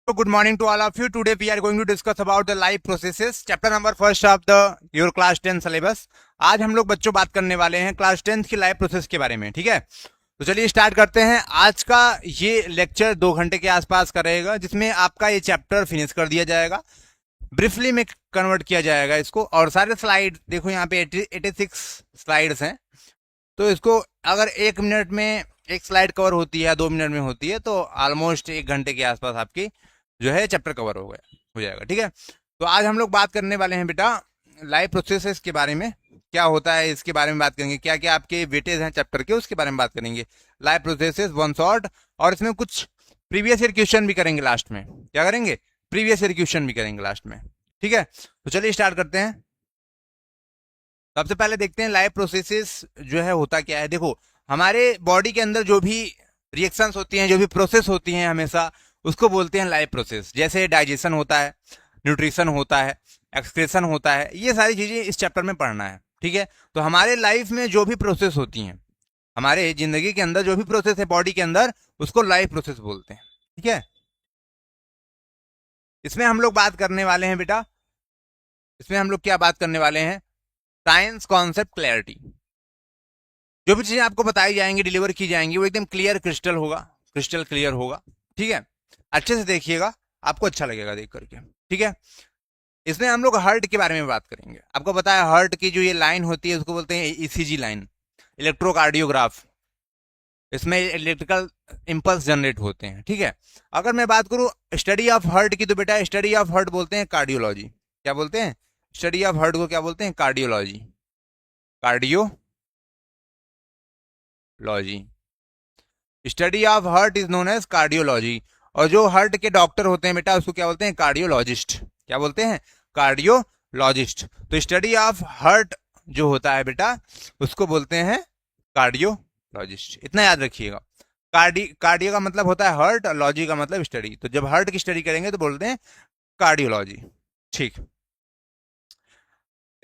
So good morning to all of you. Today we are going to discuss about the life processes. Chapter number first of the your class 10 syllabus. आज हम लोग बच्चों बात करने वाले हैं class 10 की लाइफ प्रोसेस के बारे में. ठीक है, तो चलिए स्टार्ट करते हैं. आज का ये लेक्चर 2 घंटे के आसपास का रहेगा, जिसमें आपका ये चैप्टर फिनिश कर दिया जाएगा. ब्रीफली में कन्वर्ट किया जाएगा इसको, और सारे स्लाइड देखो यहाँ पे 86 स्लाइड्स हैं. तो इसको अगर 1 मिनट में एक स्लाइड कवर होती है, 2 मिनट में होती है, तो ऑलमोस्ट 1 घंटे के आसपास आपकी जो है चैप्टर कवर हो जाएगा. ठीक है, तो आज हम लोग बात करने वाले हैं बेटा लाइफ प्रोसेसेस के बारे में. क्या होता है इसके बारे में बात करेंगे, क्या क्या आपके वेटेज हैं चैप्टर के उसके बारे में बात करेंगे. लाइफ प्रोसेसेस वन शॉट, और इसमें कुछ प्रीवियस ईयर क्वेश्चन भी करेंगे लास्ट में. क्या करेंगे? प्रीवियस ईयर क्वेश्चन भी करेंगे लास्ट में. ठीक है, तो चलिए स्टार्ट करते हैं. सबसे पहले देखते हैं लाइफ प्रोसेसेस जो है होता क्या है. देखो, हमारे बॉडी के अंदर जो भी रिएक्शंस होती हैं, जो भी प्रोसेस होती हैं, हमेशा उसको बोलते हैं लाइफ प्रोसेस. जैसे डाइजेशन होता है, न्यूट्रिशन होता है, एक्सक्रेशन होता है, ये सारी चीजें इस चैप्टर में पढ़ना है. ठीक है, तो हमारे लाइफ में जो भी प्रोसेस होती हैं, हमारे जिंदगी के अंदर जो भी प्रोसेस है बॉडी के अंदर, उसको लाइफ प्रोसेस बोलते हैं. ठीक है, इसमें हम लोग बात करने वाले हैं बेटा, इसमें हम लोग क्या बात करने वाले हैं, साइंस कॉन्सेप्ट क्लैरिटी. जो भी चीजें आपको बताई जाएंगी, डिलीवर की जाएंगी, वो एकदम क्लियर क्रिस्टल होगा, क्रिस्टल क्लियर होगा. ठीक है, अच्छे से देखिएगा, आपको अच्छा लगेगा देख करके. ठीक है, इसमें हम लोग हार्ट के बारे में बात करेंगे. आपको पता है हार्ट की जो ये लाइन होती है उसको बोलते हैं ईसीजी लाइन, इलेक्ट्रोकार्डियोग्राफ. इसमें इलेक्ट्रिकल इंपल्स जनरेट होते हैं. ठीक है, अगर मैं बात करूं स्टडी ऑफ हार्ट की, तो बेटा स्टडी ऑफ हार्ट बोलते हैं कार्डियोलॉजी. क्या बोलते हैं? स्टडी ऑफ हार्ट को क्या बोलते हैं? Cardiology. Cardiology, study of heart is known as cardiology. और जो हार्ट के डॉक्टर होते हैं बेटा उसको क्या बोलते हैं? कार्डियोलॉजिस्ट. क्या बोलते हैं? कार्डियोलॉजिस्ट. तो स्टडी ऑफ हार्ट जो होता है बेटा उसको बोलते हैं कार्डियोलॉजिस्ट. इतना याद रखिएगा. कार्डियो का मतलब होता है हार्ट, लॉजी का मतलब स्टडी. तो जब हार्ट की स्टडी करेंगे तो बोलते हैं कार्डियोलॉजी. ठीक,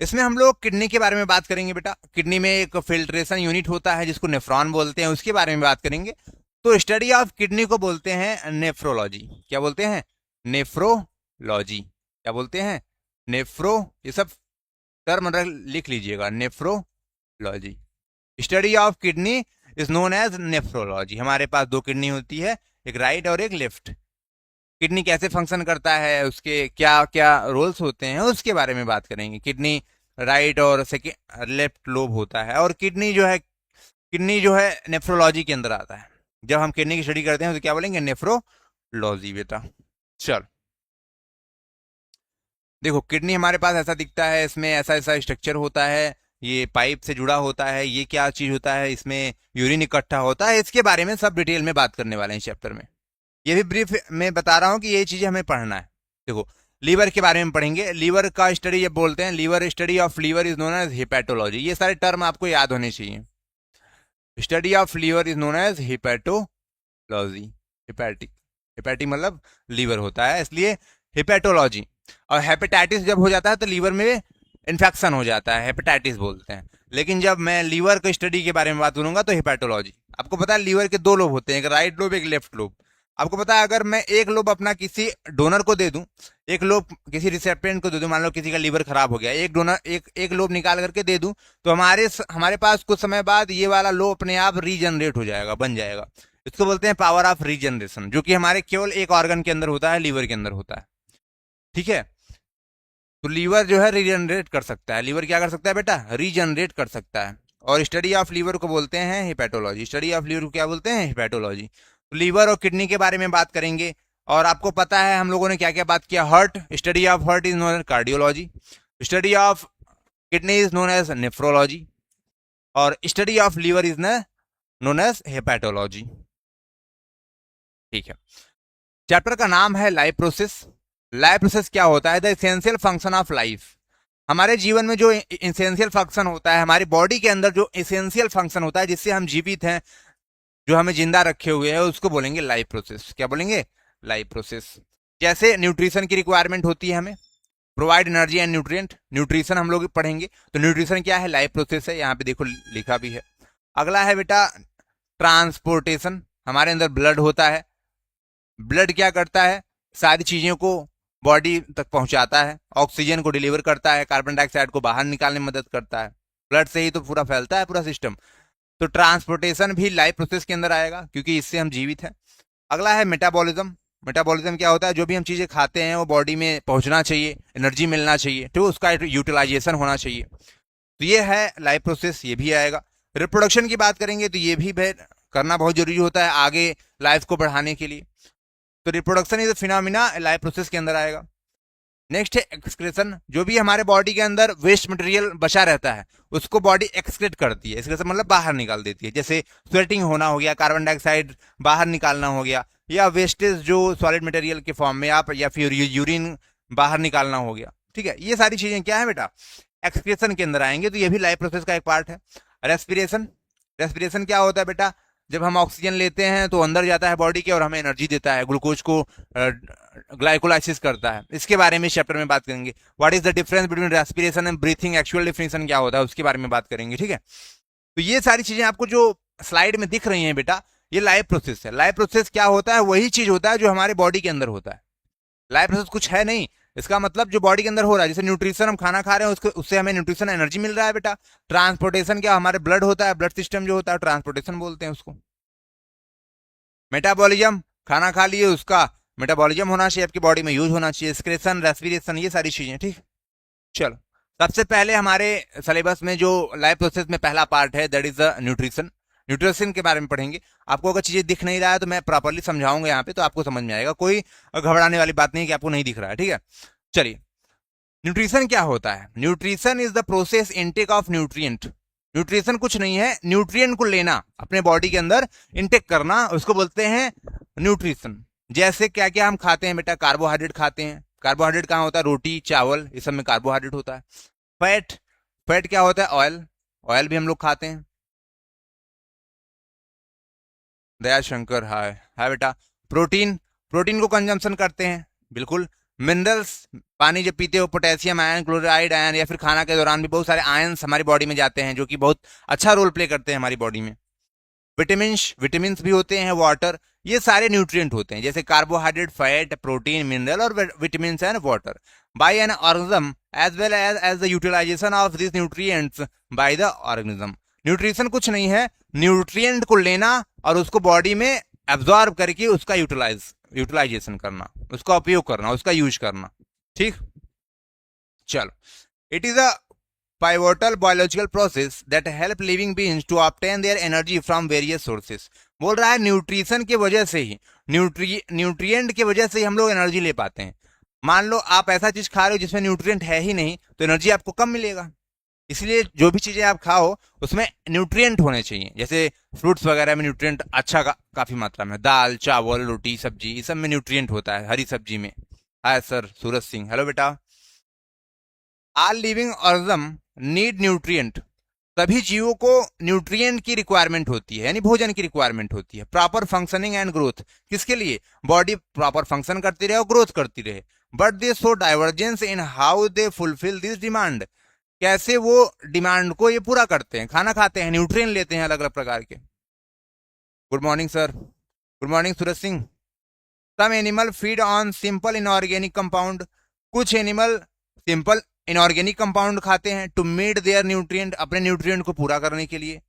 इसमें हम लोग किडनी के बारे में बात करेंगे बेटा. किडनी में एक फिल्ट्रेशन यूनिट होता है जिसको नेफ्रॉन बोलते हैं, उसके बारे में बात करेंगे. तो स्टडी ऑफ किडनी को बोलते हैं नेफ्रोलॉजी. क्या बोलते हैं? नेफ्रोलॉजी. क्या बोलते हैं? नेफ्रो. ये सब टर्म लिख लीजिएगा, nephrology. Study of kidney is known as nephrology. हमारे पास 2 किडनी होती है, एक राइट और एक लेफ्ट. किडनी कैसे फंक्शन करता है, उसके क्या क्या रोल्स होते हैं, उसके बारे में बात करेंगे. किडनी राइट और सेकेंड लेफ्ट लोब होता है, और किडनी जो है नेफ्रोलॉजी के अंदर आता है. जब हम किडनी की स्टडी करते हैं तो क्या बोलेंगे? नेफ्रोलॉजी बेटा. चल देखो, किडनी हमारे पास ऐसा दिखता है, इसमें ऐसा ऐसा स्ट्रक्चर होता है, ये पाइप से जुड़ा होता है, ये क्या चीज होता है, इसमें यूरिन इकट्ठा होता है. इसके बारे में सब डिटेल में बात करने वाले हैं चैप्टर में. ये भी ब्रीफ में बता रहा हूं कि ये चीजें हमें पढ़ना है. देखो, लीवर के बारे में पढ़ेंगे. लीवर का स्टडी जब बोलते हैं, liver study of liver is known as hepatology. ये सारे टर्म आपको याद होने चाहिए. Study of liver is known as hepatology. Hepatic मतलब लीवर होता है, इसलिए हिपैटोलॉजी. और हेपेटाइटिस जब हो जाता है तो लीवर में इन्फेक्शन हो जाता है, हेपेटाइटिस बोलते हैं. लेकिन जब मैं लीवर की स्टडी के बारे में बात करूंगा तो हिपैटोलॉजी. आपको पता है लीवर के 2 लोब होते हैं, एक राइट लोब, एक लेफ्ट लोब. आपको पता है अगर मैं एक लोब अपना किसी डोनर को दे दूं, एक लोब किसी रिसेप्टेंट को दे दूं, मान लो किसी का लीवर खराब हो गया, एक लोब निकाल करके दे दूं, तो हमारे पास कुछ समय बाद ये वाला लोब अपने आप रीजनरेट हो जाएगा, बन जाएगा. इसको बोलते हैं पावर ऑफ रीजनरेशन, जो कि हमारे केवल एक ऑर्गन के अंदर होता है, लीवर के अंदर होता है. ठीक है, तो लीवर जो है रीजनरेट कर सकता है. लीवर क्या कर सकता है बेटा? रीजनरेट कर सकता है. और स्टडी ऑफ लीवर को बोलते हैं हिपैटोलॉजी. स्टडी ऑफ लीवर को क्या बोलते हैं? हिपैटोलॉजी. लीवर और किडनी के बारे में बात करेंगे. और आपको पता है हम लोगों ने क्या क्या बात किया. Heart, study of heart is known as cardiology. Study of kidney is known as nephrology. और study of liver is known as hepatology. ठीक है, चैप्टर का नाम है लाइफ प्रोसेस. लाइफ प्रोसेस क्या होता है? The essential function of life. हमारे जीवन में जो एसेंशियल फंक्शन होता है, हमारी बॉडी के अंदर जो एसेंशियल फंक्शन होता है जिससे हम जीवित हैं, जो हमें जिंदा रखे हुए हैं, उसको बोलेंगे लाइफ प्रोसेस. क्या बोलेंगे? Life process. जैसे न्यूट्रिशन की रिक्वायरमेंट होती है, हमें provide energy and nutrient. Nutrition हम लोग पढ़ेंगे, तो न्यूट्रिशन क्या है? लाइफ प्रोसेस है. यहाँ पे देखो लिखा भी है. अगला है बेटा ट्रांसपोर्टेशन. हमारे अंदर ब्लड होता है, ब्लड क्या करता है? सारी चीजों को बॉडी तक पहुंचाता है, ऑक्सीजन को डिलीवर करता है, कार्बन डाइऑक्साइड को बाहर निकालने में मदद करता है। ब्लड से ही तो पूरा फैलता है पूरा सिस्टम। तो ट्रांसपोर्टेशन भी लाइफ प्रोसेस के अंदर आएगा, क्योंकि इससे हम जीवित हैं। अगला है मेटाबॉलिज्म। मेटाबॉलिज्म क्या होता है? जो भी हम चीजें खाते हैं वो बॉडी में पहुंचना चाहिए, एनर्जी मिलना चाहिए, तो उसका यूटिलाइजेशन होना चाहिए। तो ये है लाइफ प्रोसेस, ये भी आएगा। रिप्रोडक्शन की बात करेंगे तो ये भी करना बहुत जरूरी होता है आगे लाइफ को बढ़ाने के लिए। तो reproduction is phenomena life process के अंदर आएगा। नेक्स्ट है एक्सक्रेशन। जो भी हमारे बॉडी के अंदर वेस्ट मटेरियल बचा रहता है उसको बॉडी एक्सक्रेट करती है। एक्सक्रेशन मतलब बाहर निकाल देती है, जैसे स्वेटिंग होना हो गया, कार्बन डाइऑक्साइड बाहर निकालना हो गया, या वेस्टेज जो सॉलिड मटेरियल के फॉर्म में आप, या फिर यूरिन बाहर निकालना हो गया। ठीक है, ये सारी चीजें क्या है बेटा? एक्सक्रेशन के अंदर आएंगे। तो ये भी लाइफ प्रोसेस का एक पार्ट है। रेस्पिरेशन। रेस्पिरेशन क्या होता है बेटा? जब हम ऑक्सीजन लेते हैं तो अंदर जाता है बॉडी के और हमें एनर्जी देता है, ग्लूकोज को ग्लाइकोलाइसिस करता है। इसके बारे में चैप्टर में बात करेंगे। What is the difference between respiration and breathing, actual definition क्या होता है उसके बारे में बात करेंगे। ठीक है, तो ये सारी चीजें आपको जो स्लाइड में दिख रही हैं बेटा, ये लाइफ प्रोसेस है। लाइफ प्रोसेस क्या होता है? वही चीज होता है जो हमारे बॉडी के अंदर होता है। लाइफ प्रोसेस कुछ है नहीं, इसका मतलब जो बॉडी के अंदर हो रहा है। जैसे न्यूट्रिशन, हम खाना खा रहे हैं, उससे हमें न्यूट्रिशन एनर्जी मिल रहा है बेटा। ट्रांसपोर्टेशन क्या? हमारे ब्लड होता है, ब्लड सिस्टम जो होता है ट्रांसपोर्टेशन बोलते हैं उसको। मेटाबॉलिज्म, खाना खा लिए उसका मेटाबॉलिज्म होना चाहिए, आपकी बॉडी में यूज होना चाहिए। एक्सक्रेशन, रेस्पिरेशन, ये सारी चीजें। ठीक, चलो सबसे पहले हमारे सिलेबस में जो लाइफ प्रोसेस में पहला पार्ट है that is the nutrition. Nutrition के बारे में पढ़ेंगे। आपको अगर चीजें दिख नहीं रहा है तो मैं प्रॉपरली समझाऊंगा यहाँ पे, तो आपको समझ में आएगा। कोई घबराने वाली बात नहीं कि आपको नहीं दिख रहा है। ठीक है, चलिए न्यूट्रिशन क्या होता है? Nutrition is the process intake of nutrient. Nutrition कुछ नहीं है, न्यूट्रिएंट को लेना अपने बॉडी के अंदर, इनटेक करना, उसको बोलते हैं न्यूट्रिशन। जैसे क्या क्या हम खाते हैं बेटा? कार्बोहाइड्रेट खाते हैं। कार्बोहाइड्रेट कहाँ होता है? रोटी, चावल, इस सब में कार्बोहाइड्रेट होता है। फैट, फैट क्या होता है? ऑयल, ऑयल भी हम लोग खाते हैं। दया शंकर, हाय हाय बेटा। प्रोटीन, प्रोटीन को कंजम्पशन करते हैं, बिल्कुल। मिनरल्स, पानी जब पीते हो, पोटेशियम आयन, क्लोराइड आयन, या फिर खाना के दौरान भी बहुत सारे आयन्स हमारी बॉडी में जाते हैं जो कि बहुत अच्छा रोल प्ले करते हैं हमारी बॉडी में। विटामिन, विटामिन भी होते हैं। वाटर, ये सारे न्यूट्रिएंट होते हैं, जैसे कार्बोहाइड्रेट, फैट, प्रोटीन, मिनरल और vitamin and water. By an organism as well as the utilization of this nutrients by the organism. Nutrition कुछ नहीं है, न्यूट्रिएंट को लेना और उसको बॉडी में एब्जॉर्ब करके उसका यूटिलाइजेशन करना, उसका उपयोग करना, उसका यूज करना। ठीक, चलो। It is a pivotal biological process that help living beings to obtain their energy from various sources। बोल रहा है न्यूट्रिशन की वजह से ही, न्यूट्रिएंट की वजह से ही हम लोग एनर्जी ले पाते हैं। मान लो आप ऐसा चीज खा रहे हो जिसमें न्यूट्रिएंट है ही नहीं, तो एनर्जी आपको कम मिलेगा। इसलिए जो भी चीजें आप खाओ उसमें न्यूट्रिएंट होने चाहिए। जैसे फ्रूट्स वगैरह में न्यूट्रिएंट अच्छा काफी मात्रा में, दाल, चावल, रोटी, सब्जी, इस सब में न्यूट्रिएंट होता है, हरी सब्जी में। Hi sir Suraj Singh, hello बेटा। All living organism need nutrient. सभी जीवों को न्यूट्रिएंट की रिक्वायरमेंट होती है, यानी भोजन की रिक्वायरमेंट होती है। प्रॉपर फंक्शनिंग एंड ग्रोथ, किसके लिए? बॉडी प्रॉपर फंक्शन करती रहे और ग्रोथ करती रहे। But they show divergence in how they fulfil this demand. कैसे वो डिमांड को ये पूरा करते हैं? खाना खाते हैं, न्यूट्रिएंट लेते हैं अलग अलग प्रकार के। Good morning sir, good morning Suraj Singh. Some animal feed on simple inorganic compound. कुछ एनिमल सिंपल इनऑर्गेनिक कंपाउंड खाते हैं टू मीट देयर न्यूट्रिएंट, अपने न्यूट्रिएंट को पूरा करने के लिए।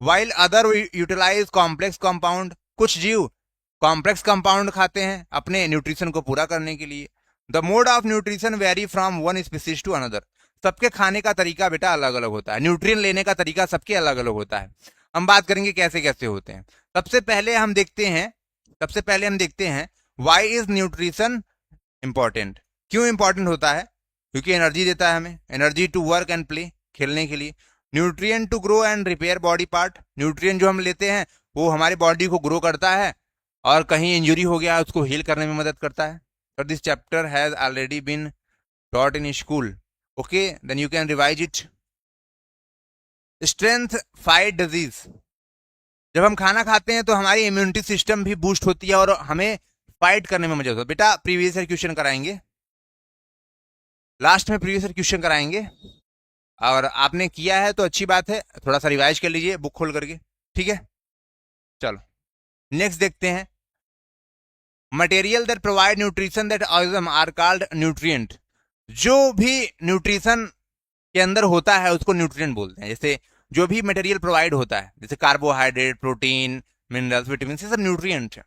While other utilize complex compound. कुछ जीव कॉम्प्लेक्स कंपाउंड खाते हैं अपने न्यूट्रिशन को पूरा करने के लिए। The mode of nutrition vary from one species to another. सबके खाने का तरीका बेटा अलग अलग होता है, न्यूट्रिएंट लेने का तरीका सबके अलग अलग होता है। हम बात करेंगे कैसे कैसे होते हैं। सबसे पहले हम देखते हैं वाई इज न्यूट्रिशन इंपॉर्टेंट। क्यों इंपॉर्टेंट होता है? क्योंकि एनर्जी देता है हमें, energy to work and play, खेलने के लिए। Nutrient to grow and repair body part. Nutrient जो हम लेते हैं वो हमारी बॉडी को ग्रो करता है और कहीं इंजुरी हो गया उसको हील करने में मदद करता है। But this chapter has already been taught in school, okay, then you can revise it. Strength fight disease. जब हम खाना खाते हैं तो हमारी इम्यूनिटी सिस्टम भी बूस्ट होती है और हमें फाइट करने में मदद होता है। बेटा प्रीवियस ईयर क्वेश्चन कराएंगे, लास्ट में प्रीवियस ईयर क्वेश्चन कराएंगे, और आपने किया है तो अच्छी बात है, थोड़ा सा रिवाइज कर लीजिए बुक खोल करके। ठीक है, चलो नेक्स्ट देखते हैं। Material that provide nutrition that organism are called nutrient. जो भी न्यूट्रिशन के अंदर होता है उसको न्यूट्रिएंट बोलते हैं। जैसे जो भी मटेरियल प्रोवाइड होता है, जैसे कार्बोहाइड्रेट, प्रोटीन, मिनरल्स, विटामिन, ये सब न्यूट्रिएंट है।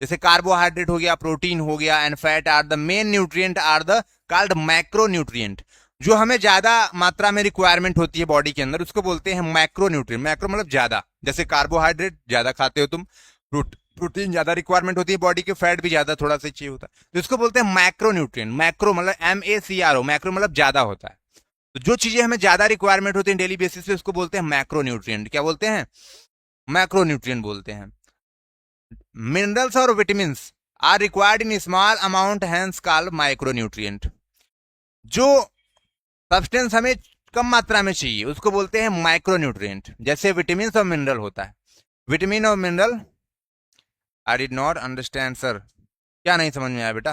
जैसे कार्बोहाइड्रेट हो गया, प्रोटीन हो गया, and fat are the main nutrient are the called macro nutrient. जो हमें ज्यादा मात्रा में रिक्वायरमेंट होती है बॉडी के अंदर उसको बोलते हैं मैक्रो न्यूट्रिएंट। मैक्रो मतलब ज्यादा, जैसे कार्बोहाइड्रेट ज्यादा खाते हो तुम, प्रोटीन ज्यादा रिक्वायरमेंट होती है बॉडी के, फैट भी ज्यादा थोड़ा सा चाहिए होता है, तो इसको बोलते हैं मैक्रो न्यूट्रिएंट। मैक्रो मतलब MACRO, मैक्रो मतलब ज्यादा होता है। तो जो चीजें हमें ज्यादा रिक्वायरमेंट होती है डेली बेसिस पे उसको बोलते हैं मैक्रो न्यूट्रिएंट। क्या बोलते हैं? मैक्रो न्यूट्रिएंट बोलते हैं। मिनरल्स और vitamin are required in small amount, hence called micro nutrient. जो सब्सटेंस हमें कम मात्रा में चाहिए उसको बोलते हैं माइक्रो न्यूट्रिएंट। जैसे विटामिन और मिनरल होता है, विटामिन और mineral. I did not understand sir, क्या नहीं समझ में आया बेटा?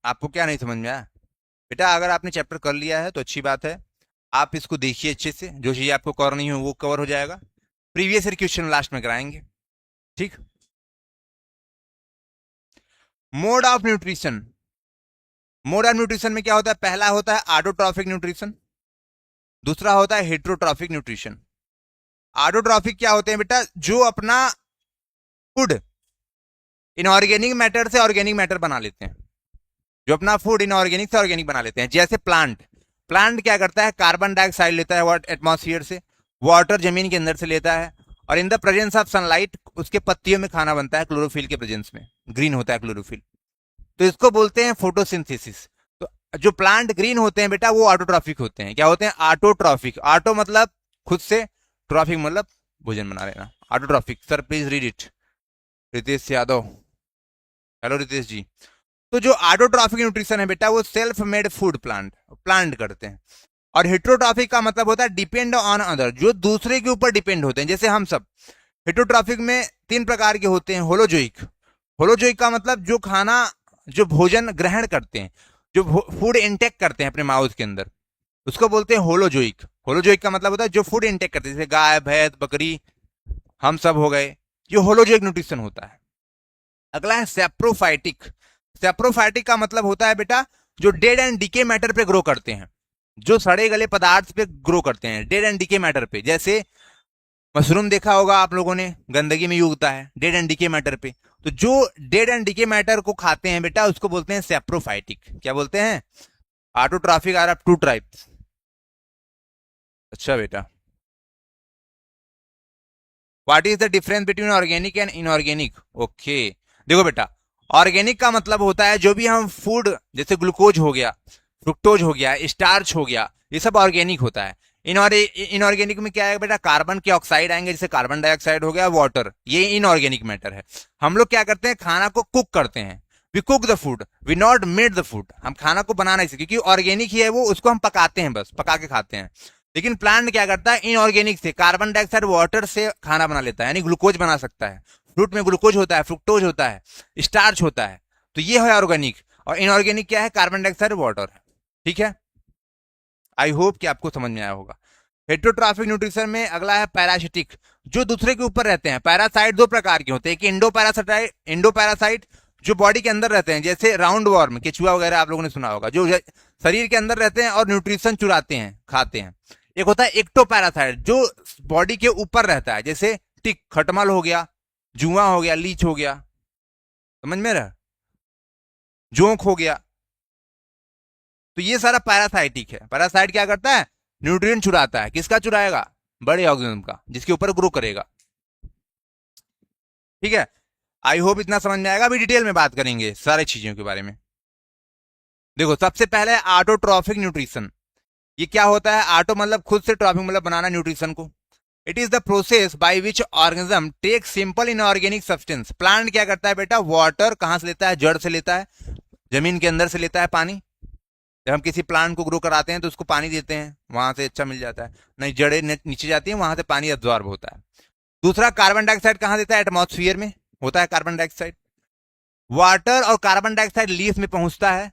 आपको क्या नहीं समझ में आया बेटा? अगर आपने चैप्टर कर लिया है तो अच्छी बात है, आप इसको देखिए अच्छे से, जो चीजें आपको कवर नहीं हो वो कवर हो जाएगा। प्रीवियस ईयर क्वेश्चन लास्ट में कराएंगे, ठीक। Mode of nutrition, mode of nutrition में क्या होता है? पहला होता है ऑटोट्रॉफिक न्यूट्रिशन, दूसरा होता है हेट्रोट्रॉफिक न्यूट्रिशन। ऑटोट्रॉफिक क्या होते हैं बेटा? जो अपना फूड इनऑर्गेनिक मैटर से ऑर्गेनिक मैटर बना लेते हैं, जो अपना फूड इनऑर्गेनिक से ऑर्गेनिक बना लेते हैं। जैसे प्लांट, प्लांट क्या करता है? कार्बन डाइऑक्साइड लेता है एटमॉस्फेयर से, वाटर जमीन के अंदर से लेता है, और इन द प्रेजेंस ऑफ सनलाइट उसके पत्तियों में खाना बनता है, क्लोरोफिल के प्रेजेंस में ग्रीन होता है क्लोरोफिल, तो इसको बोलते हैं फोटोसिंथेसिस। तो जो प्लांट ग्रीन होते हैं बेटा वो ऑटोट्रॉफिक होते हैं। क्या होते हैं? ऑटोट्रॉफिक। ऑटो मतलब खुद से, ट्रॉफिक मतलब भोजन बना लेना। Autotrophic. Sir please read it. Ritesh Yadav, hello Ritesh ji. तो जो ऑटोट्रॉफिक न्यूट्रिशन है बेटा वो सेल्फ मेड फूड प्लांट करते हैं। और हेट्रोट्रॉफिक का मतलब होता है डिपेंड ऑन अदर, जो दूसरे के ऊपर डिपेंड होते हैं। जैसे हम सब हेट्रोट्रॉफिक में 3 प्रकार के होते हैं। होलोजोइक, होलोजोइक का मतलब जो खाना, जो भोजन ग्रहण करते हैं, जो फूड इंटेक करते हैं अपने माउथ के अंदर, उसको बोलते हैं होलोजोइक। होलोजोइक का मतलब होता है जो फूड इंटेक करते हैं, जैसे गाय, भैंस, बकरी, हम सब हो गए, ये होलोजोइक न्यूट्रिशन होता है। अगला है सेप्रोफाइटिक। सेप्रोफाइटिक का मतलब होता है बेटा जो डेड एंड डीके मैटर पे ग्रो करते हैं, जो सड़े गले पदार्थ पे ग्रो करते हैं, डेड एंड डीके मैटर पे। जैसे मशरूम देखा होगा आप लोगों ने, गंदगी में उगता है डेड एंड डीके मैटर पे। तो जो डेड एंड डीके मैटर को खाते हैं बेटा उसको बोलते हैं सेप्रोफाइटिक। क्या बोलते हैं? Autotrophic are of 2 types. अच्छा बेटा, what is the difference between organic and inorganic? Okay, देखो बेटा, ऑर्गेनिक का मतलब होता है जो भी हम फूड, जैसे ग्लूकोज हो गया, फ्रुक्टोज हो गया, स्टार्च हो गया, ये सब ऑर्गेनिक होता है। इनऑर्गेनिक में क्या है बेटा? कार्बन के ऑक्साइड आएंगे, जैसे कार्बन डाइऑक्साइड हो गया, वाटर, ये इनऑर्गेनिक मैटर है। हम लोग क्या करते हैं? खाना को कुक करते हैं। We cook the food, we not made the food. हम खाना को बना नहीं सकते क्योंकि ऑर्गेनिक ही है वो, उसको हम पकाते हैं, बस पका के खाते हैं। लेकिन प्लांट क्या करता है? इनऑर्गेनिक से कार्बन डाइऑक्साइड वाटर से खाना बना लेता है, यानी ग्लूकोज बना सकता है। फ्रूट में ग्लूकोज होता है, फ्रुक्टोज होता है, स्टार्च होता है, तो ये है ऑर्गेनिक। और इनऑर्गेनिक क्या है? कार्बन डाइऑक्साइड वाटर है। ठीक है, आई होप कि आपको समझ में आया होगा। हेट्रोट्रॉफिक न्यूट्रिशन में अगला है पैरासिटिक, जो दूसरे के ऊपर रहते हैं। पैरासाइट 2 प्रकार के होते हैं, एक इंडो पैरासाइट जो बॉडी के अंदर रहते हैं, जैसे राउंड वॉर्म, केचुआ वगैरह आप लोगों ने सुना होगा, जो शरीर के अंदर रहते हैं और न्यूट्रिशन चुराते हैं, खाते हैं। एक होता है एक्टो पैरासाइट जो बॉडी के ऊपर रहता है, जैसे टिक, खटमल हो गया, जुआ हो गया, लीच हो गया, समझ में रहा, जोंक हो गया, तो ये सारा पैरासाइटिक है। पैरासाइट क्या करता है? न्यूट्रिएंट चुराता है। किसका चुराएगा? बड़े ऑर्गेनिज्म का, जिसके ऊपर ग्रो करेगा। ठीक है, आई होप इतना समझ में आएगा। अभी डिटेल में बात करेंगे सारी चीजों के बारे में। देखो, सबसे पहले ऑटोट्रॉफिक न्यूट्रिशन। ये क्या होता है? ऑटो मतलब खुद से, ट्रॉफिक मतलब बनाना न्यूट्रिशन को। It is the process by which organism take simple inorganic substance. Plant क्या करता है बेटा? वाटर कहां से लेता है? जड़ से लेता है, जमीन के अंदर से लेता है पानी। जब हम किसी प्लांट को ग्रो कराते हैं तो उसको पानी देते हैं, वहां से अच्छा मिल जाता है। नहीं, जड़ें नीचे जाती हैं, वहां से पानी एब्जॉर्ब होता है। दूसरा, कार्बन डाइऑक्साइड कहां देता है? एटमॉस्फेयर में होता है कार्बन डाइऑक्साइड। वाटर और कार्बन डाइऑक्साइड लीफ में पहुंचता है,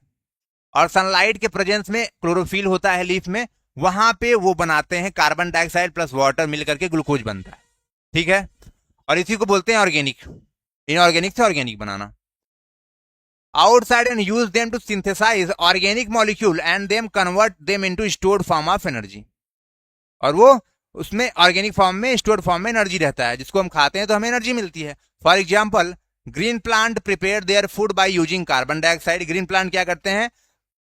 और सनलाइट के प्रेजेंस में क्लोरोफिल होता है लीफ में, वहां पे वो बनाते हैं, कार्बन डाइऑक्साइड प्लस वाटर मिलकर के ग्लूकोज बनता है। ठीक है, और इसी को बोलते हैं ऑर्गेनिक। इनऑर्गेनिक से ऑर्गेनिक बनाना। Outside and use them to synthesize organic molecule and them convert them into stored form of energy. और वो उसमें ऑर्गेनिक फॉर्म में, स्टोर्ड फॉर्म में एनर्जी रहता है, जिसको हम खाते हैं तो हमें एनर्जी मिलती है। For example, green plant prepare their food by using carbon dioxide. Green plant क्या करते हैं?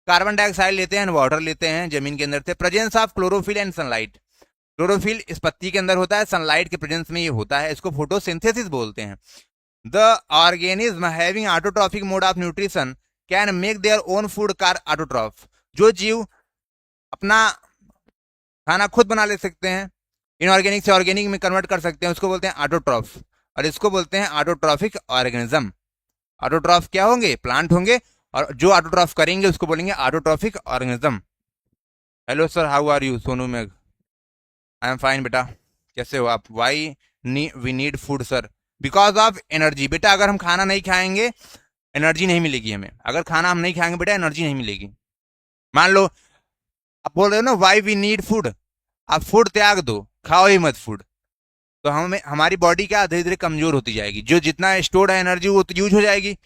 कार्बन डाइऑक्साइड लेते हैं, वाटर लेते हैं जमीन के अंदर से। Presence of chlorophyll and sunlight. Chlorophyll इस पत्ती के अंदर होता है, सनलाइट के प्रेजेंस में ये होता है, इसको फोटोसिंथेसिस बोलते हैं। The organism having autotrophic mode of nutrition can make their own food car autotroph. जो जीव अपना खाना खुद बना ले सकते हैं, इनऑर्गेनिक से ऑर्गेनिक में कन्वर्ट कर सकते हैं, उसको बोलते हैं ऑटोट्रॉफ। और इसको बोलते हैं ऑटोट्रॉफिक ऑर्गेनिज्म। ऑटोट्रॉफ क्या होंगे? प्लांट होंगे। और जो ऑटोट्रॉफ करेंगे उसको बोलेंगे autotrophic organism. Hello sir, how are you? Sonu Megh. I am fine बेटा, कैसे हो आप? Why we need food sir? Because of energy. बेटा अगर हम खाना नहीं खाएंगे, एनर्जी नहीं मिलेगी हमें। अगर खाना हम नहीं खाएंगे बेटा, एनर्जी नहीं मिलेगी। मान लो आप बोल रहे हो ना, वाई वी नीड फूड। आप फूड त्याग दो, खाओ ही मत फूड, तो हमें हमारी बॉडी क्या धीरे धीरे कमजोर होती जाएगी। जो जितना स्टोर्ड है एनर्जी वो तो यूज हो जाएगी।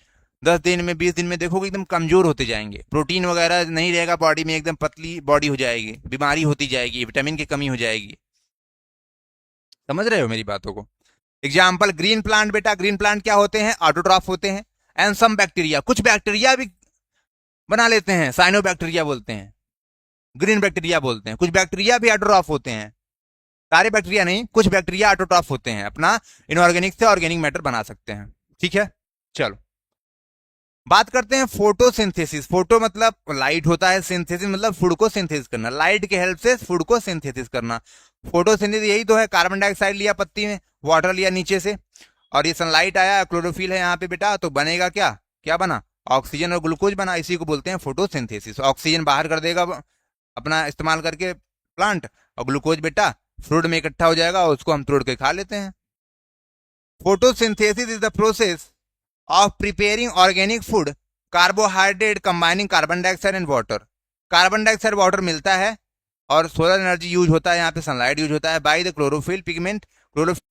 10 दिन में, 20 दिन में देखोगे एकदम कमजोर होते जाएंगे, प्रोटीन वगैरह नहीं रहेगा बॉडी में, एकदम पतली बॉडी हो जाएगी, बीमारी होती जाएगी, विटामिन की कमी हो जाएगी। समझ रहे हो मेरी बातों को? Example, green plant. बेटा ग्रीन प्लांट क्या होते हैं? ऑटोट्रॉफ होते हैं। एंड सम बैक्टीरिया, कुछ बैक्टीरिया भी बना लेते हैं, साइनो बैक्टीरिया बोलते हैं, ग्रीन बैक्टीरिया बोलते हैं। कुछ बैक्टीरिया भी ऑटोट्रॉफ होते हैं, सारे बैक्टीरिया नहीं, कुछ बैक्टीरिया ऑटोट्रॉफ होते हैं, अपना इनऑर्गेनिक से ऑर्गेनिक मैटर बना सकते हैं। ठीक है, चलो बात करते हैं फोटोसिंथेसिस। फोटो मतलब लाइट होता है, सिंथेसिस मतलब फूड को सिंथेसिस करना, लाइट के हेल्प से फूड को सिंथेसिस करना। फोटोसिंथेसिस यही तो है, कार्बन डाइऑक्साइड लिया पत्ती में, वाटर लिया नीचे से, और ये सनलाइट आया, क्लोरोफिल है यहाँ पे बेटा, तो बनेगा क्या? क्या बना? ऑक्सीजन और ग्लूकोज बना। इसी को बोलते हैं फोटोसिंथेसिस। ऑक्सीजन बाहर कर देगा अपना इस्तेमाल करके प्लांट, और ग्लूकोज बेटा फ्रूट में इकट्ठा हो जाएगा और उसको हम तोड़ के खा लेते हैं। Photosynthesis is the process of preparing organic food, carbohydrate combining carbon dioxide and water. Carbon dioxide water मिलता है, और सोलर एनर्जी यूज होता है, यहाँ पे सनलाइट यूज होता है by the chlorophyll pigment. Chlorophyll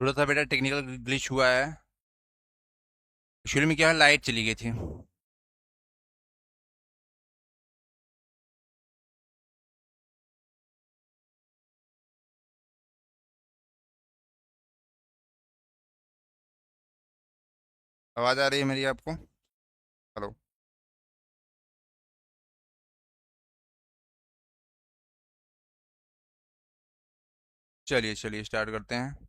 थोड़ा सा बेटा टेक्निकल ग्लिच हुआ है। शुरू में क्या है, लाइट चली गई थी। आवाज आ रही है मेरी आपको? हेलो? चलिए चलिए स्टार्ट करते हैं।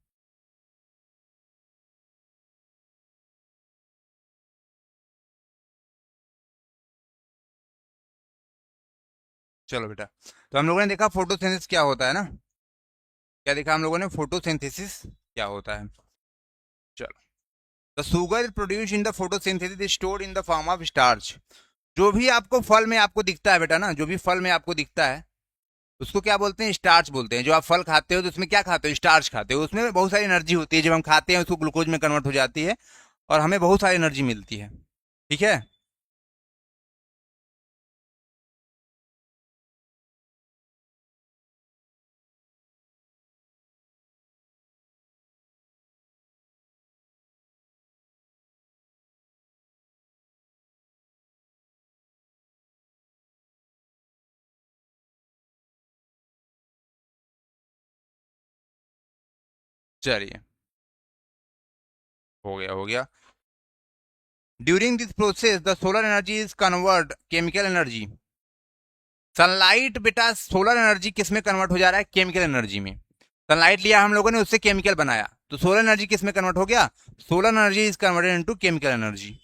चलो बेटा, तो हम लोगों ने देखा फोटोसिंथेसिस क्या होता है ना। क्या देखा हम लोगों ने? फोटोसिंथेसिस क्या होता है। चलो, the sugar produce in the photosynthesis is stored in the form of starch. जो भी आपको फल में आपको दिखता है बेटा ना, जो भी फल में आपको दिखता है उसको क्या बोलते हैं? स्टार्च बोलते हैं। जो आप फल खाते हो तो उसमें क्या खाते हो? स्टार्च खाते हो। उसमें बहुत सारी एनर्जी होती है, जब हम खाते हैं उसको ग्लूकोज में कन्वर्ट हो जाती है, और हमें बहुत सारी एनर्जी मिलती है। ठीक है, चलिए, हो गया हो गया। During this process the solar energy is convert chemical energy. Sunlight बेटा सोलर एनर्जी किस में कन्वर्ट हो जा रहा है? केमिकल एनर्जी में। सनलाइट लिया हम लोगों ने, उससे केमिकल बनाया, तो सोलर एनर्जी किस में कन्वर्ट हो गया? Solar energy is converted into chemical energy.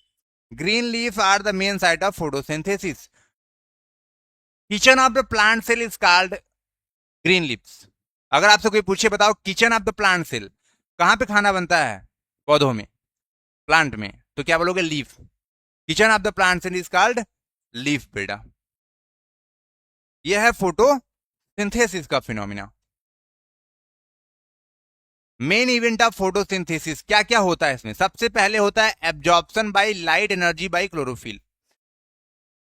Green leaf are the main site of photosynthesis. Kitchen of the plant cell is called green leaves. अगर आपसे कोई पूछे बताओ kitchen of the plant cell, कहां पे खाना बनता है? पौधों में, प्लांट में, तो क्या बोलोगे? Leaf. Kitchen of the plant cell is called leaf बेटा। यह है फोटोसिंथेसिस का phenomena. Main event of photosynthesis क्या क्या होता है इसमें? सबसे पहले होता है absorption by light energy by chlorophyll.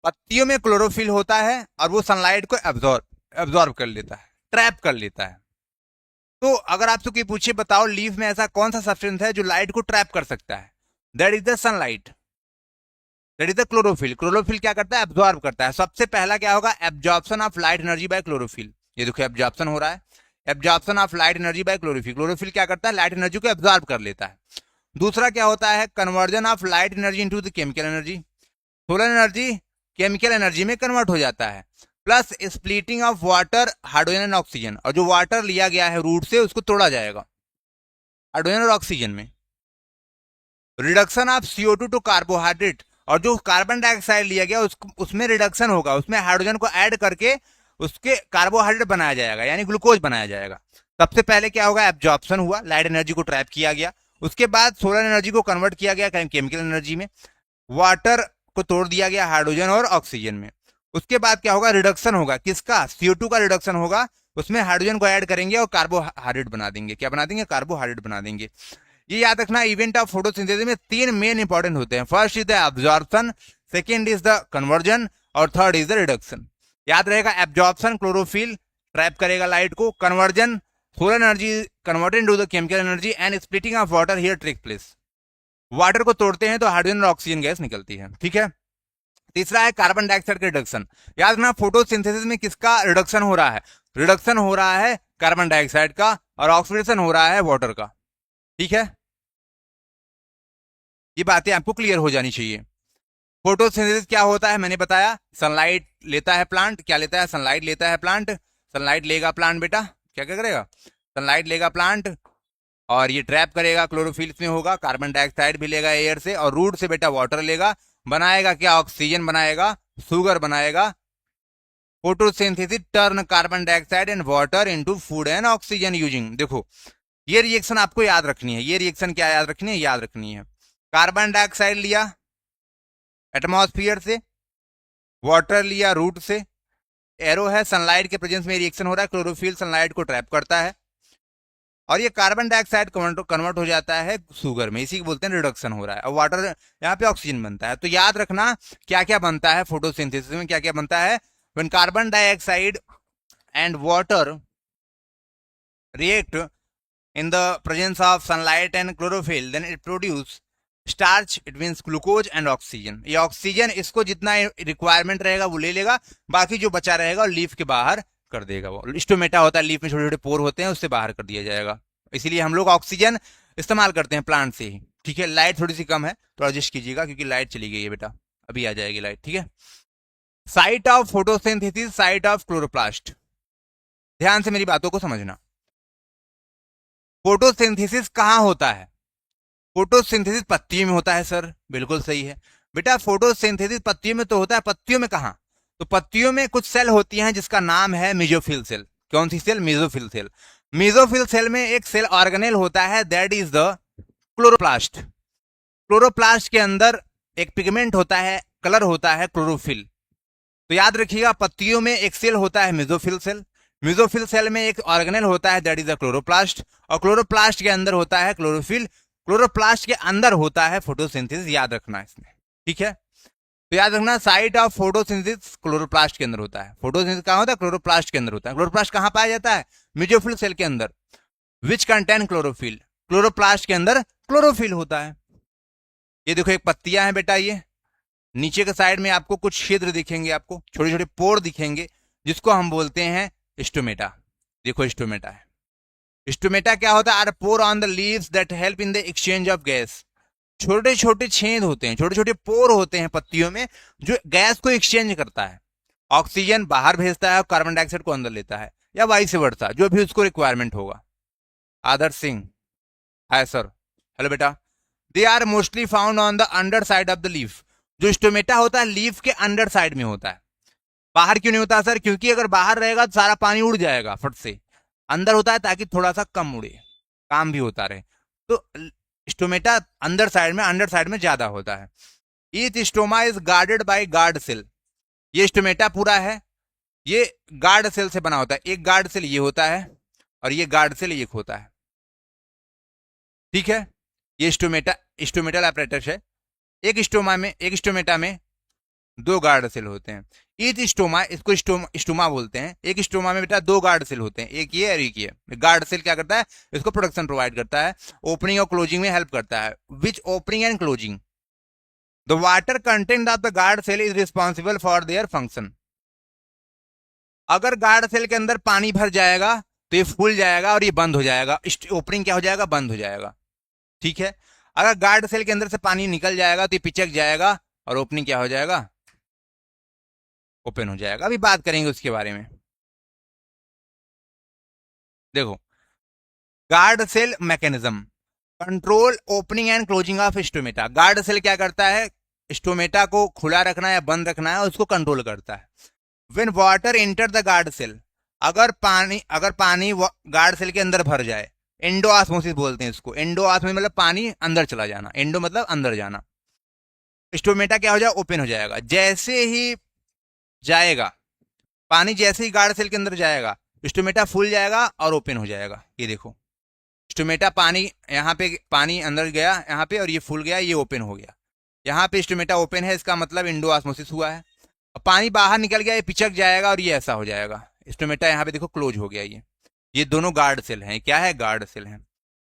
पत्तियों में क्लोरोफिल होता है और वो सनलाइट को एब्जॉर्ब कर लेता है, ट्रैप कर लेता है। तो अगर आपसे कोई पूछे बताओ लीफ में ऐसा कौन सा सब्सटेंस है जो लाइट को ट्रैप कर सकता है? That is the sunlight, that is the chlorophyll. Chlorophyll क्या करता है? एब्जॉर्ब करता है। सबसे पहला क्या होगा? Absorption of light energy by chlorophyll. ये देखो एब्जॉर्प्शन हो रहा है, absorption of light energy by chlorophyll. Chlorophyll क्या करता है? लाइट एनर्जी को एब्जॉर्ब कर लेता है। दूसरा क्या होता है? Conversion of light energy into the chemical energy. Solar energy chemical energy में कन्वर्ट हो जाता है। Plus splitting of water, hydrogen and oxygen, और जो वाटर लिया गया है रूट से उसको तोड़ा जाएगा हाइड्रोजन और ऑक्सीजन में। Reduction of CO2 to carbohydrate, और जो कार्बन डाइऑक्साइड लिया गया उसमें रिडक्शन होगा, उसमें हाइड्रोजन को ऐड करके उसके कार्बोहाइड्रेट बनाया जाएगा, यानी ग्लूकोज बनाया जाएगा। सबसे पहले क्या होगा? एब्जॉर्प्शन हुआ, लाइट एनर्जी को ट्रैप किया गया। उसके बाद सोलर एनर्जी को कन्वर्ट किया गया केमिकल एनर्जी में, वाटर को तोड़ दिया गया हाइड्रोजन और ऑक्सीजन में। उसके बाद क्या होगा? रिडक्शन होगा, किसका? CO2 का रिडक्शन होगा, उसमें हाइड्रोजन को ऐड करेंगे और कार्बोहाइड्रेट बना देंगे। क्या बना देंगे? कार्बोहाइड्रेट बना देंगे। ये याद रखना, इवेंट ऑफ फोटोसिंथेसिस में तीन मेन इंपॉर्टेंट होते हैं। First is the absorption, second is the conversion, और थर्ड इज द रिडक्शन। याद रहेगा, एब्जॉर्प्शन क्लोरोफिल ट्रैप करेगा लाइट को, conversion solar energy converted into the chemical energy, and splitting of water here take place. Water को तोड़ते हैं तो hydrogen और ऑक्सीजन गैस निकलती है। ठीक है। तीसरा है कार्बन डाइऑक्साइड का रिडक्शन। याद रखना, फोटोसिंथेसिस में किसका रिडक्शन हो रहा है? रिडक्शन हो रहा है कार्बन डाइऑक्साइड का, और ऑक्सीडेशन हो रहा है वाटर का। ठीक है, ये बातें आपको क्लियर हो जानी चाहिए। फोटोसिंथेसिस क्या होता है मैंने बताया, सनलाइट लेता है प्लांट। क्या लेता है? सनलाइट लेता है प्लांट। सनलाइट लेगा प्लांट बेटा, क्या क्या करेगा? सनलाइट लेगा प्लांट, और ये ट्रैप करेगा, क्लोरोफिल में होगा, कार्बन डाइऑक्साइड भी लेगा एयर से, और रूट से बेटा वाटर लेगा, बनाएगा क्या? ऑक्सीजन बनाएगा, शुगर बनाएगा। Photosynthesis turn carbon dioxide and water into food and oxygen using. देखो ये रिएक्शन आपको याद रखनी है। ये रिएक्शन क्या याद रखनी है? याद रखनी है, कार्बन डाइऑक्साइड लिया एटमॉस्फेयर से, वाटर लिया रूट से, एरो है, सनलाइट के प्रेजेंस में रिएक्शन हो रहा है, क्लोरोफिल सनलाइट को ट्रैप करता है, और ये कार्बन डाइऑक्साइड कन्वर्ट हो जाता है शुगर में, इसी को बोलते हैं रिडक्शन हो रहा है, और वाटर यहाँ पे ऑक्सीजन बनता है। तो याद रखना क्या क्या बनता है फोटोसिंथेसिस में, क्या क्या बनता है। When carbon dioxide and water react in the presence of sunlight and chlorophyll, then it produce starch, it means glucose and oxygen। ये ऑक्सीजन इसको जितना रिक्वायरमेंट रहेगा वो ले लेगा, बाकी जो बचा रहेगा लीफ के बाहर कर देगा। वो स्टोमेटा होता है, लीफ में छोटे छोटे पोर होते हैं, उससे बाहर कर दिया जाएगा। इसीलिए हम लोग ऑक्सीजन इस्तेमाल करते हैं प्लांट से ही। ठीक है, लाइट थोड़ी सी कम है तो एडजस्ट कीजिएगा, क्योंकि लाइट चली गई है बेटा, अभी आ जाएगी लाइट। ठीक है, site of photosynthesis, site of chloroplast. ध्यान से मेरी बातों को समझना। फोटोसिंथेसिस कहां होता है? फोटोसिंथेसिस पत्तियों में होता है सर, बिल्कुल सही है बेटा। फोटोसिंथेसिस पत्तियों में तो होता है, पत्तियों में कहां? तो पत्तियों में कुछ सेल होती हैं जिसका नाम है मेसोफिल सेल। कौन सी cell? Mesophyll cell. Mesophyll cell में एक सेल ऑर्गेनेल होता है, that is the chloroplast. Chloroplast के अंदर एक पिगमेंट होता है, कलर होता है क्लोरोफिल। तो याद रखिएगा, पत्तियों में एक सेल होता है मेसोफिल सेल, मेसोफिल सेल में एक ऑर्गेनेल होता है, दैट इज द क्लोरोप्लास्ट, और क्लोरोप्लास्ट के अंदर होता है क्लोरोफिल, क्लोरोप्लास्ट के अंदर होता है फोटोसिंथेसिस। याद रखना इसमें। ठीक है, तो याद रखना, साइट ऑफ फोटोसिंथेसिस क्लोरोप्लास्ट के अंदर होता है। फोटोसिंथेसिस कहां होता है? क्लोरोप्लास्ट के अंदर होता है। क्लोरोप्लास्ट कहां पाया जाता है? मेसोफिल सेल के अंदर। Which contain chlorophyll? क्लोरोप्लास्ट के अंदर क्लोरोफिल होता है। ये देखो एक पत्तियां हैं बेटा, ये नीचे के साइड में आपको कुछ छिद्र दिखेंगे, आपको छोटे छोटे पोर दिखेंगे, जिसको हम बोलते हैं स्टोमेटा। देखो स्टोमेटा है। स्टोमेटा क्या होता है? Are pore on the leaves that help in the exchange of gas. छोटे छोटे छेद होते हैं, छोटे छोटे पोर होते हैं पत्तियों में, जो गैस को एक्सचेंज करता है। ऑक्सीजन बाहर भेजता है और कार्बन डाइऑक्साइड को अंदर लेता है, या वाइस वर्सा, जो भी उसको रिक्वायरमेंट होगा। Adarsh Singh, hi sir, hello बेटा। They are mostly found on the under side of the leaf. जो स्टोमेटा होता है लीफ के अंडर साइड में होता है। बाहर क्यों नहीं होता सर? क्योंकि अगर बाहर रहेगा तो सारा पानी उड़ जाएगा फट से। अंदर होता है ताकि थोड़ा सा कम उड़े, काम भी होता रहे। तो स्टोमेटा अंदर साइड में, अंडर साइड में ज्यादा होता है। Each stoma is guarded by guard cell. ये स्टोमेटा पूरा है, ये गार्ड सेल से बना होता है। एक गार्ड सेल ये होता है और ये गार्ड सेल एक होता है, ठीक है। ये स्टोमेटल apparatus है। एक स्टोमेटा में दो गार्ड सेल होते हैं। ईच स्टोमा, इसको स्टोमा बोलते हैं। एक स्टोमा में बेटा दो गार्ड सेल होते हैं, एक ये और एक ये। गार्ड सेल क्या करता है? इसको प्रोटेक्शन प्रोवाइड करता है, ओपनिंग और क्लोजिंग में हेल्प करता है। Which opening and closing? The water content of the guard cell is responsible for their function. अगर गार्ड सेल के अंदर पानी भर जाएगा तो ये फूल जाएगा और ये बंद हो जाएगा। ओपनिंग क्या हो जाएगा? बंद हो जाएगा, ठीक है। अगर गार्ड सेल के अंदर से पानी निकल जाएगा तो ये पिचक जाएगा और ओपनिंग क्या हो जाएगा? ओपन हो जाएगा। अभी बात करेंगे उसके बारे में। देखो, guard cell mechanism, control opening and closing of stomata. Guard cell क्या करता है? स्टोमेटा को खुला रखना है या बंद रखना है, उसको कंट्रोल करता है। When water enter the guard cell, अगर पानी गार्ड सेल के अंदर भर जाए, एंडोऑस्मोसिस बोलते हैं इसको। एंडोऑस्मोसिस मतलब पानी अंदर चला जाना, एंडो मतलब अंदर जाना। स्टोमेटा क्या हो जाएगा? ओपन हो जाएगा। जैसे ही जाएगा पानी, जैसे ही गार्ड सेल के अंदर जाएगा, स्टोमेटा फूल जाएगा और ओपन हो जाएगा। ये देखो, स्टोमेटा पानी, यहाँ पे पानी अंदर गया यहाँ पे, और ये फूल गया, ये ओपन हो गया। यहाँ पे स्टोमेटा ओपन है, इसका मतलब एंडोऑस्मोसिस हुआ है। पानी बाहर निकल गया, ये पिचक जाएगा और ये ऐसा हो जाएगा। स्टोमेटा यहाँ पे देखो क्लोज हो गया। ये दोनों गार्ड सेल हैं। क्या है? गार्ड सेल हैं।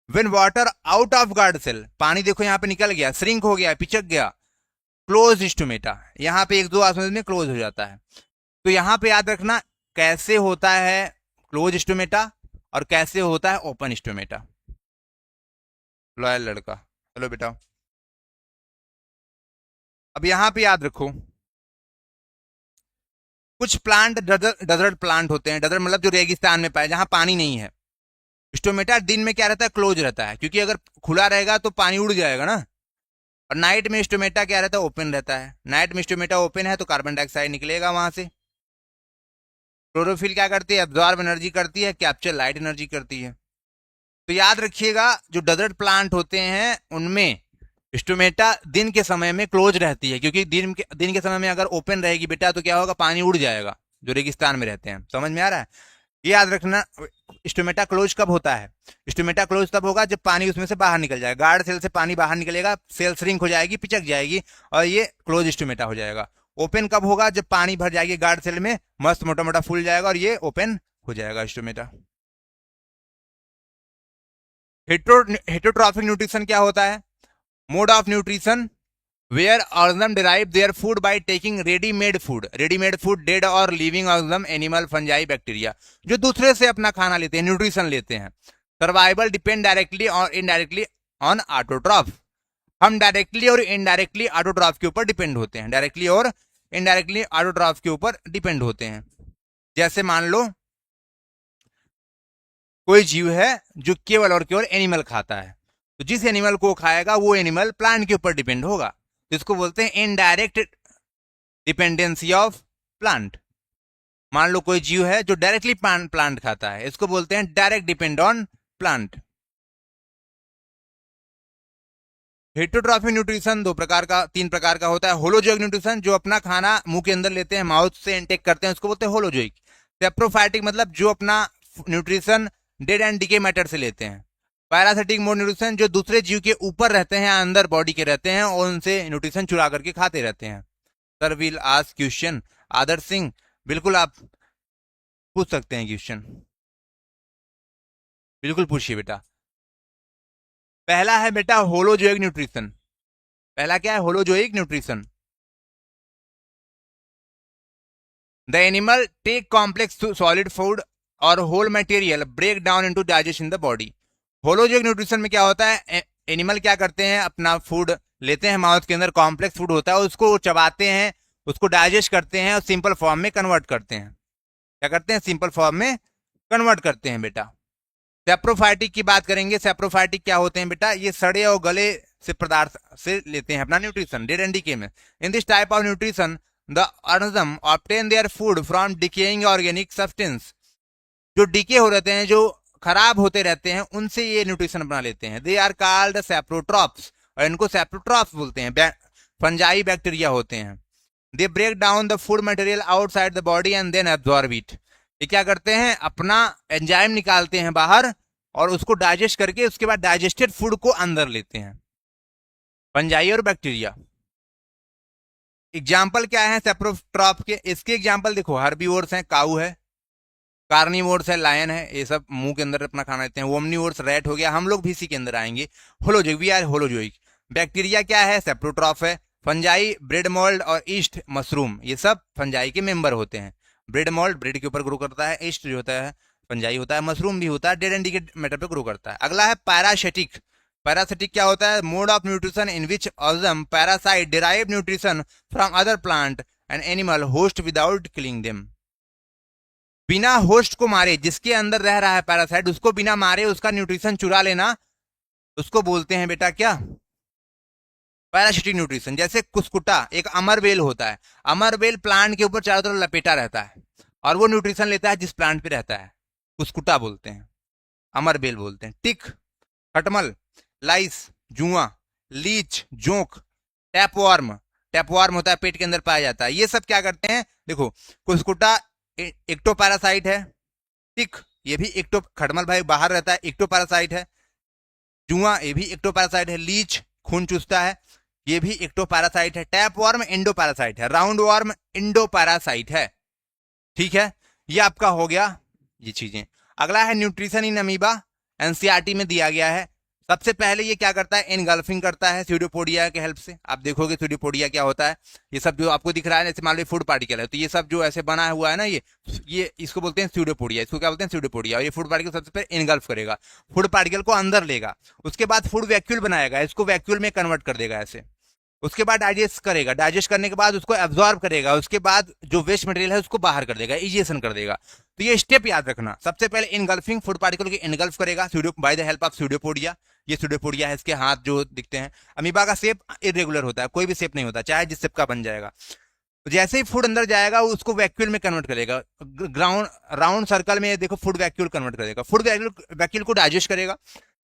When water out of guard cell, पानी देखो यहाँ पे निकल गया, श्रिंक हो गया, पिचक गया, क्लोज स्टोमेटा। यहाँ पे एक दो ऑस्मोसिस में क्लोज हो जाता है। तो यहाँ पे याद रखना कैसे होता है क्लोज स्टोमेटा और कैसे होता है ओपन स्टोमेटा। लॉयल लड़का, चलो बेटा। अब यहाँ पे याद रखो, कुछ प्लांट डेजर्ट प्लांट होते हैं। डेजर्ट मतलब जो रेगिस्तान में पाए, जहां पानी नहीं है। स्टोमेटा दिन में क्या रहता है? क्लोज रहता है, क्योंकि अगर खुला रहेगा तो पानी उड़ जाएगा ना। और नाइट में स्टोमेटा क्या रहता है? ओपन रहता है। नाइट में स्टोमेटा ओपन है तो कार्बन डाइऑक्साइड निकलेगा वहां से। क्लोरोफिल क्या करती है? एब्जॉर्ब एनर्जी करती है, कैप्चर लाइट एनर्जी करती है। तो याद रखिएगा, जो डेजर्ट प्लांट होते हैं उनमें स्टोमेटा दिन के समय में क्लोज रहती है, क्योंकि दिन के समय में अगर ओपन रहेगी बेटा तो क्या होगा? पानी उड़ जाएगा, जो रेगिस्तान में रहते हैं। समझ में आ रहा है? ये याद रखना। स्टोमेटा क्लोज कब होता है? स्टोमेटा क्लोज तब होगा जब पानी उसमें से बाहर निकल जाएगा। गार्ड सेल से पानी बाहर निकलेगा, सेल श्रिंक हो जाएगी, पिचक जाएगी और ये क्लोज स्टोमेटा हो जाएगा। ओपन कब होगा? जब पानी भर जाएगी गार्ड सेल में, मस्त मोटा मोटा फूल जाएगा और ये ओपन हो जाएगा स्टोमेटा। हेटरोट्रॉफिक न्यूट्रिशन क्या होता है? Mode of nutrition where organism derive their food by taking readymade food. Readymade food dead और living organism, animal, fungi, bacteria, जो दूसरे से अपना खाना लेते हैं, न्यूट्रिशन लेते हैं। सर्वाइवल डिपेंड डायरेक्टली और इनडायरेक्टली ऑन ऑटोट्रॉफ। हम डायरेक्टली और इनडायरेक्टली ऑटोट्रॉफ के ऊपर डिपेंड होते हैं। डायरेक्टली और इनडायरेक्टली ऑटोट्रॉफ के ऊपर डिपेंड होते हैं। जैसे मान लो कोई जीव है जो केवल और केवल एनिमल खाता है, तो जिस एनिमल को खाएगा वो एनिमल प्लांट के ऊपर डिपेंड होगा, तो इसको बोलते हैं इनडायरेक्ट डिपेंडेंसी ऑफ प्लांट। मान लो कोई जीव है जो डायरेक्टली प्लांट खाता है, इसको बोलते हैं direct depend on plant. Heterotrophic nutrition तीन प्रकार का होता है। होलोजोइक न्यूट्रिशन, जो अपना खाना मुंह के अंदर लेते हैं, माउथ से इनटेक करते हैं, उसको बोलते हैं होलोजोइक। सेप्रोफाइटिक मतलब जो अपना nutrition dead and decay matter से लेते हैं। पैरासिटिक मोड न्यूट्रिशन, जो दूसरे जीव के ऊपर रहते हैं, अंदर बॉडी के रहते हैं और उनसे न्यूट्रिशन चुरा करके खाते रहते हैं। Sir will ask question. Adarsh Singh, बिल्कुल आप पूछ सकते हैं क्वेश्चन, बिल्कुल पूछिए बेटा। पहला है बेटा होलोजोइक न्यूट्रिशन। पहला क्या है? Holozoic nutrition. The animal take complex solid food और whole material break down into digest in the body. Holozoic nutrition में क्या होता है? एनिमल क्या करते हैं, अपना फूड लेते हैं माउथ के अंदर, कॉम्प्लेक्स फूड होता है, उसको चबाते हैं, उसको डाइजेस्ट करते हैं और सिंपल फॉर्म में कन्वर्ट करते हैं। क्या करते हैं, सिंपल फॉर्म में कन्वर्ट करते हैं बेटा। सेप्रोफाइटिक की बात करेंगे। सेप्रोफाइटिक क्या होते हैं बेटा, ये सड़े और गले से पदार्थ से लेते हैं अपना न्यूट्रिशन, डेड एंड डीके में। In this type of nutrition the organism obtain their food from decaying organic substance. जो डीके हो रहते हैं, जो खराब होते रहते हैं, उनसे ये न्यूट्रिशन बना लेते हैं। दे आर कॉल्ड सेप्रोट्रॉप्स, और इनको सेप्रोट्रॉप्स बोलते हैं। फंजाई बैक्टीरिया होते हैं। They break down the food material outside the body and then absorb it. ये क्या करते हैं, अपना एंजाइम निकालते हैं बाहर और उसको डाइजेस्ट करके उसके बाद डाइजेस्टेड फूड को अंदर लेते हैं, फंजाई और बैक्टीरिया। एग्जाम्पल क्या है सेप्रोट्रॉप के, इसके एग्जाम्पल देखो, हर्बीवोर्स हैं, काऊ है, कार्निवोर्स है, लायन है, ये सब मुंह के अंदर अपना खाना लेते हैं। ओमनीवोर्स रैट हो गया, हम लोग भी इसी के अंदर आएंगे। Holozoic, we are holozoic. Bacteria क्या है, सेप्रोट्रॉफ है। फंजाई, ब्रेड मोल्ड और ईस्ट मशरूम, ये सब फंजाई के मेंबर होते हैं। ब्रेड मोल्ड ब्रेड के ऊपर ग्रो करता है, ईस्ट जो होता है फंजाई होता है, मशरूम भी होता है, डेड एंड डीकेड मैटर पे ग्रो करता है। अगला है पैरासिटिक। पैरासिटिक क्या होता है, mode of nutrition in which organism parasite derive nutrition from other plant and animal host without killing them. बिना होस्ट को मारे, जिसके अंदर रह रहा है पैरासाइट, उसको बिना मारे उसका न्यूट्रिशन चुरा लेना, उसको बोलते हैं बेटा क्या, पैरासिटिक न्यूट्रिशन। जैसे कुसकुटा एक अमरबेल होता है, अमरबेल प्लांट के ऊपर चारों तरफ लपेटा रहता है और वो न्यूट्रिशन लेता है जिस प्लांट पे रहता है, कुसकुटा बोलते हैं, अमरबेल बोलते हैं। टिक, खटमल, लाइस, जुआ, लीच, जोंक, टैपवार्म, टैपवार्म होता है पेट के अंदर पाया जाता है। ये सब क्या करते हैं, देखो कुसकुटा एक्टोपैरासाइट है, टिक ये भी एक्टो, खटमल भाई बाहर रहता है, एक्टोपैरासाइट है। जुआ ये भी एक्टोपैरासाइट है। लीच खून चूसता है, ये भी एक्टोपैरासाइट है। टैप वार्म एंडोपैरासाइट है। राउंड वार्म इंडोपैरासाइट है। ठीक है, ये आपका हो गया ये चीजें। अगला है न्यूट्रिशन इन अमीबा, एनसीईआरटी में दिया गया है। सबसे पहले ये क्या करता है, इनगल्फिंग करता है स्यूडोपोडिया के हेल्प से। आप देखोगे स्यूडोपोडिया क्या होता है, ये सब जो आपको दिख रहा है जैसे मान लो फूड पार्टिकल है, तो ये सब जो ऐसे बना हुआ है ना, ये इसको बोलते हैं स्यूडोपोडिया। इसको क्या बोलते हैं, स्यूडोपोडिया। और ये फूड पार्टिकल सबसे पहले इनगल्फ करेगा, फूड पार्टिकल को अंदर लेगा, उसके बाद फूड वैक्यूल बनाएगा, इसको वैक्यूल में कन्वर्ट कर देगा ऐसे। उसके बाद डाइजेस्ट करेगा, डाइजेस्ट करने के बाद उसको एब्जॉर्ब करेगा, उसके बाद जो वेस्ट मटेरियल है उसको बाहर कर देगा, इजेशन कर देगा। तो ये स्टेप याद रखना, सबसे पहले इनगल्फिंग, फूड पार्टिकल को इनगल्फ करेगा by the help of pseudopodia. ये स्यूडोपोडिया है, इसके हाथ जो दिखते हैं। अमीबा का शेप इरेगुलर होता है, कोई भी शेप नहीं होता, चाहे जिस शेप का बन जाएगा। तो जैसे ही फूड अंदर जाएगा उसको वैक्यूल में कन्वर्ट करेगा, ग्राउंड राउंड सर्कल में देखो फूड वैक्यूल कन्वर्ट करेगा, फूड वैक्यूल को डाइजेस्ट करेगा।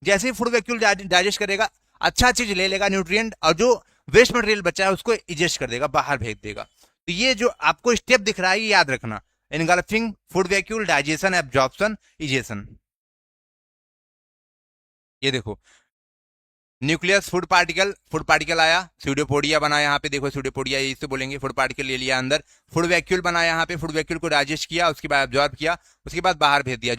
जैसे ही फूड वैक्यूल डाइजेस्ट करेगा, अच्छा चीज ले लेगा न्यूट्रिएंट, और जो वेस्ट मटेरियल बचा है उसको इजेस्ट कर देगा, बाहर भेज देगा। तो ये जो आपको स्टेप दिख रहा है ये याद रखना, engulfing, food vacuole, digestion, absorption, egestion. ये देखो न्यूक्लियस, फूड पार्टिकल आया, स्यूडोपोडिया बना, यहाँ पे देखो स्यूडोपोडिया इसे बोलेंगे, फूड पार्टिकल ले लिया अंदर, फूड वैक्यूल बना, यहाँ पे फूड वैक्यूल को डाइजेस्ट किया, उसके बाद एब्जॉर्ब किया, उसके बाद बाहर भेज दिया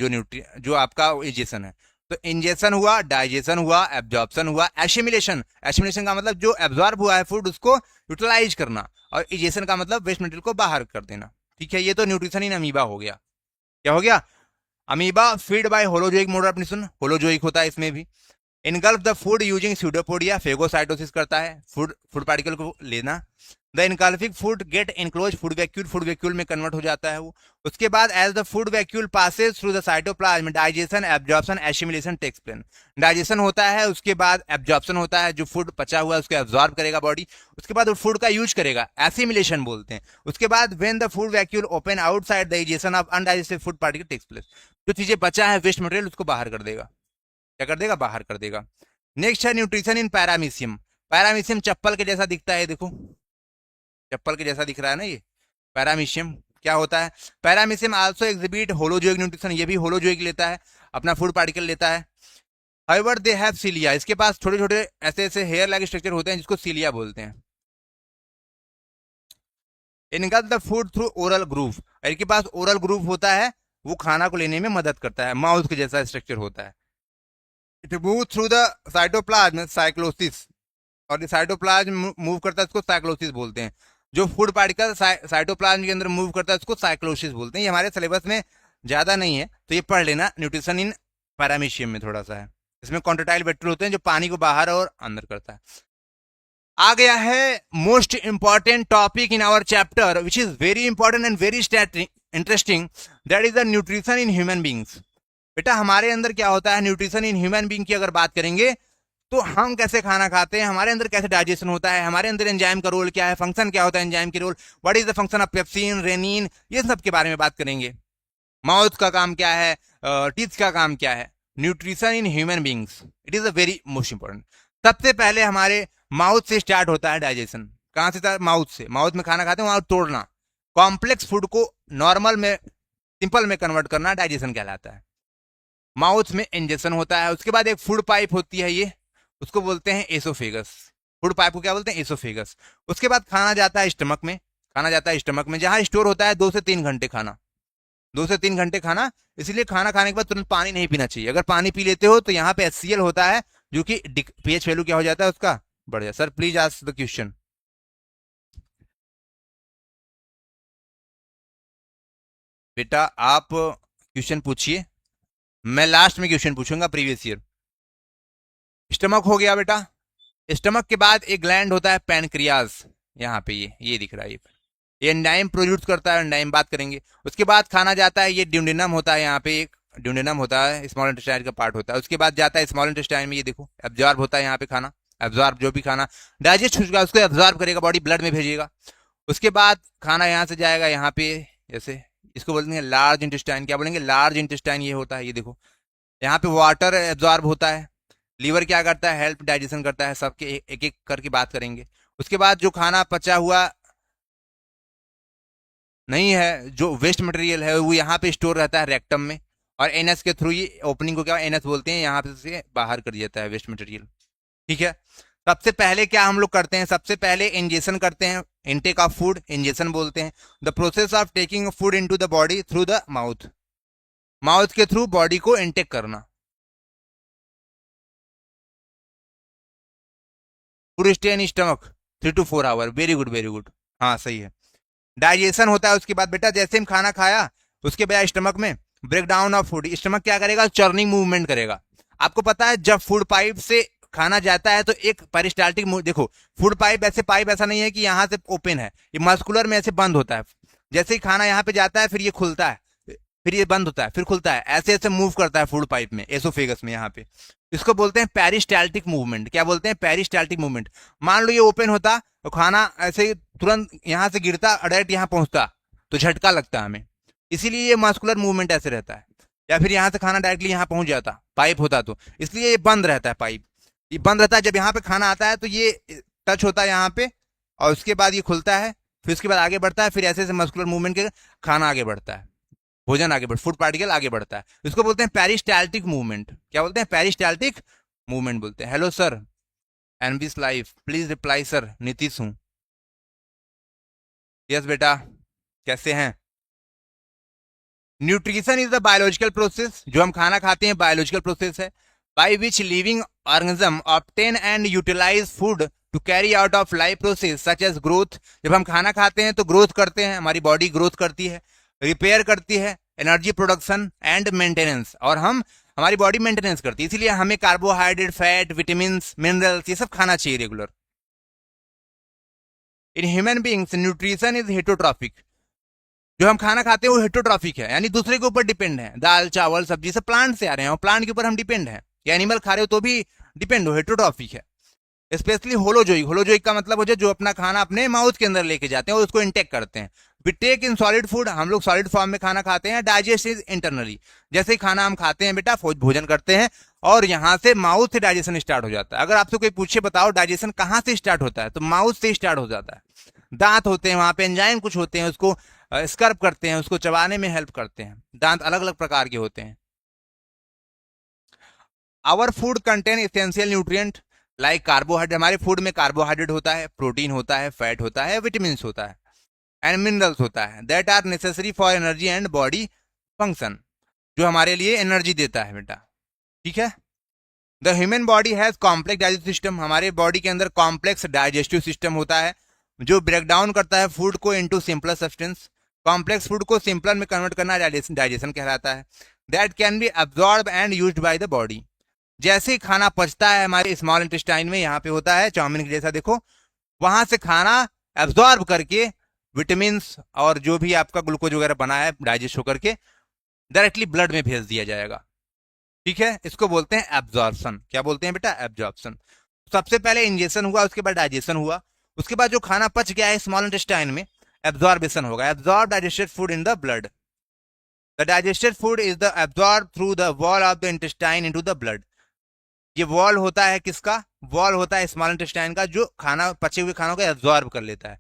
जो आपका इजेशन है। तो इंजेशन हुआ, डाइजेशन हुआ, एब्जॉर्प्शन हुआ, एसिमिलेशन, एसिमिलेशन का मतलब जो एब्जॉर्ब हुआ है फूड उसको यूटिलाइज करना, और इजेशन का मतलब वेस्ट मटेरियल को बाहर कर देना। ठीक है, ये तो न्यूट्रिशन इन अमीबा हो गया। क्या हो गया, amoeba feed by holozoic mode of nutrition, holozoic होता है इसमें भी। Engulf the food using pseudopodia, phagocytosis करता है फूड पार्टिकल को लेना। The engulfing food get enclose, food vacuole में कन्वर्ट हो जाता है वो। उसके बाद as the food vacuole passes through the cytoplasm, digestion, absorption, assimilation takes place. Digestion होता है, उसके बाद एब्जॉर्प्शन होता है, जो फूड पचा हुआ है उसको एब्जॉर्ब करेगा बॉडी, उसके बाद वो फूड का यूज करेगा, एसिमिलेशन बोलते हैं। उसके बाद when the food vacuole open outside the digestion of undigested food particle takes place, जो चीजें बचा है वेस्ट मटेरियल उसको बाहर कर देगा। क्या कर देगा, बाहर कर देगा। नेक्स्ट है न्यूट्रिशन इन पैरामीशियम। पैरामीशियम चप्पल के जैसा दिखता है, देखो चप्पल के जैसा दिख रहा है ना ये पैरामीशियम। क्या होता है, paramecium also exhibit holozoic nutrition, ये भी होलोजोइक लेता है, अपना फूड पार्टिकल लेता है। हाउएवर दे हैव सीलिया, इसके पास छोटे छोटे ऐसे ऐसे हेयर लाइक स्ट्रक्चर होते हैं जिसको सीलिया बोलते हैं। Engulf the food through oral groove, इनके पास ओरल ग्रूव होता है, वो खाना को लेने में मदद करता है, माउथ के जैसा स्ट्रक्चर होता है। It move through the cytoplasm, cyclosis, और साइटोप्लाज्म मूव करता है उसको साइक्लोसिस बोलते हैं। जो फूड पार्टिकल साइटोप्लाज्म के अंदर मूव करता है उसको साइक्लोसिस बोलते हैं। ये हमारे सिलेबस में ज्यादा नहीं है तो ये पढ़ लेना, न्यूट्रिशन इन पैरामीशियम में थोड़ा सा है। इसमें कॉन्ट्रेक्टाइल वेक्टर होते हैं जो पानी को बाहर और अंदर करता है। आ गया है most important topic in our chapter which is very important and very interesting, that is the nutrition in human beings. बेटा हमारे अंदर क्या होता है, न्यूट्रिशन इन ह्यूमन बींग की अगर बात करेंगे तो हम कैसे खाना खाते हैं, हमारे अंदर कैसे डाइजेशन होता है, हमारे अंदर एंजाइम का रोल क्या है, फंक्शन क्या होता है एंजाइम के role, what is the function of pepsin, rennin, ये सब के बारे में बात करेंगे। माउथ का काम क्या है, टीथ का काम क्या है। Nutrition in human beings, it is a very most important. सबसे पहले हमारे माउथ से स्टार्ट होता है डाइजेशन। कहां से? माउथ से। माउथ में खाना खाते हैं, वहां तोड़ना, कॉम्प्लेक्स फूड को नॉर्मल में, सिंपल में कन्वर्ट करना डाइजेशन कहलाता है। माउथ में इंजेक्शन होता है, उसके बाद एक फूड पाइप होती है, ये उसको बोलते हैं एसोफेगस। फूड पाइप को क्या बोलते हैं? एसोफेगस। उसके बाद खाना जाता है स्टमक में, खाना जाता है स्टमक में, जहां स्टोर होता है 2 से 3 घंटे खाना, 2 से 3 घंटे खाना। इसलिए खाना खाने के बाद तुरंत पानी नहीं पीना चाहिए। अगर पानी पी लेते हो तो यहाँ पे HCl होता है, जो कि पीएच वैल्यू क्या हो जाता है उसका, बढ़ जाता है। Sir please ask the question. बेटा आप क्वेश्चन पूछिए, मैं लास्ट में क्वेश्चन पूछूंगा प्रीवियस ईयर। स्टमक हो गया बेटा। स्टमक के बाद एक ग्लैंड होता है पैनक्रियाज, यहाँ पे ये दिख रहा है, ये एंजाइम प्रोड्यूस करता है, एंजाइम बात करेंगे। उसके बाद खाना जाता है, ये ड्यूडेनम होता है, यहाँ पे एक ड्यूडेनम होता है, स्मॉल इंटेस्टाइन का पार्ट होता है। उसके बाद जाता है स्मॉल इंटेस्टाइन में, ये देखो एब्जॉर्ब होता है यहाँ पे खाना, एब्जॉर्ब जो भी खाना डाइजेस्ट हो चुका है उसको एब्जॉर्ब करेगा, बॉडी ब्लड में भेजेगा। उसके बाद खाना यहाँ से जाएगा यहाँ पे, जैसे इसको बोलते हैं लार्ज इंटेस्टाइन, क्या बोलेंगे? लार्ज इंटेस्टाइन ये होता है, ये देखो यहाँ पे वाटर एब्जॉर्ब होता है। लीवर क्या करता है? हेल्प डाइजेशन करता है। सबके एक एक करके बात करेंगे। उसके बाद जो खाना पचा हुआ नहीं है, जो वेस्ट मटेरियल है, वो यहाँ पे स्टोर रहता है रेक्टम में, और एनएस के थ्रू, ये ओपनिंग को क्या एनएस बोलते हैं, यहाँ पे से बाहर कर देता है वेस्ट मटेरियल। ठीक है। सबसे पहले क्या हम लोग करते हैं? सबसे पहले इंजेक्शन करते हैं, इनटेक ऑफ फूड इंजेक्शन बोलते हैं। The process of taking food into the body through the mouth, mouth के थ्रू बॉडी को इनटेक करना। Food stay in stomach 3 to 4 hour, very good very good, हाँ सही है। डाइजेशन होता है उसके बाद बेटा, जैसे हम खाना खाया उसके बाद स्टमक में break down of food, stomach क्या करेगा? चर्निंग मूवमेंट करेगा। आपको पता है जब फूड पाइप से खाना जाता है तो एक पेरिस्टाल्टिक, देखो फूड पाइप ऐसे, पाइप ऐसा नहीं है कि यहाँ से ओपन है, ये मस्कुलर में ऐसे बंद होता है। जैसे ही खाना यहाँ पे जाता है फिर ये खुलता है, फिर ये बंद होता है, फिर खुलता है, ऐसे ऐसे मूव करता है फूड पाइप में, एसोफेगस में यहाँ पे। इसको बोलते हैं पेरिस्टाल्टिक मूवमेंट। क्या बोलते हैं? Peristaltic movement. मान लो ये ओपन होता तो खाना ऐसे तुरंत यहाँ से गिरता, डायरेक्ट यहाँ पहुंचता तो झटका लगता हमें, इसीलिए ये मस्कुलर मूवमेंट ऐसे रहता है। या फिर यहाँ से खाना डायरेक्टली यहाँ पहुंच जाता, पाइप होता तो, इसलिए ये बंद रहता है पाइप, ये बंद रहता है। जब यहाँ पे खाना आता है तो ये टच होता है यहाँ पे, और उसके बाद ये खुलता है, फिर उसके बाद आगे बढ़ता है, फिर ऐसे ऐसे मस्कुलर मूवमेंट के खाना आगे बढ़ता है, भोजन आगे बढ़, फूड पार्टिकल आगे बढ़ता है। इसको बोलते हैं पेरिस्टाल्टिक मूवमेंट। क्या बोलते हैं? पेरिस्टाल्टिक मूवमेंट बोलते हैं। Hello sir, NBS life, please reply sir, Nitish हूं। यस बेटा, कैसे हैं? Nutrition is the biological process, जो हम खाना खाते हैं बायोलॉजिकल प्रोसेस है, by which living organism obtain and utilise food to carry out of life process such as growth. जब हम खाना खाते हैं तो ग्रोथ करते हैं, हमारी बॉडी ग्रोथ करती है, रिपेयर करती है, एनर्जी प्रोडक्शन एंड मेंटेनेंस, और हमारी बॉडी मेंटेनेंस करती है। इसीलिए हमें कार्बोहाइड्रेट, फैट, विटामिन, मिनरल्स ये सब खाना चाहिए regular. In human beings nutrition is heterotrophic, जो हम खाना खाते हैं वो हेटरोट्रॉफिक है, यानी दूसरे के ऊपर डिपेंड है। दाल चावल सब्जी सब प्लांट से आ रहे हैं और प्लांट के ऊपर हम डिपेंड हैं, या एनिमल खा रहे हो तो भी डिपेंड हो, हेटरोट्रॉफिक है। स्पेशली होलोजोइक, होलोजोइक का मतलब हो जाए जो अपना खाना अपने माउथ के अंदर लेके जाते हैं और उसको इंटेक करते हैं। We take in solid food, हम लोग सॉलिड फॉर्म में खाना खाते हैं। डाइजेस्ट इज इंटरनली, जैसे ही खाना हम खाते हैं बेटा, भोजन करते हैं और यहाँ से माउथ से डाइजेशन स्टार्ट हो जाता है। अगर आपसे कोई पूछे बताओ डाइजेशन कहाँ से स्टार्ट होता है, तो माउथ से स्टार्ट हो जाता है। दांत होते हैं, वहां पे एंजाइम कुछ होते हैं, उसको स्कर्ब करते हैं, उसको चबाने में हेल्प करते हैं। दांत अलग अलग प्रकार के होते हैं। Our food contain essential nutrient like carbohydrate, हमारे फूड में कार्बोहाइड्रेट होता है, प्रोटीन होता है, फैट होता है, विटामिन होता है एंड मिनरल्स होता है, that are necessary for energy and body function, जो हमारे लिए एनर्जी देता है बेटा। ठीक है। The human body has complex digestive system, हमारे बॉडी के अंदर कॉम्प्लेक्स डाइजेस्टिव सिस्टम होता है जो ब्रेक डाउन करता है फूड को into simpler substance. Complex food को सिंपलर में कन्वर्ट करना डाइजेशन कहलाता है। That can be absorb and used by the body, जैसे ही खाना पचता है हमारे स्मॉल इंटेस्टाइन में, यहाँ पे होता है चाउमीन के जैसा देखो, वहां से खाना एब्जॉर्ब करके विटामिन और जो भी आपका ग्लूकोज वगैरह बना है डाइजेस्ट होकर के डायरेक्टली ब्लड में भेज दिया जाएगा। ठीक है, इसको बोलते हैं एब्जॉर्प्शन। क्या बोलते हैं बेटा? एब्जॉर्प्शन। सबसे पहले इंजेक्शन हुआ, उसके बाद डाइजेशन हुआ, उसके बाद जो खाना पच गया है स्मॉल इंटेस्टाइन में, एब्जॉर्बेशन होगा। Absorb digested food in the blood. The digested food is the absorb through the wall of the intestine into the blood. ये वॉल होता है किसका? वॉल होता है स्मॉल इंटेस्टाइन का, जो खाना पचे हुए खानों को एब्जॉर्ब कर लेता है।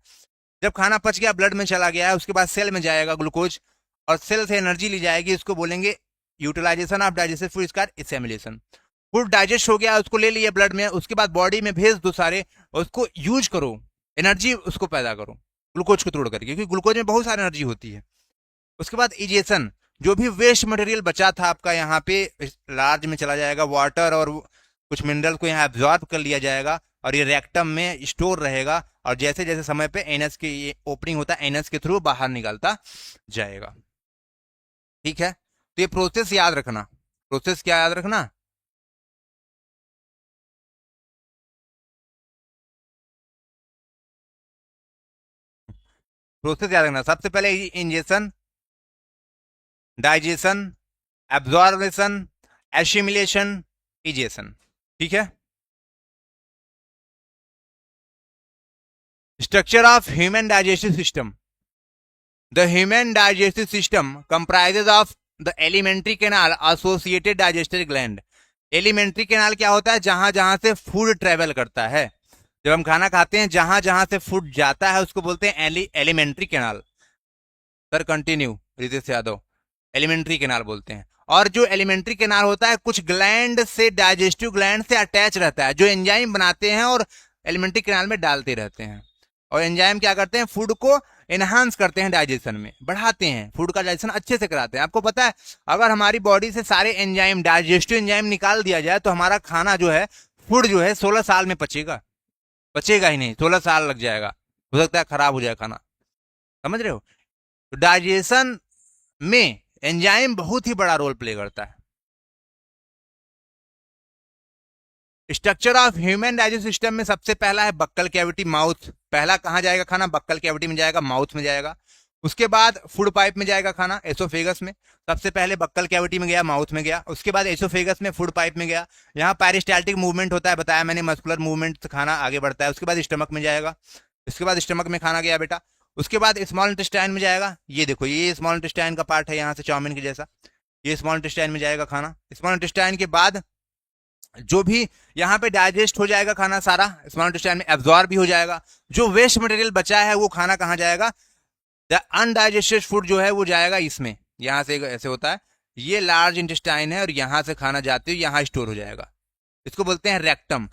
जब खाना पच गया, ब्लड में चला गया है, उसके बाद सेल में जाएगा ग्लूकोज और सेल से एनर्जी ली जाएगी, इसको बोलेंगे यूटिलाइजेशन ऑफ डाइजेस्टेड फूड, इसका एसिमिलेशन। फूड डाइजेस्ट हो गया, उसको ले लिया ब्लड में, उसके बाद बॉडी में भेज दो सारे, उसको यूज करो, एनर्जी उसको पैदा करो ग्लूकोज को तोड़ करके, क्योंकि ग्लूकोज में बहुत सारी एनर्जी होती है। उसके बाद इजेशन, जो भी वेस्ट मटेरियल बचा था आपका यहाँ पे लार्ज में चला जाएगा, वाटर और कुछ मिनरल को यहाँ एब्जॉर्ब कर लिया जाएगा और ये रेक्टम में स्टोर रहेगा, और जैसे जैसे समय पे एनएस के ये ओपनिंग होता है, एनएस के थ्रू बाहर निकलता जाएगा। ठीक है, तो ये प्रोसेस याद रखना। प्रोसेस क्या याद रखना? प्रोसेस याद रखना। सबसे पहले injection, digestion, absorption, assimilation, egestion. ठीक है। Structure of human digestive system. The human digestive system comprises of the alimentary canal associated digestive gland। Alimentary canal क्या होता है? जहां जहां से फूड ट्रेवल करता है, जब हम खाना खाते हैं जहां जहां से फूड जाता है उसको बोलते हैं alimentary canal. Sir continue, Ritesh Yadav. Alimentary canal बोलते हैं। और जो एलिमेंट्री कैनाल होता है कुछ ग्लैंड से, डाइजेस्टिव ग्लैंड से अटैच रहता है, जो एंजाइम बनाते हैं और एलिमेंट्री कैनाल में डालते रहते हैं। और एंजाइम क्या करते हैं? फूड को एनहांस करते हैं, डाइजेशन में बढ़ाते हैं, फूड का डाइजेशन अच्छे से कराते हैं। आपको पता है अगर हमारी बॉडी से सारे एंजाइम, डाइजेस्टिव एंजाइम निकाल दिया जाए तो हमारा खाना जो है, फूड जो है 16 साल में पचेगा। पचेगा ही नहीं, 16 साल लग जाएगा, हो सकता है खराब हो जाए खाना। समझ रहे हो? तो डाइजेशन में एंजाइम बहुत ही बड़ा रोल प्ले करता है। Structure of human digestive system में सबसे पहला है बक्कल कैविटी, माउथ। पहला कहां जाएगा खाना? बक्कल कैविटी में जाएगा, माउथ में जाएगा। उसके बाद फूड पाइप में जाएगा खाना, एसोफेगस में। सबसे पहले बक्कल कैविटी में गया, माउथ में गया, उसके बाद एसोफेगस में, फूड पाइप में गया। यहाँ पेरिस्टाल्टिक मूवमेंट होता है, बताया मैंने, मस्कुलर मूवमेंट से खाना आगे बढ़ता है। उसके बाद स्टमक में जाएगा, उसके बाद स्टमक में खाना गया बेटा। उसके बाद स्मॉल इंटेस्टाइन में जाएगा। ये देखो, ये स्मॉल इंटेस्टाइन का पार्ट है, यहाँ से चाउमीन के जैसा, ये स्मॉल इंटेस्टाइन में जाएगा खाना। स्मॉल इंटेस्टाइन के बाद जो भी यहाँ पे डाइजेस्ट हो जाएगा खाना सारा, स्मॉल इंटेस्टाइन में एब्जॉर्ब भी हो जाएगा। जो वेस्ट मटेरियल बचा है वो खाना कहाँ जाएगा? द अनडाइजेस्टेड फूड जो है वो जाएगा इसमें, यहाँ से ऐसे होता है, ये लार्ज इंटेस्टाइन है और यहाँ से खाना जाते हुए यहाँ स्टोर हो जाएगा। इसको बोलते हैं रेक्टम।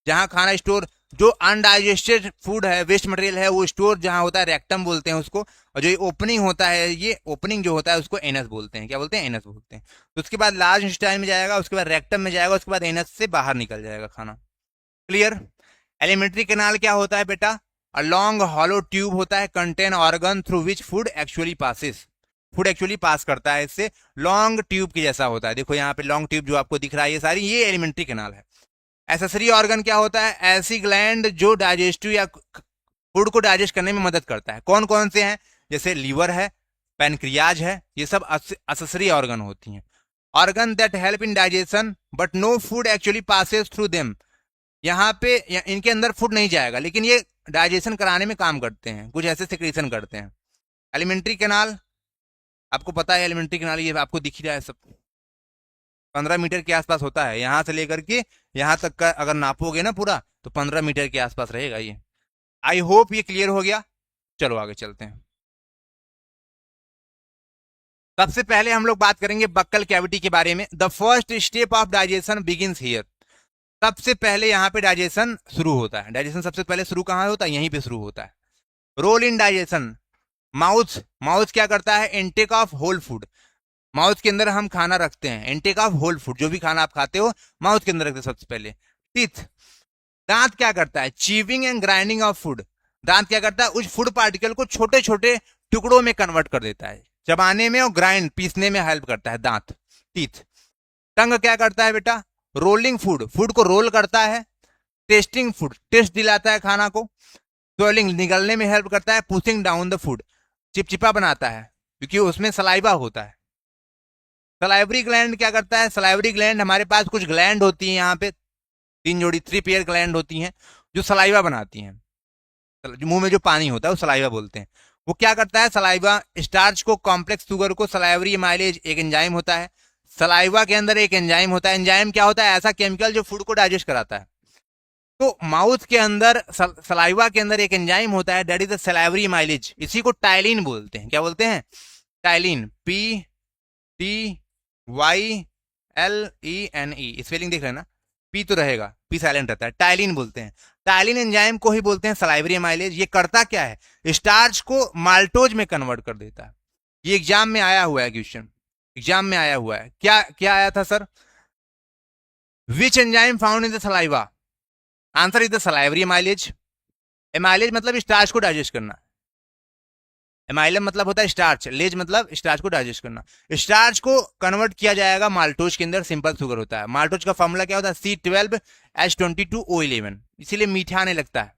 जहाँ खाना स्टोर, जो अनडाइजेस्टेड फूड है, वेस्ट मटेरियल है, वो स्टोर जहाँ होता है रेक्टम बोलते हैं उसको। और जो ये ओपनिंग होता है, ये ओपनिंग जो होता है उसको एनस बोलते हैं। क्या बोलते हैं? एनस बोलते हैं। तो उसके बाद लार्ज इंटेस्टाइन में जाएगा, उसके बाद रेक्टम में जाएगा, उसके बाद एनस से बाहर निकल जाएगा खाना। क्लियर? एलिमेंट्री कैनाल क्या होता है बेटा? अ लॉन्ग हॉलो ट्यूब होता है, contain organ through which food actually passes. Food actually pass करता है इससे, लॉन्ग ट्यूब के जैसा होता है। देखो यहाँ पे लॉन्ग ट्यूब जो आपको दिख रहा है, ये सारी ये एलिमेंट्री कैनाल है। एसेसरी ऑर्गन क्या होता है? ऐसी ग्लैंड जो डाइजेस्टिव या फूड को डाइजेस्ट करने में मदद करता है। कौन कौन से हैं? जैसे लीवर है, पैनक्रियाज है, ये सब एसेसरी ऑर्गन होती हैं। Organ that help in digestion but no food actually passes through them. यहाँ पे इनके अंदर फूड नहीं जाएगा, लेकिन ये डाइजेशन कराने में काम करते हैं, कुछ ऐसे सिक्रीशन करते हैं। एलिमेंट्री कैनाल आपको पता है, एलिमेंट्री कैनाल ये आपको दिख ही रहा है सब, 15 मीटर के आसपास होता है। यहां से लेकर के यहां तक का अगर नापोगे ना पूरा, तो 15 मीटर के आसपास रहेगा ये। आई होप ये क्लियर हो गया। चलो आगे चलते हैं। सबसे पहले हम लोग बात करेंगे बक्कल कैविटी के बारे में। The first step of digestion begins here. सबसे पहले यहाँ पे डाइजेशन शुरू होता है। डाइजेशन सबसे पहले शुरू कहाँ होता है? यहीं पे शुरू होता है। Role in digestion, mouth. Mouth क्या करता है? Intake of whole food. Mouth के अंदर हम खाना रखते हैं, इनटेक ऑफ होल फूड, जो भी खाना आप खाते हो माउथ के अंदर रखते हैं सबसे पहले। टीथ, दांत क्या करता है? Chewing and grinding of food. दांत क्या करता है? उस फूड पार्टिकल को छोटे छोटे टुकड़ों में कन्वर्ट कर देता है, चबाने में और ग्राइंड, पीसने में हेल्प करता है दांत, टीथ। टंग क्या करता है बेटा? रोलिंग फूड, फूड को रोल करता है। टेस्टिंग फूड, टेस्ट दिलाता है खाना को। स्वेलिंग, निगलने में हेल्प करता है। पुशिंग डाउन द फूड, चिपचिपा बनाता है क्योंकि उसमें सलाइवा होता है। सलाइवरी ग्लैंड क्या करता है? सलाइवरी ग्लैंड, हमारे पास कुछ ग्लैंड होती है यहाँ पे, 3 जोड़ी 3 पेयर ग्लैंड होती हैं जो सलाइवा बनाती हैं। जो मुंह में जो पानी होता है वो सलाइवा बोलते हैं। वो क्या करता है? सलाइवा स्टार्च को, कॉम्प्लेक्स शुगर को, सलाइवरी माइलेज एक एंजाइम होता है। सलाइवा के अंदर एक एंजाइम होता है। एंजाइम क्या होता है? ऐसा केमिकल जो फूड को डाइजेस्ट कराता है। तो माउथ के अंदर, सलाइवा के अंदर एक एंजाइम होता है, that is the salivary mileage. इसी को टाइलिन बोलते हैं। क्या बोलते हैं? टाइलिन, PTYLENE, स्पेलिंग देख रहे हैं ना? पी तो रहेगा, पी साइलेंट रहता है। टाइलिन बोलते हैं। टाइलिन एंजाइम को ही बोलते हैं सलाइवरी माइलेज। ये करता क्या है? स्टार्च को माल्टोज में कन्वर्ट कर देता है। ये एग्जाम में आया हुआ है क्वेश्चन, एग्जाम में आया हुआ है। क्या क्या आया था sir? Which enzyme found in the saliva? Answer is the salivary mileage. Amylase मतलब स्टार्च को डाइजेस्ट करना। एमाइलम मतलब होता है स्टार्च, लेज मतलब स्टार्च को डाइजेस्ट करना। स्टार्च को कन्वर्ट किया जाएगा माल्टोज के अंदर, सिंपल शुगर होता है। माल्टोज का फॉर्मूला क्या होता है? C12H22O11, इसीलिए मीठा आने लगता है।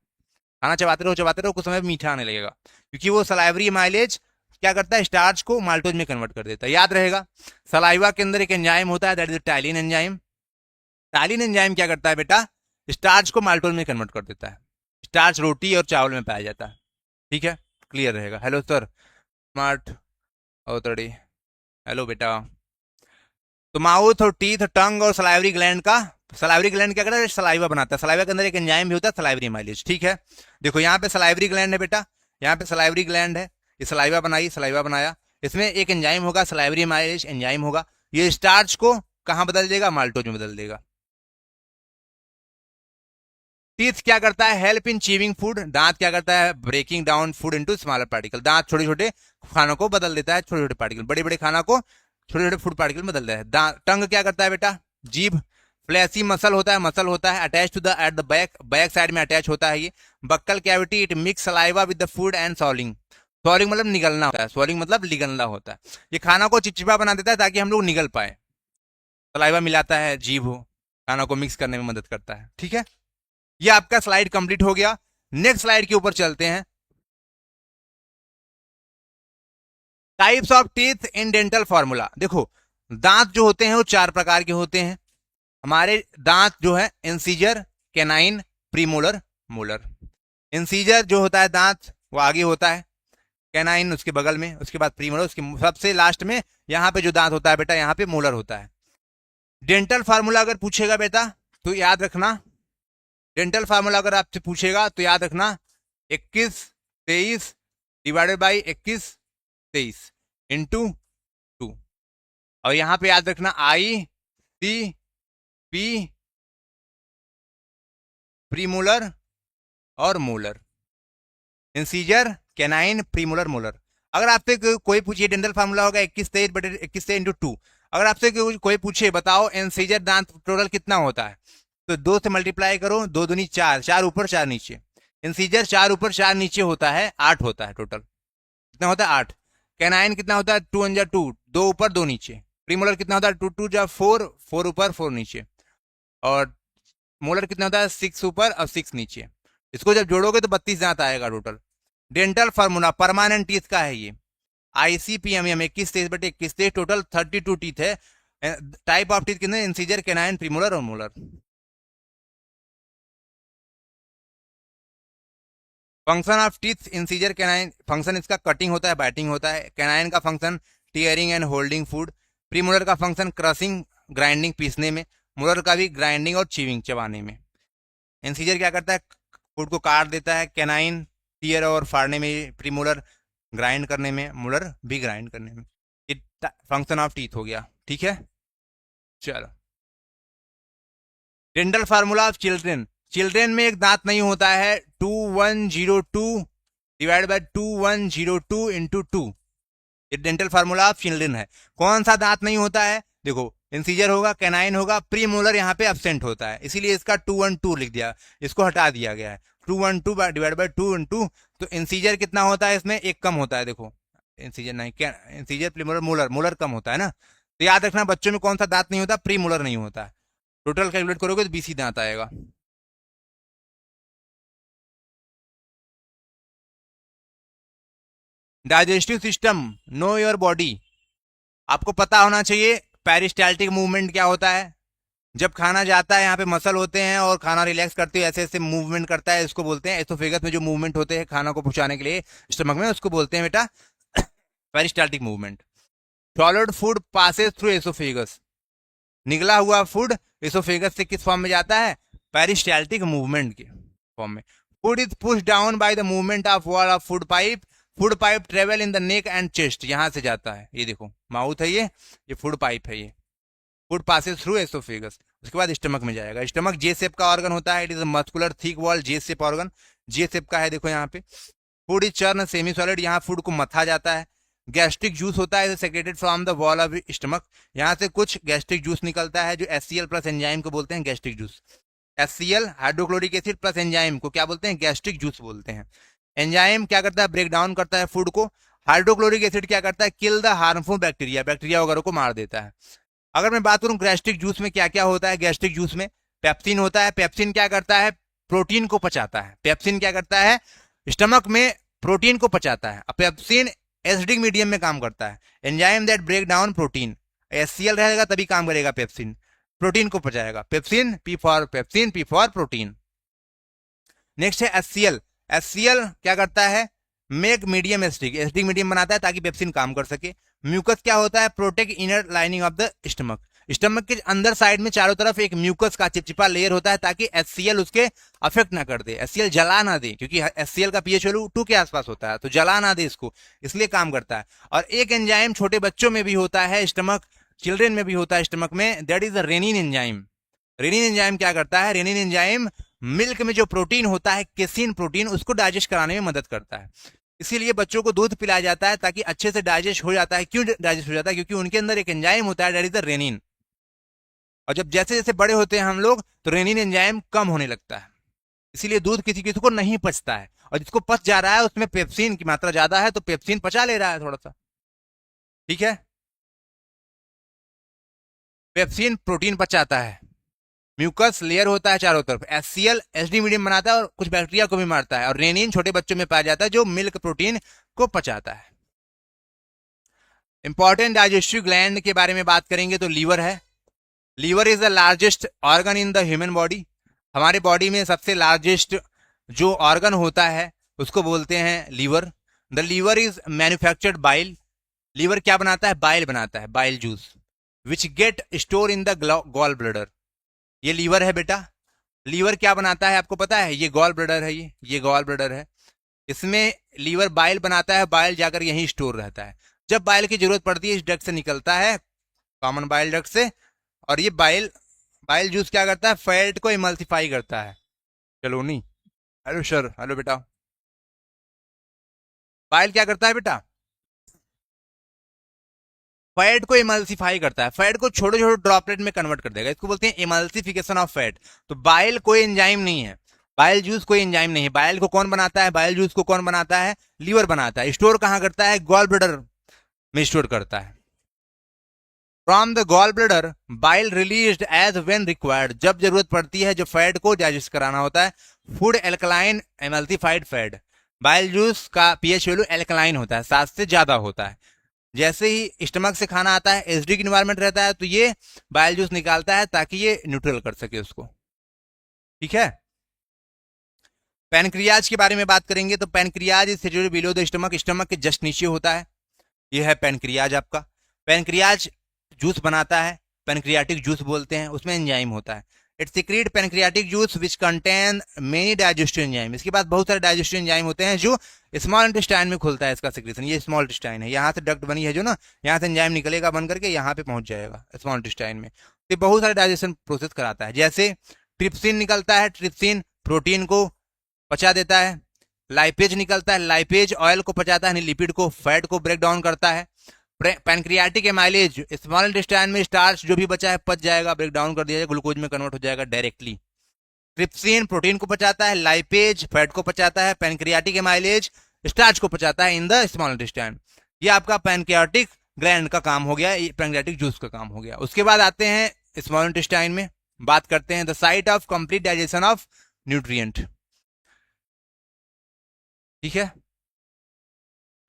खाना चबाते रहो, कुछ समय मीठा आने लगेगा क्योंकि वो सलाइवरी माइलेज क्या करता है? स्टार्च को माल्टोज में कन्वर्ट कर देता है। याद रहेगा, सलाइवा के अंदर एक एंजाइम होता है, that is ptyalin enzyme. Ptyalin enzyme क्या करता है बेटा? स्टार्च को माल्टोज में कन्वर्ट कर देता है। स्टार्च रोटी और चावल में पाया जाता है। ठीक है, क्लियर रहेगा। हेलो सर, स्मार्ट अवतड़ी, हेलो बेटा। तो माउथ और टीथ, टंग और सलाइवरी ग्लैंड का, सलाइवरी ग्लैंड क्या करता है? सलाइवा बनाता है। सलाइवा के अंदर एक एंजाइम भी होता है, सलाइवरी माइलेज। ठीक है, देखो यहाँ पे सलाइवरी ग्लैंड है बेटा, यहाँ पे सलाइवरी ग्लैंड है। ये सलाइवा बनाई, सलाइवा बनाया, इसमें एक एंजाइम होगा, सलाइवरी माइलेज एंजाइम होगा। ये स्टार्च को कहाँ बदल देगा? माल्टोज में बदल देगा। टीथ क्या करता है? Help in chewing food. दांत क्या करता है? Breaking down food into smaller particle. दांत छोटे छोटे खानों को बदल देता है, छोटे छोटे पार्टिकल, बड़े बड़े खाना को छोटे छोटे फूड पार्टिकल बदल देता है। टंग क्या करता है बेटा? जीभ, फ्लैसी मसल होता है, मसल होता है attach to the at the back, back side में अटैच होता है ये। Buccal cavity, it mix saliva with the food and swallowing. Swallowing मतलब निगलना होता है, सॉलिंग मतलब निगलना होता है। ये खाना को चिपचिपा बना देता है ताकि हम लोग निगल पाए। सलाइवा मिलाता है, जीभ हो, खाना को मिक्स करने में मदद करता है। ठीक है, ये आपका स्लाइड कंप्लीट हो गया। नेक्स्ट स्लाइड के ऊपर चलते हैं। Types of teeth in dental formula. देखो, दांत जो होते हैं वो 4 प्रकार के होते हैं हमारे। दांत जो है incisor, canine, premolar, molar. Incisor जो होता है दांत वो आगे होता है, कैनाइन उसके बगल में, उसके बाद प्रीमोलर, उसके सबसे लास्ट में यहाँ पे जो दांत होता है बेटा, यहाँ पे मोलर होता है। डेंटल फार्मूला अगर पूछेगा बेटा तो याद रखना, डेंटल फार्मूला अगर आपसे पूछेगा तो याद रखना 21 23 डिवाइडेड बाई 21 23 इंटू 2। और यहां पे याद रखना ICP, प्रीमोलर और molar. Incisor, canine, premolar, molar. अगर आपसे कोई पूछिए, डेंटल फार्मूला होगा 21 23 इंटू 2। अगर आपसे कोई पूछे बताओ इंसीजर दांत टोटल कितना होता है, तो 2 से मल्टीप्लाई करो, 2 दूनी 4, 4 ऊपर 4 नीचे। इंसीजर 4 ऊपर 4 नीचे होता है, 8 होता है टोटल। कितना होता है? 8। कैनाइन कितना होता है? 2 1 2, 2 ऊपर 2 नीचे। प्रीमोलर कितना होता है? 2 2 4, 4 ऊपर 4 नीचे। और मोलर कितना होता है? 6 ऊपर और 6 नीचे। इसको जब जोड़ोगे तो 32 दांत आएगा total. Dental formula permanent teeth का है ये, ICPMM 21 23 टोटल 32 टीथ है। टाइप ऑफ टीथ कितने? इंसीजर, कैनाइन, प्रीमोलर और molar. Function of teeth incisor, canine function इसका कटिंग होता है, बाइटिंग होता है। कैनाइन का function tearing and holding food. Premolar का फंक्शन क्रशिंग, ग्राइंडिंग, पीसने में। मोलर का भी ग्राइंडिंग और चीविंग, चबाने में। इंसीजर क्या करता है? फूड को काट देता है। कैनाइन टीयर और फाड़ने में, प्रीमोलर ग्राइंड करने में, मोलर भी ग्राइंड करने में। ये फंक्शन ऑफ टीथ हो गया। ठीक है, चलो। Dental formula of children. Children में एक दांत नहीं होता है, 2102 डिवाइड बाय 2102 इंटू 2। ये डेंटल फार्मूला ऑफ चिल्ड्रेन है। कौन सा दांत नहीं होता है? देखो, इंसीजर होगा, कैनाइन होगा, प्रीमोलर यहाँ पे एब्सेंट होता है, इसीलिए इसका 212 लिख दिया, इसको हटा दिया गया है। 212 डिवाइड बाय 2 इंटू, तो इंसीजर कितना होता है? इसमें एक कम होता है। देखो, इंसीजर नहीं, क्या इंसीजर, प्रीमोलर, मोलर, मोलर कम होता है ना। तो याद रखना बच्चों में कौन सा दांत नहीं होता? प्रीमोलर नहीं होता है। टोटल कैलकुलेट करोगे तो 20 ही दांत आएगा। Digestive system, know your body. आपको पता होना चाहिए पेरिस्टाल्टिक मूवमेंट क्या होता है। जब खाना जाता है यहाँ पे मसल होते हैं और खाना रिलैक्स करते हुए ऐसे ऐसे मूवमेंट करता है, इसको बोलते हैं एसोफेगस में जो मूवमेंट होते हैं खाना को पहुंचाने के लिए स्टमक में, उसको बोलते हैं बेटा peristaltic movement. Solid food passes through oesophagus, निकला हुआ फूड एसोफेगस से किस फॉर्म में जाता है, पेरिस्टाल्टिक मूवमेंट के फॉर्म में। Food is push down by the movement of wall of food pipe, food pipe travel in the neck and chest, यहां से जाता है, ये देखो माउथ है, ये फूड पाइप है, ये फूड पासेस थ्रू एसोफेगस, उसके बाद स्टमक में जाएगा। स्टमक जे शेप का ऑर्गन होता है, it is a muscular thick wall J shape organ, J shape का है देखो यहाँ पे। Food is churn semi solid, यहाँ फूड को मथा जाता है। गैस्ट्रिक जूस होता है secreted from the wall of stomach, यहाँ से कुछ गैस्ट्रिक जूस निकलता है जो HCl प्लस एंजाइम को बोलते हैं gastric juice. HCl hydrochloric acid plus enzyme को क्या बोलते हैं, गैस्ट्रिक जूस बोलते हैं। एंजाइम क्या करता है, ब्रेक डाउन करता है फूड को। हाइड्रोक्लोरिक एसिड क्या करता है, kill the harmful bacteria, bacteria वगैरह को मार देता है। अगर मैं बात करूं गैस्ट्रिक जूस में क्या क्या होता है, गैस्ट्रिक जूस में पेप्सिन होता है। पेप्सिन क्या करता है, प्रोटीन को पचाता है। पेप्सिन क्या करता है, स्टमक में प्रोटीन को पचाता है। पेप्सिन एसिडिक मीडियम में काम करता है। Enzyme that break down protein, HCl रहेगा तभी काम करेगा पेप्सिन, प्रोटीन को पचाएगा। Pepsin, P for pepsin, P for protein. Next है HCl। HCl क्या करता है, make medium acidic, acidic medium बनाता है ताकि पेप्सिन काम कर सके। म्यूकस क्या होता है, protect inner lining of the stomach, stomach के अंदर साइड में चारों तरफ एक म्यूकस का चिपचिपा लेयर होता है ताकि HCl उसके अफेक्ट ना कर दे, HCl जला ना दे, क्योंकि HCl का पीएच वैल्यू 2 के आसपास होता है, तो जला ना दे इसको, इसलिए काम करता है। और एक एंजाइम छोटे बच्चों में भी होता है, स्टमक चिल्ड्रेन में भी होता है स्टमक में, that is the rennin enzyme. Rennin enzyme क्या करता है, रेनिन एंजाइम मिल्क में जो प्रोटीन होता है केसिन प्रोटीन, उसको डाइजेस्ट कराने में मदद करता है। इसीलिए बच्चों को दूध पिलाया जाता है ताकि अच्छे से डाइजेस्ट हो जाता है। क्यों डाइजेस्ट हो जाता है, क्योंकि उनके अंदर एक एंजाइम होता है दैट इज द रेनिन। और जब जैसे जैसे बड़े होते हैं हम लोग तो रेनिन एंजाइम कम होने लगता है, इसीलिए दूध किसी किसी को नहीं पचता है। और जिसको पच जा रहा है उसमें पेप्सिन की मात्रा ज्यादा है, तो पेप्सिन पचा ले रहा है थोड़ा सा, ठीक है। पेप्सिन प्रोटीन पचाता है, म्यूकस लेयर होता है चारों तरफ, HCl एसिडिक मीडियम बनाता है और कुछ बैक्टीरिया को भी मारता है, और रेनिन छोटे बच्चों में पाया जाता है जो मिल्क प्रोटीन को पचाता है। इंपॉर्टेंट डाइजेस्टिव ग्लैंड के बारे में बात करेंगे तो लीवर है। Liver is the largest organ in the human body, हमारे बॉडी में सबसे लार्जेस्ट जो ऑर्गन होता है उसको बोलते हैं liver. The liver is manufactured bile, liver क्या बनाता है, बाइल बनाता है, bile juice, which get store in the gall bladder. ये लीवर है बेटा, लीवर क्या बनाता है आपको पता है, ये गॉल ब्लडर है, ये गॉल ब्लडर है, इसमें लीवर बाइल बनाता है, बाइल जाकर यहीं स्टोर रहता है। जब बाइल की जरूरत पड़ती है इस डक्ट से निकलता है, कॉमन बाइल डक्ट से, और ये बाइल बाइल जूस क्या करता है, फैट को इमल्सिफाई करता है। चलो नहीं, हेलो सर, हेलो बेटा, बाइल क्या करता है बेटा, फैट को इमल्सिफाई करता है, फैट को छोटे छोटे ड्रॉपलेट में कन्वर्ट कर देगा, इसको बोलते हैं इमल्सिफिकेशन ऑफ फैट। तो बाइल कोई एंजाइम नहीं है, बाइल जूस कोई एंजाइम नहीं है। बाइल को कौन बनाता है, बाइल जूस को कौन बनाता है, लीवर बनाता है। स्टोर कहां करता है, गॉल ब्लडर में स्टोर करता है। From the gall bladder bile released as when required, जब जरूरत पड़ती है, जो फैट को डाइजेस्ट कराना होता है। Food alkaline emulsified fat, bile juice का पीएच वैल्यू एल्कलाइन होता है, 7 से ज्यादा होता है। जैसे ही स्टमक से खाना आता है, एसिडिक इन्वायरमेंट रहता है, तो ये बाइल जूस निकालता है ताकि ये न्यूट्रल कर सके उसको, ठीक है। पैनक्रियाज के बारे में बात करेंगे तो pancreas is situated below the stomach, stomach के जस्ट नीचे होता है, ये है पैनक्रियाज आपका। पैनक्रियाज जूस बनाता है, पैनक्रियाटिक जूस बोलते हैं, उसमें एंजाइम होता है। It secrete pancreatic juice which contain many digestive enzyme, इसके बाद बहुत सारे डाइजेस्टिव एंजाइम होते हैं जो स्मॉल इंटेस्टाइन में खुलता है इसका सिक्रेशन। ये स्मॉल इंटेस्टाइन है, यहाँ से डक्ट बनी है जो ना, यहाँ से एंजाइम निकलेगा बन करके यहाँ पे पहुंच जाएगा स्मॉल इंटेस्टाइन में। तो बहुत सारे डाइजेशन प्रोसेस कराता है, जैसे ट्रिप्सिन निकलता है, ट्रिप्सिन प्रोटीन को पचा देता है। लाइपेज निकलता है, लाइपेज ऑयल को पचाता है, लिपिड को, फैट को ब्रेक डाउन करता है। पैनक्रियाटिक एमाइलेज, स्मॉल इंटेस्टाइन में स्टार्च जो भी बचा है पच जाएगा, ब्रेक डाउन कर दिया जाएगा, ग्लूकोज में कन्वर्ट हो जाएगा डायरेक्टली। ट्रिप्सिन प्रोटीन को पचाता है, लाइपेज फैट को पचाता है, पैनक्रियाटिक एमाइलेज स्टार्च को पचाता है इन द स्मॉल इंटेस्टाइन। ये आपका पैनक्रियाटिक ग्लैंड का काम हो गया, पैनक्रियाटिक जूस का काम हो गया। उसके बाद आते हैं स्मॉल इंटेस्टाइन में, बात करते हैं the site of complete digestion of nutrient. ठीक है,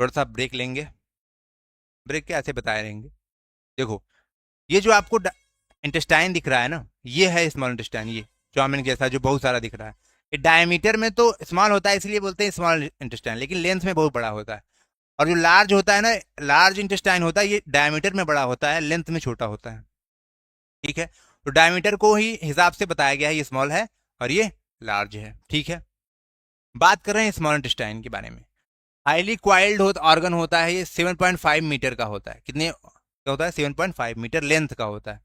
थोड़ा सा ब्रेक लेंगे, ब्रेक के ऐसे बताए रहेंगे। देखो, ये जो आपको इंटेस्टाइन दिख रहा है ना, ये है स्मॉल इंटेस्टाइन, ये चाउमीन जैसा जो बहुत सारा दिख रहा है। ये डायमीटर में तो स्मॉल होता है, इसलिए बोलते हैं स्मॉल इंटेस्टाइन, लेकिन लेंथ में बहुत बड़ा होता है। और जो लार्ज होता है ना, लार्ज इंटेस्टाइन होता है, ये डायमीटर में बड़ा होता है, लेंथ में छोटा होता है। ठीक है, तो डायमीटर को ही हिसाब से बताया गया है, ये स्मॉल है और ये लार्ज है। ठीक है, बात कर रहे हैं स्मॉल इंटेस्टाइन के बारे में। हाईली क्वाइल्ड ऑर्गन होता है, ये 7.5 मीटर का होता है। कितने का होता है? 7.5 मीटर लेंथ का होता है।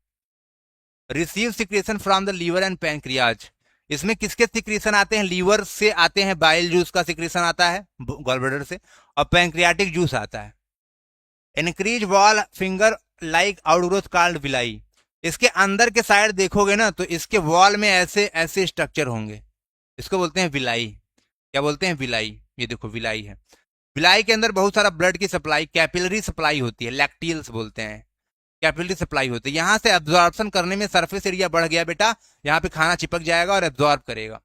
Receive secretion from the liver and pancreas. इसमें किसके सिक्रेशन आते हैं? लीवर से आते हैं, बाइल जूस का सिक्रेशन आता है गॉल ब्लैडर से, और पैंक्रियाटिक जूस आता है। Increase wall finger like outgrowth called villi. इसके अंदर के साइड देखोगे ना, तो इसके वॉल में ऐसे ऐसे स्ट्रक्चर होंगे, इसको बोलते हैं विलाई। क्या बोलते हैं? विलाई। ये देखो विलाई है। विलाई के अंदर बहुत सारा ब्लड की सप्लाई, कैपिलरी सप्लाई होती है, लैक्टिल्स बोलते हैं, कैपिलरी सप्लाई होती है। यहां से एब्जॉर्प्शन करने में सरफेस एरिया बढ़ गया बेटा, यहाँ पे खाना चिपक जाएगा और एब्जॉर्ब करेगा।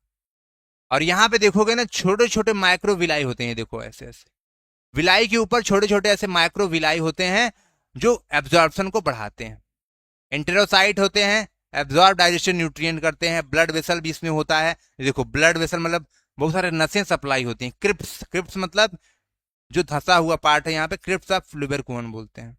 और यहाँ पे देखोगे ना, छोटे छोटे माइक्रो विलाई होते हैं, देखो ऐसे ऐसे विलाई के ऊपर छोटे छोटे ऐसे माइक्रो विलाई होते हैं जो एब्जॉर्प्शन को बढ़ाते हैं। एंटेरोसाइट होते हैं, एब्जॉर्ब डाइजेशन न्यूट्रिएंट करते हैं। ब्लड वेसल भी इसमें होता है, देखो ब्लड वेसल मतलब बहुत सारे नसें सप्लाई होती हैं। क्रिप्स, क्रिप्स मतलब जो धसा हुआ पार्ट है, यहाँ पे क्रिप्स ऑफ फ्लूबरकोन बोलते हैं।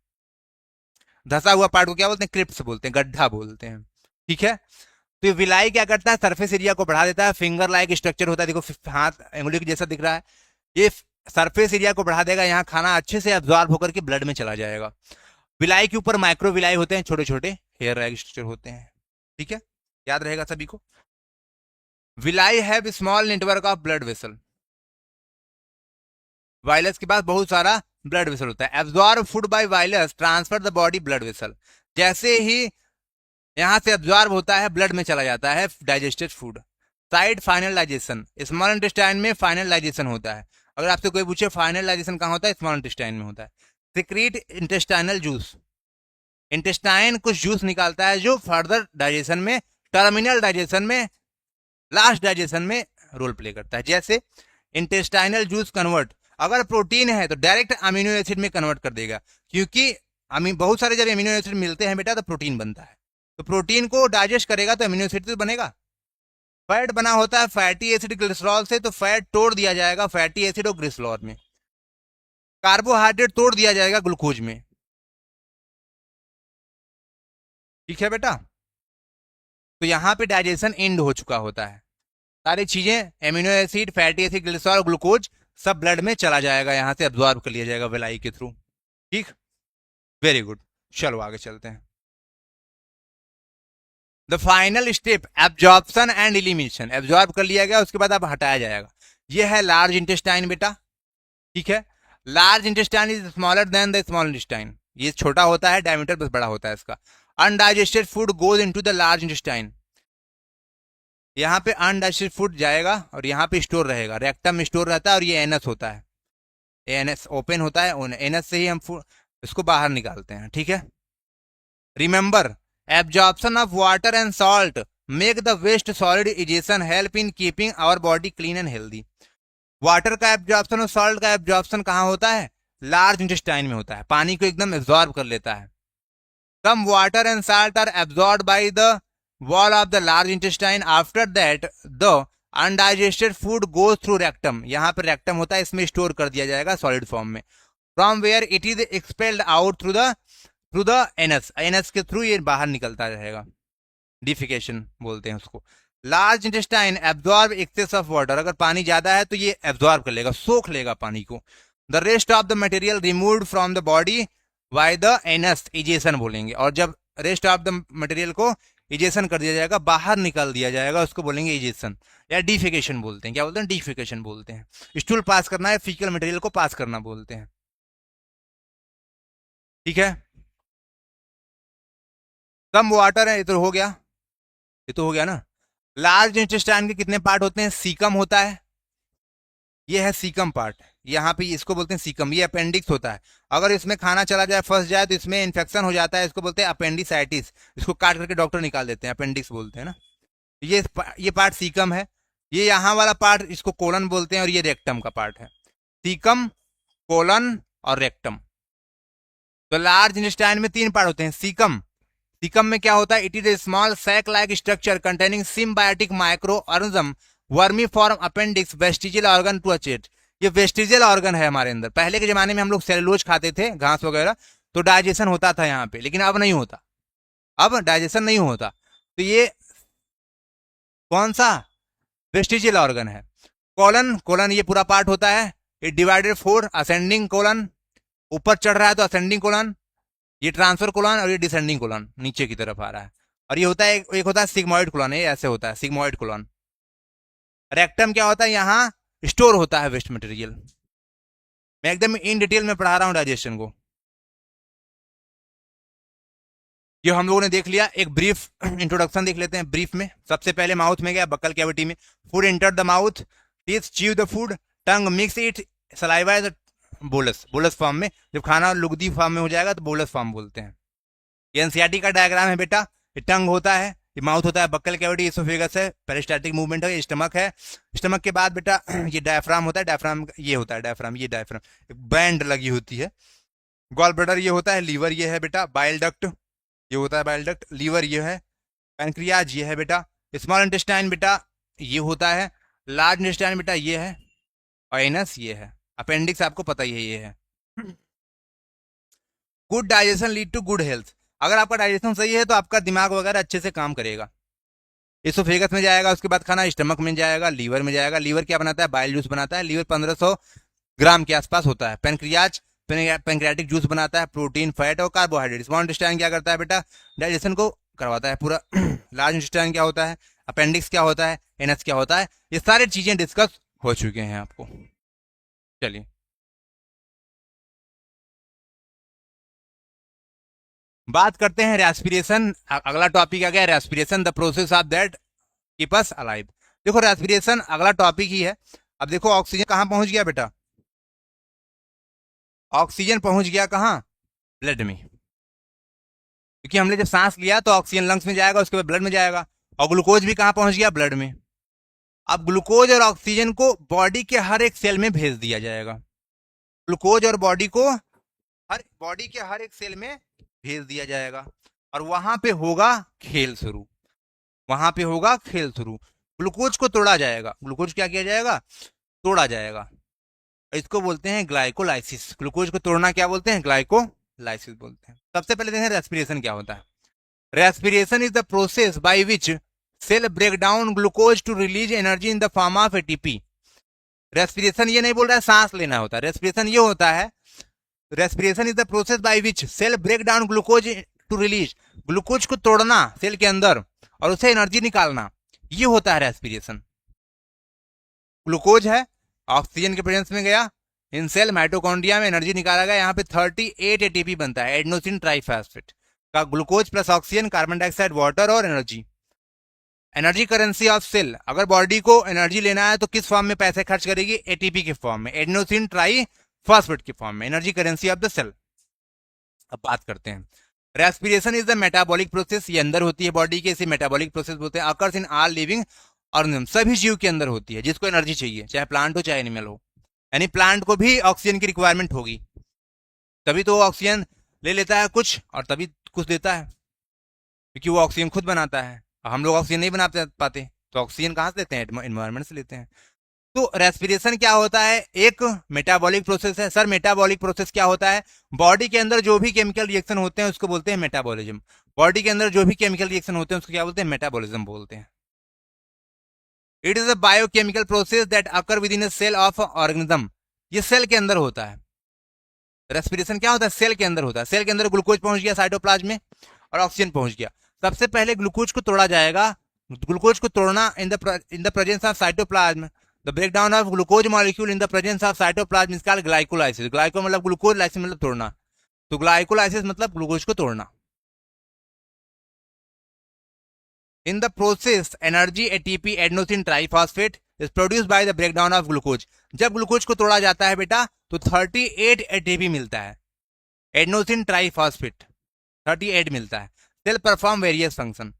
धसा हुआ पार्ट को क्या बोलते हैं? क्रिप्स बोलते हैं, गड्ढा बोलते हैं। ठीक है, तो ये विलाई क्या करता है? सरफेस एरिया को बढ़ा देता है। फिंगर लाइक स्ट्रक्चर होता है, देखो हाथ अंगुली के जैसा दिख रहा है, ये सरफेस एरिया को बढ़ा देगा, यहाँ खाना अच्छे से एब्जॉर्ब होकर के ब्लड में चला जाएगा। विलाई के ऊपर माइक्रो विलाई होते हैं, छोटे छोटे हेयर लाइक स्ट्रक्चर होते हैं। ठीक है, याद रहेगा सभी को। Villi have small network of blood vessel. Villus के पास बहुत सारा ब्लड वेसल होता है। Absorb food by villus transfer the body blood vessel. जैसे ही यहां से एब्जॉर्ब होता है, ब्लड में चला जाता है digested food. Side final digestion, small intestine में फाइनल डाइजेशन होता है। अगर आपसे कोई पूछे फाइनल डाइजेशन कहां होता है, स्मॉल इंटेस्टाइन में होता है। सिक्रीट इंटेस्टाइनल जूस, इंटेस्टाइन कुछ जूस निकालता है जो फर्दर डाइजेशन में, टर्मिनल डाइजेशन में, लास्ट डाइजेशन में रोल प्ले करता है। जैसे इंटेस्टाइनल जूस कन्वर्ट, अगर प्रोटीन है तो डायरेक्ट अमीनो एसिड में कन्वर्ट कर देगा, क्योंकि बहुत सारे जब अमीनो एसिड मिलते हैं बेटा तो प्रोटीन बनता है। तो प्रोटीन को डाइजेस्ट करेगा तो अमीनो एसिड तो बनेगा। फैट बना होता है फैटी एसिड ग्लिसरॉल से, तो फैट तोड़ दिया जाएगा फैटी एसिड और ग्लिसरॉल में। कार्बोहाइड्रेट तोड़ दिया जाएगा ग्लूकोज में। ठीक है बेटा, तो यहां पे डाइजेशन एंड हो चुका होता है। सारी चीजें amino acid, fatty acid, glycerol, glucose सब ब्लड में चला जाएगा, यहां से अब्जॉर्ब कर लिया जाएगा विलाई के थ्रू। ठीक, वेरी गुड। चलो आगे चलते हैं। The final step absorption and elimination. Absorb कर लिया गया, उसके बाद अब हटाया जाएगा। ये है लार्ज इंटेस्टाइन बेटा। ठीक है, large intestine is smaller than the small intestine. ये छोटा होता है, डायमीटर बस बड़ा होता है इसका। Undigested food goes into the large intestine. यहाँ पे अनडाइजेस्टेड फूड जाएगा और यहाँ पे स्टोर रहेगा, रेक्टम में स्टोर रहता है, और ये एनस होता है, एनस ओपन होता है, एनस से ही हम इसको बाहर निकालते हैं। ठीक है, remember absorption of water and salt make the waste solid egestion help in keeping our body clean and healthy. Water का एब्जॉर्प्शन और सॉल्ट का एब्जॉर्प्शन कहाँ होता है? लार्ज इंटेस्टाइन में होता है, पानी को एकदम एब्जॉर्ब कर लेता है। Some water and salt are absorbed by the wall of the large intestine. After that, the undigested food goes through rectum. यहाँ पर rectum होता है, इसमें स्टोर कर दिया जाएगा सॉलिड फॉर्म में। From where it is expelled out through the anus. anus के थ्रू ये बाहर निकलता रहेगा, डिफिकेशन बोलते हैं उसको। Large intestine absorb excess of water. अगर पानी ज्यादा है तो ये एब्जॉर्ब कर लेगा, सोख लेगा पानी को। The rest of the material removed from the body by the anus, egestion बोलेंगे। और जब रेस्ट ऑफ द मटेरियल को इजेशन कर दिया जाएगा, बाहर निकाल दिया जाएगा, उसको बोलेंगे इजेशन या डिफिकेशन बोलते हैं। क्या बोलते हैं? डिफिकेशन बोलते हैं। स्टूल पास करना है, फीकल मटेरियल को पास करना बोलते हैं। ठीक है, कम वाटर है, ये तो हो गया, ये तो हो गया ना। लार्ज इंटेस्टाइन के कितने पार्ट होते हैं? सीकम होता है, ये है सीकम पार्ट, यहाँ पे इसको बोलते हैं सीकम, ये अपेंडिक्स होता है। अगर इसमें खाना चला जाए, फंस जाए, तो इसमें इन्फेक्शन हो जाता है, इसको बोलते हैं अपेंडिसाइटिस। इसको काट करके डॉक्टर निकाल देते हैं, अपेंडिक्स बोलते हैं ना। ये पार्ट सीकम है। ये यहाँ वाला पार्ट इसको कोलन बोलते हैं, और ये रेक्टम का पार्ट है। सीकम, कोलन और रेक्टम। तो लार्ज इंटेस्टाइन में 3 पार्ट होते हैं। सीकम, सीकम में क्या होता है? It is a small sac like structure containing symbiotic micro organism vermiform appendix vestigial organ to अचेट। ये वेस्टिजियल ऑर्गन है हमारे अंदर। पहले के जमाने में हम लोग सेलुलोज खाते थे, घास वगैरह, तो डाइजेशन होता था यहाँ पे, लेकिन अब नहीं होता, अब डाइजेशन नहीं होता। तो ये कौन सा वेस्टिजियल ऑर्गन है? कोलन, कोलन ये पूरा पार्ट होता है। इट डिवाइडेड 4 असेंडिंग कोलन, ऊपर चढ़ रहा है तो असेंडिंग कोलन, ये ट्रांसफर कोलन, और ये डिसेंडिंग कोलन नीचे की तरफ आ रहा है। और ये होता है एक होता है सिग्मोइड कोलन, ये ऐसे होता है सिग्मोइड कोलन। रेक्टम क्या होता है? यहाँ स्टोर होता है वेस्ट मटेरियल। मैं एकदम इन डिटेल में पढ़ा रहा हूँ डाइजेशन को। ये हम लोगों ने देख लिया, एक ब्रीफ इंट्रोडक्शन देख लेते हैं ब्रीफ में। सबसे पहले माउथ में गया, बक्कल कैविटी में। Food enter the mouth, teeth chew the food, tongue mix it, saliva is bolus, bolus form में। जब खाना लुगदी फॉर्म में हो जाएगा तो बोलस फॉर्म बोलते हैं। ये एनसीईआरटी का डायग्राम है बेटा। ये टंग होता है, ये माउथ होता है, बक्कल कैविटी, इसोफेगस है, पेरिस्टाल्टिक मूवमेंट है, ये स्टमक है। स्टमक के बाद बेटा ये डायफ्राम होता है, डायफ्राम ये होता है, डायफ्राम, ये डायफ्राम एक बैंड लगी होती है। गॉल ब्लैडर ये होता है, लीवर ये है बेटा, बाइल डक्ट ये होता है, बाइल डक्ट, लीवर ये है, पैनक्रियाज ये है बेटा, स्मॉल इंटेस्टाइन बेटा ये होता है, लार्ज इंटेस्टाइन बेटा ये है, और एनस ये है, अपेंडिक्स आपको पता ही है ये है। Good digestion lead to good health. अगर आपका डाइजेशन सही है तो आपका दिमाग वगैरह अच्छे से काम करेगा। इसोफेगस में जाएगा, उसके बाद खाना स्टमक में जाएगा, लीवर में जाएगा। लीवर क्या बनाता है? बाइल जूस बनाता है। लीवर 1500 ग्राम के आसपास होता है। पैनक्रियाज पैंक्रियाटिक जूस बनाता है, प्रोटीन, फैट और कार्बोहाइड्रेट। स्मॉल इंटेस्टाइन क्या करता है बेटा? डाइजेशन को करवाता है पूरा। लार्ज इंटेस्टाइन क्या होता है? अपेंडिक्स क्या होता है? एनएस क्या होता है? ये सारी चीजें डिस्कस हो चुके हैं आपको। चलिए बात करते हैं रेस्पिरेशन। अगला टॉपिक आ गया respiration, the process of that keep us alive. देखो रेस्पिरेशन अगला टॉपिक ही है। अब देखो ऑक्सीजन कहाँ पहुंच गया बेटा? ऑक्सीजन पहुंच गया कहाँ? ब्लड में। क्योंकि हमने जब सांस लिया तो ऑक्सीजन लंग्स में जाएगा, उसके बाद ब्लड में जाएगा। और ग्लूकोज भी कहाँ पहुंच गया? ब्लड में। अब ग्लूकोज और ऑक्सीजन को बॉडी के हर एक सेल में भेज दिया जाएगा। ग्लूकोज और बॉडी के हर एक सेल में भेज दिया जाएगा, और वहां पे होगा खेल शुरू। वहां पे होगा खेल शुरू। ग्लूकोज को तोड़ा जाएगा। ग्लूकोज क्या किया जाएगा? तोड़ा जाएगा। इसको बोलते हैं ग्लाइकोलाइसिस। ग्लूकोज को तोड़ना क्या बोलते हैं? ग्लाइकोलाइसिस बोलते हैं। सबसे पहले देखें रेस्पिरेशन क्या होता है। Respiration is the process by which cell break down glucose to release energy in the form of ATP. Respiration ये नहीं बोल रहा है सांस लेना होता है। रेस्पिरेशन ये होता है, respiration is the process by which cell break down glucose to release, glucose को तोड़ना सेल के अंदर और उसे एनर्जी निकालना, ये होता है रेस्पिरेशन। ग्लूकोज है, ऑक्सीजन के प्रेजेंस में गया, इन सेल माइटोकॉन्ड्रिया में एनर्जी निकाला गया। यहाँ पे 38 एटीपी बनता है, एडेनोसिन ट्राइफॉस्फेट का। Glucose plus oxygen, carbon dioxide, water और energy. Energy currency of cell. अगर बॉडी को एनर्जी लेना है तो किस फॉर्म में पैसे खर्च करेगी? एटीपी के फॉर्म में, एडेनोसिन ट्राइफॉस्फेट के फॉर्म में, energy currency of the cell. अब बात करते हैं respiration is the metabolic process. ये अंदर होती है बॉडी के, इसे मेटाबॉलिक प्रोसेस बोलते हैं। Occurs in all living organism, सभी जीव के अंदर होती है जिसको एनर्जी चाहिए, चाहे प्लांट हो चाहे एनिमल हो। यानी प्लांट को भी ऑक्सीजन की रिक्वायरमेंट होगी, तभी तो वो ऑक्सीजन ले लेता है कुछ और तभी कुछ देता है, क्योंकि वो ऑक्सीजन खुद बनाता है। हम लोग ऑक्सीजन नहीं बना पाते, तो ऑक्सीजन कहाँ से लेते हैं? एनवायरमेंट से लेते हैं। तो रेस्पिरेशन क्या होता है? एक मेटाबॉलिक प्रोसेस है। सर मेटाबॉलिक प्रोसेस क्या होता है? बॉडी के अंदर जो भी केमिकल रिएक्शन होते हैं उसको बोलते हैं मेटाबॉलिज्म। बॉडी के अंदर जो भी केमिकल रिएक्शन होते हैं उसको क्या बोलते हैं? मेटाबॉलिज्म बोलते हैं। It is a biochemical process that occur within a cell of organism. ये सेल के अंदर होता है। रेस्पिरेशन क्या होता है? सेल के अंदर होता है। सेल के अंदर ग्लूकोज पहुंच गया साइटोप्लाज्म में और ऑक्सीजन पहुंच गया। सबसे पहले ग्लूकोज को तोड़ा जाएगा। ग्लूकोज को तोड़ना इन the presence of cytoplasm, the breakdown of glucose molecule in the presence of cytoplasm is called glycolysis. Glyco मतलब ग्लूकोज, लाइसिस मतलब तोड़ना, तो ग्लाइकोलाइसिस मतलब ग्लूकोज को तोड़ना। In the process energy ATP adenosine triphosphate is produce by the breakdown of glucose. जब glucose को तोड़ा जाता है बेटा तो 38 एटीपी मिलता है, एडेनोसिन ट्राइफॉस्फेट 38 मिलता है। Cell perform various function.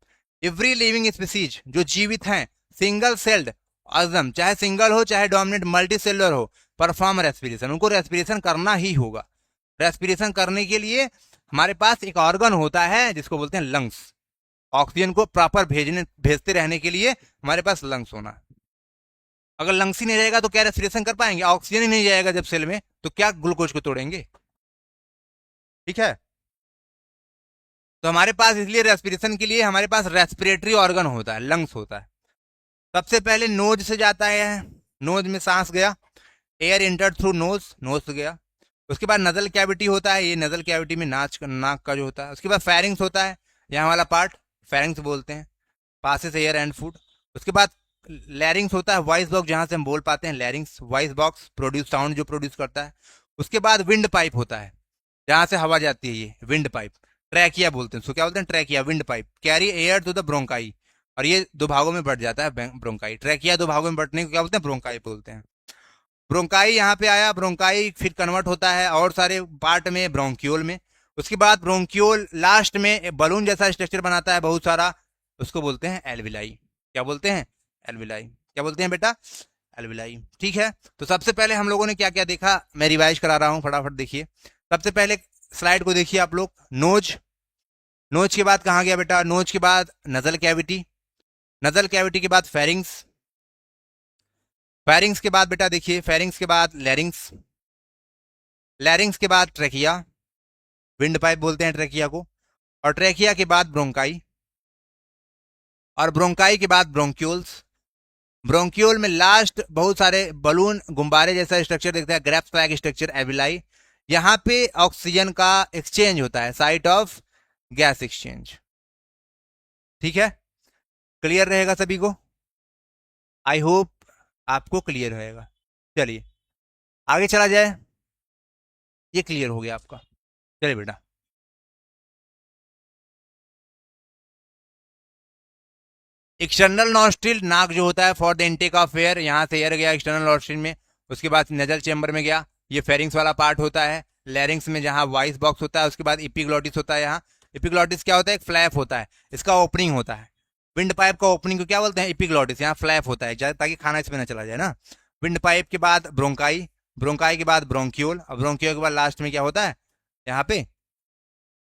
Every living species जो जीवित हैं, सिंगल सेल्ड ऑर्गेनिज्म, चाहे सिंगल हो चाहे डोमिनेट मल्टी सेलुलर हो, परफॉर्म रेस्पिरेशन, उनको रेस्पिरेशन करना ही होगा। रेस्पिरेशन करने के लिए हमारे पास एक ऑर्गन होता है जिसको बोलते हैं लंग्स। ऑक्सीजन को प्रॉपर भेजते रहने के लिए हमारे पास लंग्स होना है। अगर लंग्स ही नहीं रहेगा तो क्या रेस्पिरेशन कर पाएंगे? ऑक्सीजन ही नहीं जाएगा जब सेल में तो क्या ग्लूकोज को तोड़ेंगे? ठीक है, तो हमारे पास इसलिए रेस्पिरेशन के लिए हमारे पास रेस्पिरेटरी ऑर्गन होता है, लंग्स होता है। सबसे पहले नोज से जाता है, नोज में सांस गया, air entered through nose, nose से गया। उसके बाद नजल कैविटी होता है, ये नजल कैविटी में नाक का जो होता है। उसके बाद फेरिंग्स होता है, यहाँ वाला पार्ट फेरिंग्स बोलते हैं, पासेस एयर एंड फूड। उसके बाद लैरिंग्स होता है, वॉइस बॉक्स जहां से हम बोल पाते हैं, लैरिंग्स वॉइस बॉक्स प्रोड्यूस साउंड जो प्रोड्यूस करता है। उसके बाद विंड पाइप होता है, जहां से हवा जाती है, ये विंड पाइप। ट्रैकिया बोलते हैं उसको, क्या बोलते हैं? Trachea, windpipe carry air to the bronchi, और ये दो भागों में बढ़ जाता है ब्रोंकाई। ट्रैकिया दो भागों में बढ़ने को क्या बोलते हैं? ब्रोंकाई बोलते हैं। ब्रोंकाई यहाँ पे आया, ब्रोंकाई फिर कन्वर्ट होता है और सारे पार्ट में, ब्रोंक्यूल में। उसके बाद ब्रोंक्यूल लास्ट में बलून जैसा स्ट्रक्चर बनाता है बहुत सारा, उसको बोलते हैं एल्विलाई। क्या बोलते हैं? एल्विलाई। क्या बोलते हैं बेटा? एल्विलाई। ठीक है, तो सबसे पहले हम लोगों ने क्या क्या देखा, मैं रिवाइज करा रहा हूँ, फटाफट देखिए। सबसे पहले स्लाइड को देखिए आप लोग। नोज, नोज के बाद कहाँ गया बेटा? नोज के बाद नजल कैविटी, नजल कैविटी के बाद फेरिंग्स, फेरिंग्स के बाद बेटा देखिए, फेरिंग्स के बाद लैरिंग्स, लैरिंग्स के बाद ट्रैकिया, विंड पाइप बोलते हैं ट्रैकिया को, और ट्रैकिया के बाद ब्रोंकाई, और ब्रोंकाई के बाद ब्रोंक्यूल्स। ब्रोंक्यूल में लास्ट बहुत सारे बलून गुब्बारे जैसा स्ट्रक्चर देखते हैं, ग्रेप्स फ्लैग स्ट्रक्चर, एविलाई। यहां पे ऑक्सीजन का एक्सचेंज होता है, साइट ऑफ गैस एक्सचेंज। ठीक है, क्लियर रहेगा सभी को? आई होप आपको क्लियर रहेगा। चलिए आगे चला जाए, ये क्लियर हो गया आपका। चलिए बेटा, एक्सटर्नल नॉस्ट्रिल, नाक जो होता है for the intake of air, यहां से एयर गया एक्सटर्नल नॉस्ट्रिल में। उसके बाद नजल चेंबर में गया, ये फेरिंग्स वाला पार्ट होता है। लैरिंग्स में जहां वॉइस बॉक्स होता है। उसके बाद इपिग्लॉटिस होता है, यहाँ इपिग्लॉटिस क्या होता है? एक फ्लैप होता है, इसका ओपनिंग होता है। विंड पाइप का ओपनिंग को क्या बोलते हैं? इपिग्लॉटिस। यहाँ फ्लैप होता है ताकि खाना इसमें ना चला जाए ना। विंड पाइप के बाद ब्रोंकाई, ब्रोंकाई के बाद ब्रोंक्यूल, और ब्रोंक्यूल के बाद लास्ट में क्या होता है? यहाँ पे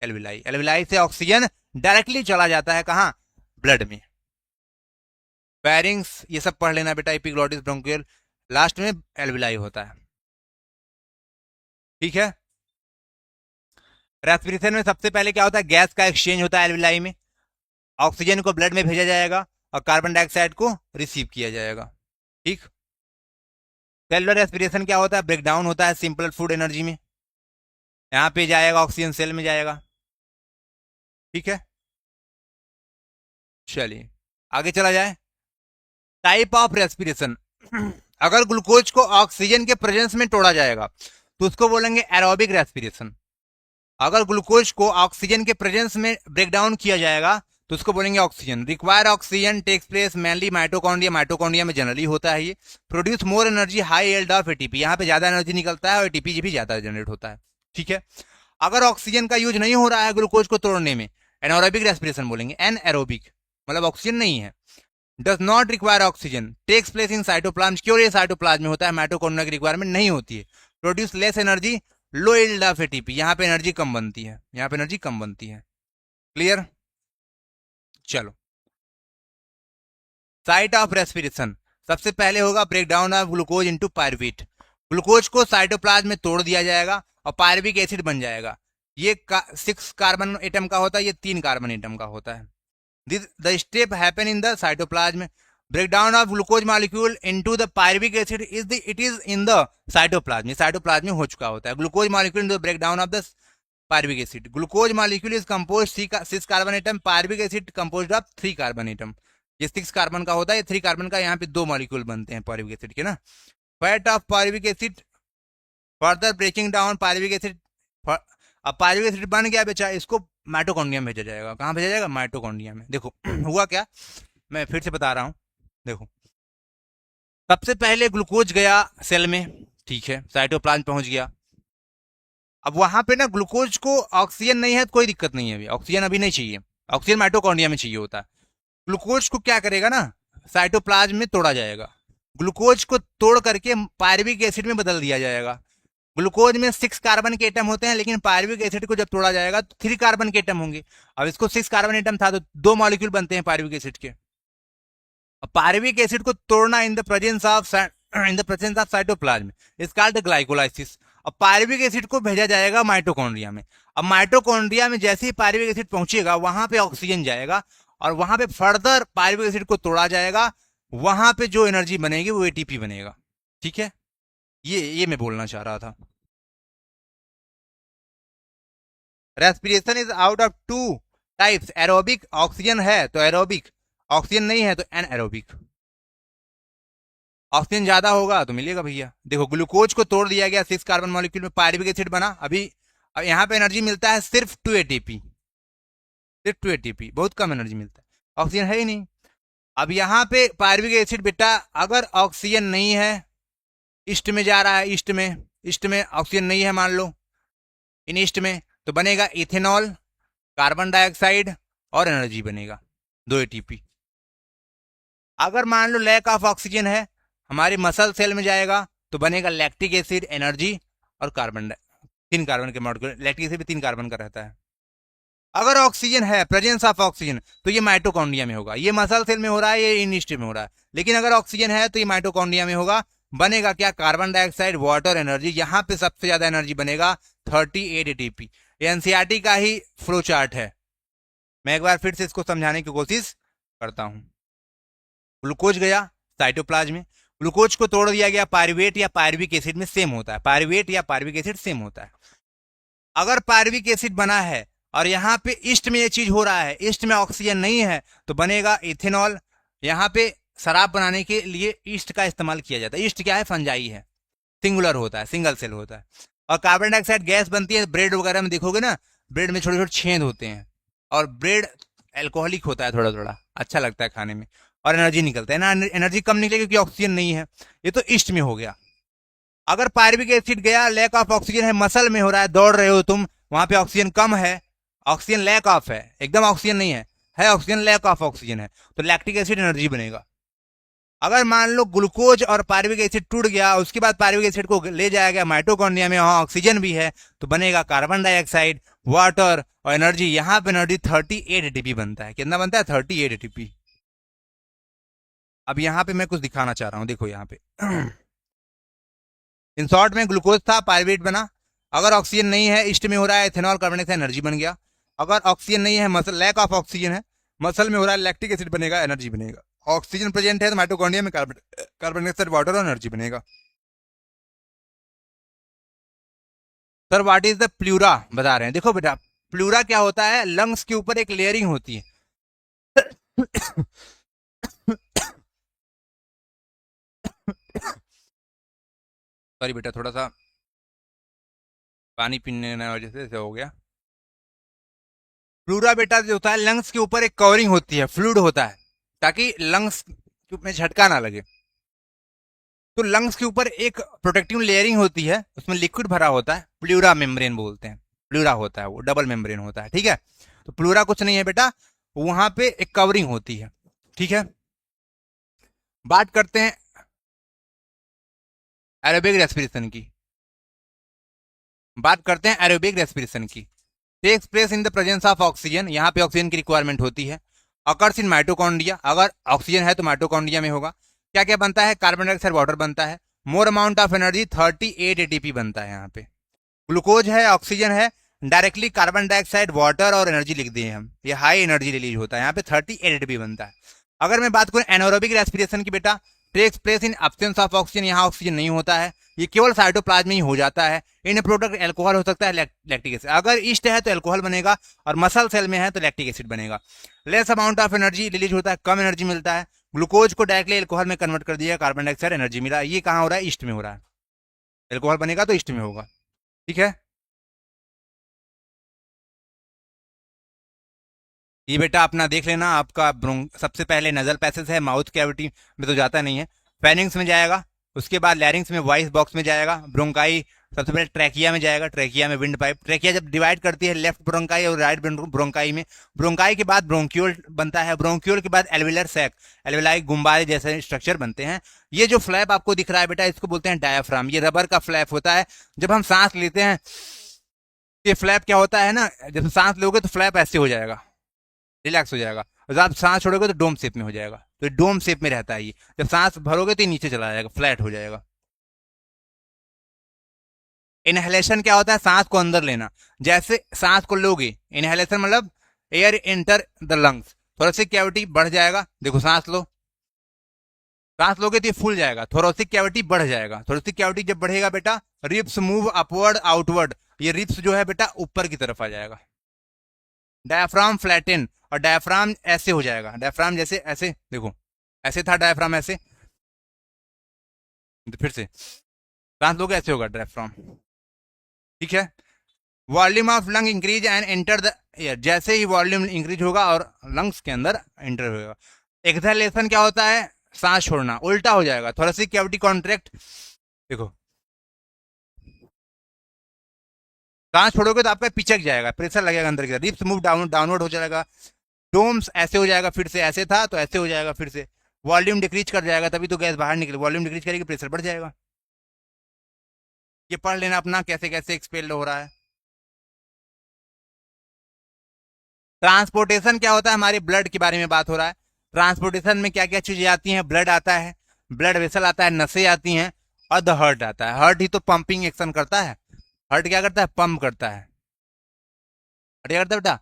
एल्विलाई। एल्विलाई से ऑक्सीजन डायरेक्टली चला जाता है कहाँ? ब्लड में। फेरिंग्स ये सब पढ़ लेना बेटा, एपिग्लॉटिस, ब्रोंकियल, लास्ट में एल्विलाई होता है। ठीक है, रेस्पिरेशन में सबसे पहले क्या होता है? गैस का एक्सचेंज होता है एल्विलाई में। ऑक्सीजन को ब्लड में भेजा जाएगा और कार्बन डाइऑक्साइड को रिसीव किया जाएगा। ठीक, सेलुलर रेस्पिरेशन क्या होता है? ब्रेकडाउन होता है सिंपल फूड एनर्जी में, यहाँ पे जाएगा ऑक्सीजन सेल में जाएगा। ठीक है, चलिए आगे चला जाए। टाइप ऑफ रेस्पिरेशन, अगर ग्लूकोज को ऑक्सीजन के प्रेजेंस में तोड़ा जाएगा तो उसको बोलेंगे एरोबिक रेस्पिरेशन। अगर ग्लूकोज को ऑक्सीजन के प्रेजेंस में ब्रेकडाउन किया जाएगा तो उसको बोलेंगे oxygen. Require oxygen takes place mainly mitochondria, mitochondria में जनरली होता है ये। Produce more energy, high yield of ATP, यहाँ पे ज्यादा एनर्जी निकलता है और एटीपी भी ज्यादा जनरेट होता है। ठीक है, अगर ऑक्सीजन का यूज नहीं हो रहा है ग्लूकोज को तोड़ने में, एनारोबिक रेस्पिरेशन बोलेंगे। एनएरोबिक मतलब ऑक्सीजन नहीं है। Does not require oxygen, takes place in cytoplasm, क्यों? ये साइटोप्लाज्म में होता है, माइटोकॉन्ड्रिया की रिक्वायरमेंट नहीं होती है। Produce less energy, low yield of ATP, यहाँ पे एनर्जी कम बनती है, यहाँ पे एनर्जी कम बनती है। क्लियर? चलो, साइट ऑफ रेस्पिरेशन, सबसे पहले होगा breakdown of glucose into pyruvate. Glucose को साइटोप्लाज्म में तोड़ दिया जाएगा और पायरुविक एसिड बन जाएगा। ये 6 कार्बन एटम का होता है, ये 3 कार्बन एटम का होता है। The step happen in the cytoplasm. Breakdown of glucose molecule into the pyruvic acid it is in the cytoplasm, cytoplasm में हो चुका होता है। Glucose molecule in the breakdown of the pyruvic acid. Glucose molecule is compose 6 carbon atom, pyruvic acid composed of 3 carbon atom. ये 6 carbon का होता है, ये 3 कार्बन का, यहाँ पे 2 मॉलिक्यूल बनते हैं पायरुविक एसिड के ना। Fate of pyruvic acid further breaking down pyruvic acid. अब पायरुविक एसिड बन गया बेचा, इसको माइटोकॉन्ड्रिया में भेजा जाएगा। कहाँ भेजा जाएगा? माइटोकॉन्ड्रिया में। देखो हुआ क्या, मैं फिर से बता रहा हूँ। देखो, सबसे पहले ग्लूकोज गया सेल में, ठीक है, साइटोप्लाज्म पहुंच गया। अब वहां पे ना ग्लूकोज को ऑक्सीजन नहीं है तो कोई दिक्कत नहीं है, अभी ऑक्सीजन अभी नहीं चाहिए, ऑक्सीजन माइटोकॉन्ड्रिया में चाहिए होता है। ग्लूकोज को क्या करेगा ना, साइटोप्लाज्म में तोड़ा जाएगा, ग्लूकोज को तोड़ करके पायरुविक एसिड में बदल दिया जाएगा। ग्लूकोज में 6 कार्बन के एटम होते हैं, लेकिन पायरुविक एसिड को जब तोड़ा जाएगा तो 3 कार्बन के एटम होंगे। अब इसको 6 कार्बन एटम था तो 2 मॉलिक्यूल बनते हैं पायरुविक एसिड के। अब पायरुविक एसिड को तोड़ना इन the presence of cytoplasm is called glycolysis. अब पायरुविक एसिड को भेजा जाएगा माइटोकॉन्ड्रिया में। अब माइटोकॉन्ड्रिया में जैसे ही पायरुविक एसिड पहुंचेगा वहां पे ऑक्सीजन जाएगा और वहां पे फर्दर पायरुविक एसिड को तोड़ा जाएगा, वहां पे जो एनर्जी बनेगी वो एटीपी बनेगा। ठीक है, ये मैं बोलना चाह रहा था। Respiration is out of 2 types, aerobic oxygen है तो एरोबिक, ऑक्सीजन नहीं है तो एनएरोबिक। ऑक्सीजन ज्यादा होगा तो मिलेगा भैया। देखो ग्लूकोज को तोड़ दिया गया, 6 कार्बन मॉलिक्यूल में पायरुविक एसिड बना। अभी अब यहाँ पे एनर्जी मिलता है सिर्फ 2 एटीपी, सिर्फ 2 एटीपी, बहुत कम एनर्जी मिलता है, ऑक्सीजन है ही नहीं। अब यहाँ पे पायरुविक एसिड बेटा अगर ऑक्सीजन नहीं है, ईस्ट में जा रहा है, ईस्ट में ऑक्सीजन नहीं है मान लो, इन ईस्ट में, तो बनेगा इथेनॉल, कार्बन डाइऑक्साइड और एनर्जी बनेगा 2 एटीपी। अगर मान लो लैक ऑफ ऑक्सीजन है, हमारे मसल सेल में जाएगा तो बनेगा लैक्टिक एसिड, एनर्जी और 3 कार्बन के मॉलिक्यूल, लैक्टिक एसिड भी 3 कार्बन का रहता है। अगर ऑक्सीजन है, प्रेजेंस ऑफ ऑक्सीजन, तो ये माइटोकॉन्ड्रिया में होगा। ये मसल सेल में हो रहा है, ये इनिस्ट में हो रहा है, लेकिन अगर ऑक्सीजन है तो ये माइटोकॉन्ड्रिया में होगा। बनेगा क्या, कार्बन डाइऑक्साइड, वाटर, एनर्जी। यहाँ पे सबसे ज्यादा एनर्जी बनेगा 38 एटीपी। एनसीईआरटी का ही फ्लो चार्ट है, मैं एक बार फिर से इसको समझाने की कोशिश करता हूं। ग्लूकोज गया साइटोप्लाज्म में, ग्लूकोज को तोड़ दिया गया, पायरुवेट या पायरुविक एसिड में सेम होता है, पायरुवेट या पायरुविक एसिड सेम होता है। अगर पायरुविक एसिड बना है और यहाँ पे ईस्ट में ये चीज हो रहा है, ईस्ट में ऑक्सीजन नहीं है, तो बनेगा इथेनॉल। यहाँ पे शराब बनाने के लिए ईस्ट का इस्तेमाल किया जाता है। ईस्ट क्या है, फंजाई है, सिंगुलर होता है, सिंगल सेल होता है। और कार्बन डाइऑक्साइड गैस बनती है, ब्रेड वगैरह में देखोगे ना, ब्रेड में छोटे छोटे छेद होते हैं, और ब्रेड एल्कोहलिक होता है, थोड़ा थोड़ा अच्छा लगता है खाने में, और एनर्जी निकलता है ना, एनर्जी कम निकलेगी क्योंकि ऑक्सीजन नहीं है। ये तो ईस्ट में हो गया। अगर पायरुविक एसिड गया, लैक ऑफ ऑक्सीजन है, मसल में हो रहा है, दौड़ रहे हो तुम, वहां पे ऑक्सीजन कम है, ऑक्सीजन लैक ऑफ है, एकदम ऑक्सीजन नहीं है ऑक्सीजन, लैक ऑफ ऑक्सीजन है, तो लैक्टिक एसिड एनर्जी बनेगा। अगर मान लो ग्लूकोज और पायरुविक एसिड टूट गया, उसके बाद पायरुविक एसिड को ले जाया गया माइटोकॉन्ड्रिया में, वहां ऑक्सीजन भी है, तो बनेगा कार्बन डाइऑक्साइड, वाटर और एनर्जी। यहाँ पे एनर्जी 38 एटीपी बनता है। कितना बनता है, 38 एटीपी। अब यहाँ पे मैं कुछ दिखाना चाह रहा हूँ, देखो यहाँ पे इन शॉर्ट में ग्लूकोज था, पायरुवेट बना। अगर ऑक्सीजन नहीं है, ईस्ट में हो रहा है, इथेनॉल कार्बन से एनर्जी बन गया। अगर ऑक्सीजन नहीं है, मसल लैक ऑफ ऑक्सीजन है, मसल में हो रहा है, लैक्टिक एसिड बनेगा, एनर्जी बनेगा। ऑक्सीजन प्रेजेंट है तो माइटोकॉन्ड्रिया में कार्बन डाइऑक्साइड, वाटर और एनर्जी बनेगा। Sir what is the pleura बता रहे हैं। देखो बेटा, प्लूरा क्या होता है, लंग्स के ऊपर एक लेयरिंग होती है सॉरी बेटा, थोड़ा सा पानी पीने की वजह से हो गया। प्लूरा बेटा जो होता है, लंग्स के ऊपर एक कवरिंग होती है, फ्लूइड होता है, ताकि लंग्स में झटका ना लगे। तो लंग्स के ऊपर एक प्रोटेक्टिव लेयरिंग होती है, उसमें लिक्विड भरा होता है, प्लूरा मेम्ब्रेन बोलते हैं। प्लूरा होता है, वो डबल मेम्ब्रेन होता है, ठीक है। तो प्लूरा कुछ नहीं है बेटा, वहां पे एक कवरिंग होती है, ठीक है। बात करते हैं एरोबिक रेस्पिरेशन की, बात करते हैं एरोबिक रेस्पिरेशन की। Takes place in the presence of oxygen, यहाँ पे ऑक्सीजन की रिक्वायरमेंट होती है। अकर्स इन माइटोकॉन्ड्रिया, अगर ऑक्सीजन है तो माइटोकॉन्ड्रिया में होगा। क्या क्या बनता है, कार्बन डाइऑक्साइड, वाटर बनता है। More amount of energy 38 ATP बनता है। यहाँ पे ग्लूकोज है, ऑक्सीजन है, डायरेक्टली कार्बन डाइऑक्साइड, वाटर और एनर्जी लिख दिए हम, ये हाई एनर्जी रिलीज होता है, यहाँ पे 38 एटीपी बनता है। अगर मैं बात करूं एनारोबिक रेस्पिरेशन की बेटा, takes place in absence of oxygen, यहाँ ऑक्सीजन नहीं होता है, ये केवल साइटोप्लाज्म में ही हो जाता है। इन प्रोडक्ट एल्कोहल हो सकता है, लैक्टिक एसिड। अगर ईस्ट है तो एल्कोहल बनेगा, और मसल सेल में है तो लैक्टिक एसिड बनेगा। Less amount of energy release होता है, कम एनर्जी मिलता है। ग्लूकोज को डायरेक्टली एल्कोहल में कन्वर्ट कर दिया, कार्बन डाइऑक्साइड, एनर्जी मिला। ये कहाँ हो रहा है, ईस्ट में हो रहा है, एल्कोहल बनेगा तो ईस्ट में होगा, ठीक है। ये बेटा अपना देख लेना, आपका सबसे पहले नजल पैसेज है, माउथ कैविटी में तो जाता नहीं है। फेनिंग्स में जाएगा, उसके बाद लैरिंग्स में वॉइस बॉक्स में जाएगा, ब्रोंकाई सबसे पहले ट्रैकिया में जाएगा, ट्रैकिया में विंड पाइप, ट्रैकिया जब डिवाइड करती है लेफ्ट ब्रोंकाई और राइट ब्रोंकाई में, ब्रोंकाई के बाद ब्रोंक्यूल बनता है, ब्रोंक्यूल के बाद एल्वेलर सैक, एल्वेलाई गुम्बारे जैसे स्ट्रक्चर बनते हैं। ये जो फ्लैप आपको दिख रहा है बेटा, इसको बोलते हैं डायाफ्राम। ये रबर का फ्लैप होता है। जब हम सांस लेते हैं, ये फ्लैप क्या होता है ना, जब सांस लोगे तो फ्लैप ऐसे हो जाएगा, रिलैक्स हो जाएगा, जब आप सांस छोड़ोगे तो डोम शेप में हो जाएगा। तो डोम शेप में रहता है ये। जब सांस भरोगे तो नीचे चला जाएगा, फ्लैट हो जाएगा। इनहेलेशन क्या होता है? सांस को अंदर लेना। जैसे सांस को लोगे, इनहेलेशन मतलब air enter the lungs, thoracic cavity बढ़ जाएगा। देखो सांस लो, सांस लोगे तो ये फूल जाएगा, थोरेसिक कैविटी बढ़ जाएगा। थोरेसिक कैविटी जब बढ़ेगा बेटा, रिप्स मूव अपवर्ड आउटवर्ड, ये रिप्स जो है बेटा ऊपर की तरफ आ जाएगा। डायफ्राम फ्लैटन, और डायफ्राम ऐसे हो जाएगा। डायफ्राम जैसे ऐसे, देखो ऐसे था डायफ्राम, ऐसे फिर से सांस लोगे ऐसे होगा डायफ्राम, ठीक है। Volume of lung increase and enter the air, जैसे ही वॉल्यूम इंक्रीज होगा और लंग्स के अंदर एंटर होगा। एक्सहेलेशन क्या होता है? सांस छोड़ना, उल्टा हो जाएगा, थोरेसिक कैविटी कॉन्ट्रैक्ट। देखो सांस छोड़ोगे तो आपका पिचक जाएगा, प्रेशर लगेगा अंदर की तरफ, रिप्स मूव डाउनवर्ड हो जाएगा। डोम्स ऐसे हो जाएगा, फिर से ऐसे था तो ऐसे हो जाएगा, फिर से वॉल्यूम डिक्रीज कर जाएगा, तभी तो गैस बाहर निकले। वॉल्यूम डिक्रीज करेगी, प्रेशर बढ़ जाएगा। ये पढ़ लेना अपना, कैसे कैसे एक्सपेल हो रहा है। ट्रांसपोर्टेशन क्या होता है? हमारे ब्लड के बारे में बात हो रहा है। ट्रांसपोर्टेशन में क्या क्या चीजें आती हैं? ब्लड आता है, ब्लड वेसल आता है, नसें आती हैं, और द हार्ट आता है। हार्ट ही तो पंपिंग एक्शन करता है। हार्ट क्या करता है? पंप करता है। हार्ट क्या करता है बेटा?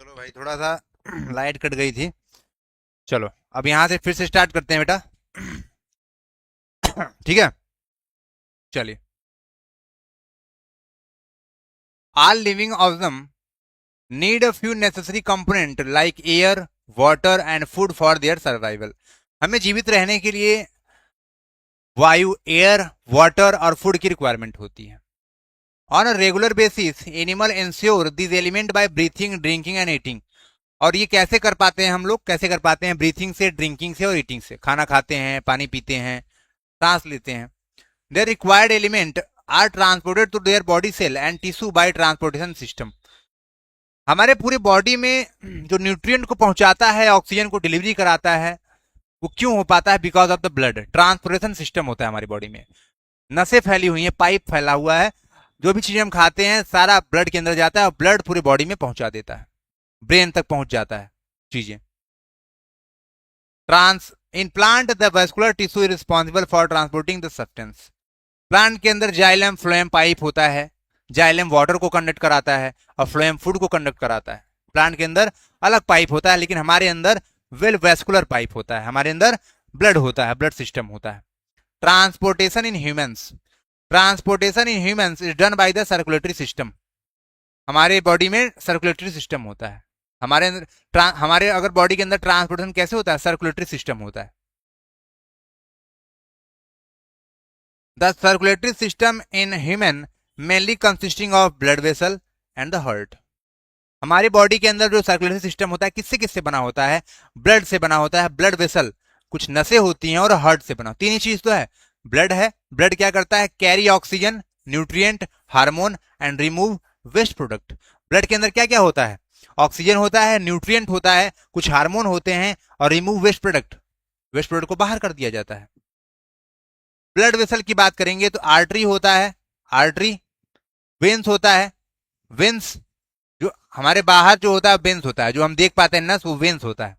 चलो भाई, थोड़ा सा लाइट कट गई थी। चलो अब यहां से फिर से स्टार्ट करते हैं बेटा, ठीक है। चलिए, all living organism need a few necessary component like air, water and food for their survival। हमें जीवित रहने के लिए वायु, एयर, वाटर और फूड की रिक्वायरमेंट होती है। On a regular basis animal ensure this element by breathing, drinking and eating. और ये कैसे कर पाते हैं हम लोग? कैसे कर पाते हैं? ब्रीथिंग से, ड्रिंकिंग से और ईटिंग से। खाना खाते हैं, पानी पीते हैं, सांस लेते हैं। Their required element are transported to their body cell and tissue by transportation system. हमारे पूरे बॉडी में जो न्यूट्रिएंट को पहुंचाता है, ऑक्सीजन को डिलीवरी कराता है, वो क्यों हो पाता है? Because of the blood. Transportation system होता है हमारी बॉडी में। नसें फैली हुई हैं, पाइप फैला हुआ है, जो भी चीजें हम खाते हैं सारा ब्लड के अंदर जाता है और ब्लड पूरी बॉडी में पहुंचा देता है, ब्रेन तक पहुंच जाता है चीजें। Trans in plant the vascular tissue is responsible for transporting the substance. Plant के अंदर जाइलम फ्लोएम पाइप होता है। जाइलम वाटर को कंडक्ट कराता है और फ्लोएम फूड को कंडक्ट कराता है। प्लांट के अंदर अलग पाइप होता है, लेकिन हमारे अंदर वेल वैस्कुलर पाइप होता है। हमारे अंदर ब्लड होता है, ब्लड सिस्टम होता है। Transportation in humans, transportation in humans is done by the circulatory system. हमारे बॉडी में सर्कुलेटरी सिस्टम होता है। हमारे अंदर हमारे अगर बॉडी के अंदर ट्रांसपोर्टेशन कैसे होता है? सर्कुलेटरी सिस्टम होता है। The circulatory system in human mainly consisting of blood vessel and the heart. हमारी बॉडी के अंदर जो सर्कुलेटरी सिस्टम होता है किससे किससे बना होता है? ब्लड से बना होता है। ब्लड वेसल, कुछ नसें होती हैं, और हार्ट से बना। तीन ही चीज तो है। ब्लड है, ब्लड क्या करता है? Carry oxygen, nutrient, hormone and remove waste product. Blood के अंदर क्या क्या होता है? ऑक्सीजन होता है, न्यूट्रिएंट होता है, कुछ हार्मोन होते हैं और remove waste product. Waste product को बाहर कर दिया जाता है। ब्लड वेसल की बात करेंगे तो आर्टरी होता है, आर्टरी, वेन्स होता है, वेन्स जो हमारे बाहर जो होता है वेन्स होता है, जो हम देख पाते हैं नस वो वेन्स होता है।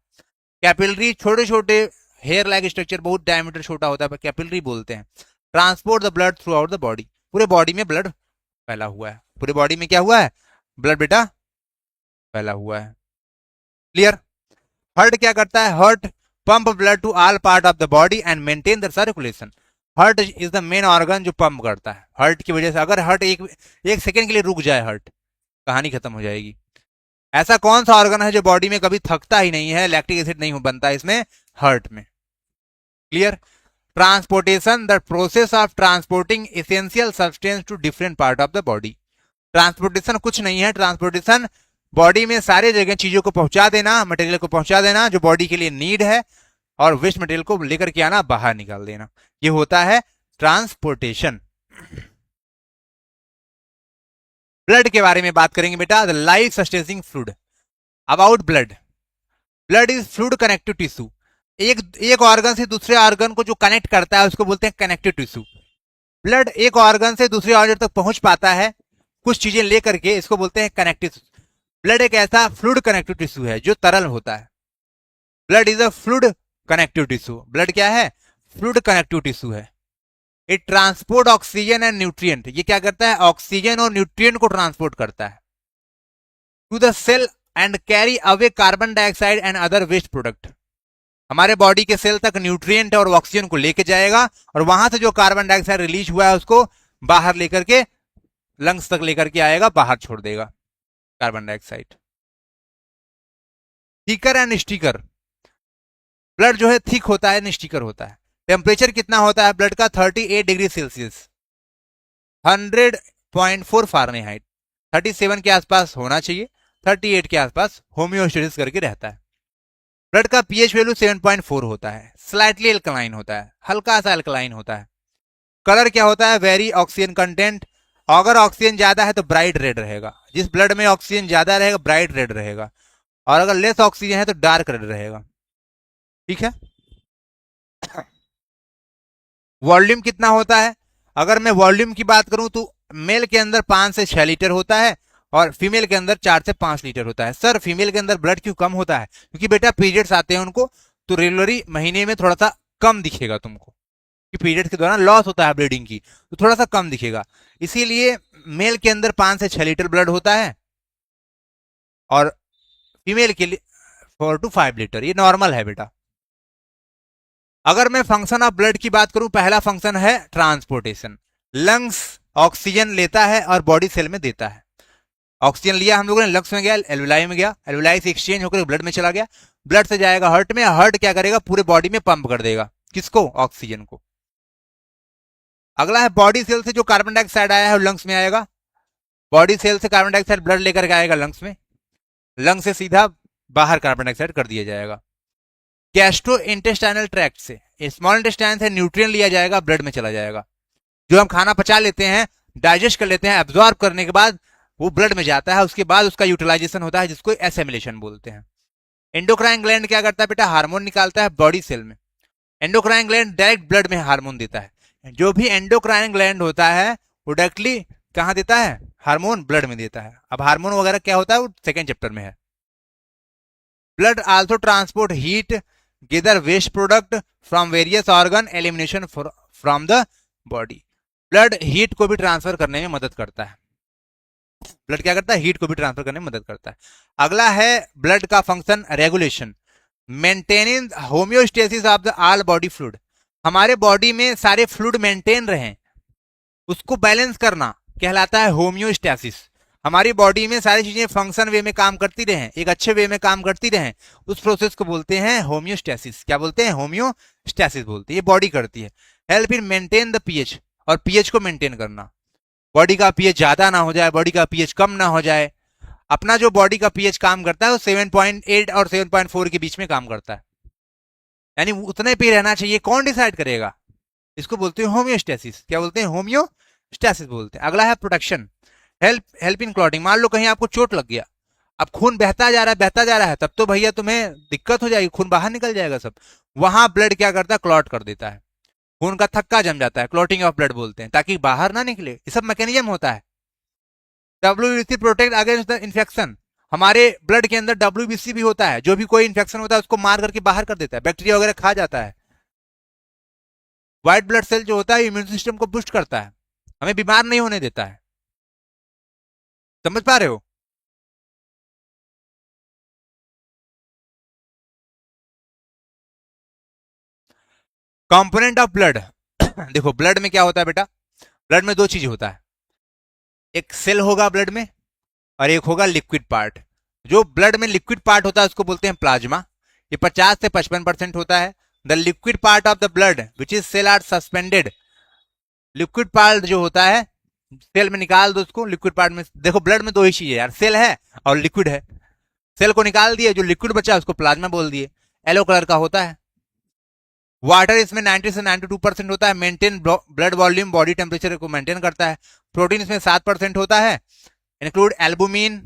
कैपिलरी छोटे छोटे हेयर लाइक स्ट्रक्चर, बहुत डायमीटर छोटा होता है, कैपिलरी बोलते हैं। Transport the blood through out the body, पूरे बॉडी में ब्लड फैला हुआ है, पूरे बॉडी में क्या हुआ है? ब्लड बेटा फैला हुआ है। क्लियर? हार्ट क्या करता है? Heart pump blood to all part of the body and maintain the circulation. Heart is the main organ जो पंप करता है। हार्ट की वजह से अगर हार्ट एक सेकेंड के लिए रुक जाए, हार्ट कहानी खत्म हो जाएगी। ऐसा कौन सा ऑर्गन है जो बॉडी में कभी थकता ही नहीं है, लैक्टिक एसिड नहीं बनता इसमें? हार्ट में। Clear? Transportation, the process of transporting essential substance to different part of the body. Transportation कुछ नहीं है, ट्रांसपोर्टेशन बॉडी में सारे जगह चीजों को पहुंचा देना, मटेरियल को पहुंचा देना जो बॉडी के लिए नीड है, और वेस्ट मटेरियल को लेकर के आना, बाहर निकाल देना, ये होता है ट्रांसपोर्टेशन। ब्लड के बारे में बात करेंगे बेटा, the life sustaining fluid. About blood, blood is fluid connective tissue. एक ऑर्गन से दूसरे ऑर्गन को जो कनेक्ट करता है उसको बोलते हैं कनेक्टिव टिश्यू। ब्लड एक ऑर्गन से दूसरे ऑर्गन तक पहुंच पाता है कुछ चीजें लेकर के, इसको बोलते हैं कनेक्टिव। ब्लड एक ऐसा फ्लूइड कनेक्टिव टिश्यू है जो तरल होता है। Blood is a fluid connective tissue. Blood क्या है? फ्लूइड कनेक्टिव टिश्यू है। It transport oxygen and nutrient, ये क्या करता है? ऑक्सीजन और न्यूट्रिएंट को ट्रांसपोर्ट करता है to the cell and carry away carbon dioxide and other waste product. हमारे बॉडी के सेल तक न्यूट्रिएंट और ऑक्सीजन को लेके जाएगा और वहां से जो कार्बन डाइऑक्साइड रिलीज हुआ है उसको बाहर लेकर के लंग्स तक लेकर के आएगा, बाहर छोड़ देगा carbon dioxide. Thicker and sticker, blood जो है थिक होता है, स्टिकर होता है। टेम्परेचर कितना होता है ब्लड का? 38 डिग्री सेल्सियस, 100.4 फारेनहाइट। 37 के आसपास होना चाहिए, 38 के आसपास होम्योस्टेसिस करके रहता है। ब्लड का पीएच वैल्यू 7.4 होता है, स्लाइटली अल्कलाइन होता है, हल्का सा अल्कलाइन होता है। कलर क्या होता है? Very oxygen content. अगर ऑक्सीजन ज्यादा है तो ब्राइट रेड रहेगा, जिस ब्लड में ऑक्सीजन ज्यादा रहेगा ब्राइट रेड रहेगा, और अगर लेस ऑक्सीजन है तो डार्क रेड रहेगा। ठीक है? वॉल्यूम कितना होता है? अगर मैं वॉल्यूम की बात करूं तो मेल के अंदर 5 से 6 लीटर होता है और फीमेल के अंदर 4 से 5 लीटर होता है। सर फीमेल के अंदर ब्लड क्यों कम होता है? क्योंकि बेटा पीरियड्स आते हैं उनको, तो रेगुलरली महीने में थोड़ा सा कम दिखेगा तुमको, कि पीरियड्स के दौरान लॉस होता है ब्लीडिंग की, तो थोड़ा सा कम दिखेगा। इसीलिए मेल के अंदर 5 से 6 लीटर ब्लड होता है और फीमेल के लिए 4 to 5 लीटर, ये नॉर्मल है बेटा। अगर मैं फंक्शन ऑफ ब्लड की बात करूं, पहला फंक्शन है ट्रांसपोर्टेशन। लंग्स ऑक्सीजन लेता है और बॉडी सेल में देता है। ऑक्सीजन लिया हम लोगों ने, लंग्स में गया, एल्वुलाई में गया, एल्वुलाई से एक्सचेंज होकर ब्लड में चला गया, ब्लड से जाएगा हार्ट में, हार्ट क्या करेगा? पूरे बॉडी में पंप कर देगा, किसको? ऑक्सीजन को। अगला है बॉडी सेल से जो कार्बन डाइऑक्साइड आया है वो लंग्स में आएगा। बॉडी सेल से कार्बन डाइऑक्साइड ब्लड लेकर के आएगा लंग्स में, लंग्स से सीधा बाहर कार्बन डाइऑक्साइड कर दिया जाएगा। गैस्ट्रो इंटेस्टाइनल ट्रैक्ट से, स्मॉल इंटेस्टाइन से न्यूट्रिएंट लिया जाएगा, ब्लड में चला जाएगा। जो हम खाना पचा लेते हैं, डाइजेस्ट कर लेते हैं, एब्जॉर्ब करने के बाद वो ब्लड में जाता है, उसके बाद उसका यूटिलाइजेशन होता है जिसको एसिमिलेशन बोलते हैं। एंडोक्राइन ग्लैंड क्या करता है बेटा? हार्मोन निकालता है बॉडी सेल में। एंडोक्राइन ग्लैंड डायरेक्ट ब्लड में हार्मोन देता है। जो भी एंडोक्राइन ग्लैंड होता है वो डायरेक्टली कहां देता है? हार्मोन ब्लड में देता है। अब हार्मोन वगैरह क्या होता है वो सेकेंड चैप्टर में है। Blood also transport heat, gather waste product from various organ, elimination from the body. Blood heat को भी ट्रांसफर करने में मदद करता है। ब्लड क्या करता है? हीट को भी ट्रांसफर करने में मदद करता है। अगला है ब्लड का function regulation, maintaining homeostasis of the all body fluid. हमारे बॉडी में सारे फ्लूइड मेंटेन रहे, उसको बैलेंस करना कहलाता है होम्योस्टेसिस। हमारी बॉडी में सारी चीजें फंक्शन वे में काम करती रहें, एक अच्छे वे में काम करती रहें, उस प्रोसेस को बोलते हैं होम्योस्टेसिस। क्या बोलते हैं? होम्योस्टेसिस बोलते हैं। ये बॉडी करती है। Help in maintain the pH, और पीएच को मेंटेन करना, बॉडी का पीएच ज्यादा ना हो जाए, बॉडी का पीएच कम ना हो जाए। अपना जो बॉडी का पीएच काम करता है वो 7.8 और 7.4 के बीच में काम करता है, यानी उतने पे रहना चाहिए। कौन डिसाइड करेगा? इसको बोलते हैं होम्योस्टेसिस। क्या बोलते हैं? होम्योस्टेसिस बोलते हैं। अगला है प्रोटेक्शन, हेल्प इन क्लॉटिंग। मान लो कहीं आपको चोट लग गया, अब खून बहता जा रहा है, तब तो भैया तुम्हें दिक्कत हो जाएगी, खून बाहर निकल जाएगा सब। वहां ब्लड क्या करता है, क्लॉट कर देता है, खून का थक्का जम जाता है, क्लॉटिंग ऑफ ब्लड बोलते हैं, ताकि बाहर ना निकले। ये सब मैकेनिज्म होता है। WBC protect against the infection. हमारे ब्लड के अंदर डब्ल्यूबीसी भी होता है, जो भी कोई इन्फेक्शन होता है उसको मार करके बाहर कर देता है, बैक्टीरिया वगैरह खा जाता है। व्हाइट ब्लड सेल जो होता है इम्यून सिस्टम को बूस्ट करता है, हमें बीमार नहीं होने देता है। समझ पा रहे हो? Component of blood. देखो ब्लड में क्या होता है बेटा, ब्लड में दो चीज होता है, एक सेल होगा ब्लड में और एक होगा लिक्विड पार्ट। जो ब्लड में लिक्विड पार्ट होता है उसको बोलते हैं प्लाज्मा। ये 50 से 55% होता है। The liquid part of the blood which is cell are suspended. Liquid part जो होता है, सेल में निकाल दो उसको, लिक्विड पार्ट में देखो ब्लड में दो ही चीज है यार, सेल है और लिक्विड है। सेल को निकाल दिए, जो लिक्विड बचा उसको प्लाज्मा बोल दिए, येलो कलर का होता है। वाटर इसमें 90 से 92% होता है, maintain blood volume, body temperature को मेंटेन करता है। प्रोटीन इसमें 7% होता है, इंक्लूड एल्बुमिन,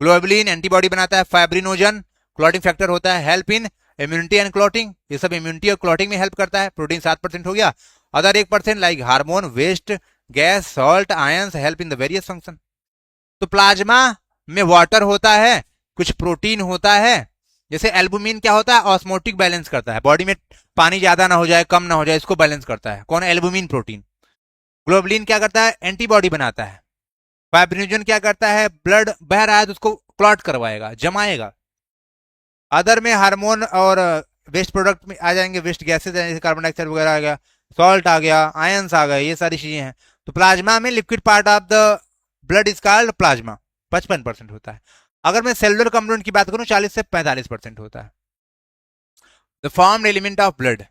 ग्लोबुलिन, एंटीबॉडी बनाता है, फाइब्रिनोजन, क्लॉटिंग फैक्टर होता है, help in immunity and clotting, ये सब इम्यूनिटी और क्लॉटिंग में हेल्प करता है। प्रोटीन 7% हो गया। Other 1% like hormone, waste, gas, salt, ions help in the various function. तो प्लाज्मा में वाटर होता है, कुछ प्रोटीन होता है। जैसे एल्बुमिन क्या होता है, ऑस्मोटिक बैलेंस करता है, बॉडी में पानी ज्यादा ना हो जाए कम ना हो जाए इसको बैलेंस करता है, कौन, एल्बुमिन प्रोटीन। ग्लोबुलिन क्या करता है, एंटीबॉडी बनाता है। फाइब्रिनोजन क्या करता है, ब्लड बह रहा है तो उसको क्लॉट करवाएगा, जमाएगा। अदर में हार्मोन और वेस्ट प्रोडक्ट में आ जाएंगे, वेस्ट गैसेज जैसे कार्बन डाइऑक्साइड वगैरह आ गया, सॉल्ट आ गया, आयंस आ गए, ये सारी चीजें हैं। तो प्लाज्मा में liquid part of the blood is called plasma, 55% होता है। अगर मैं सेलुलर कंपोनेंट की बात करूं 40 से 45% होता है। The formed element of blood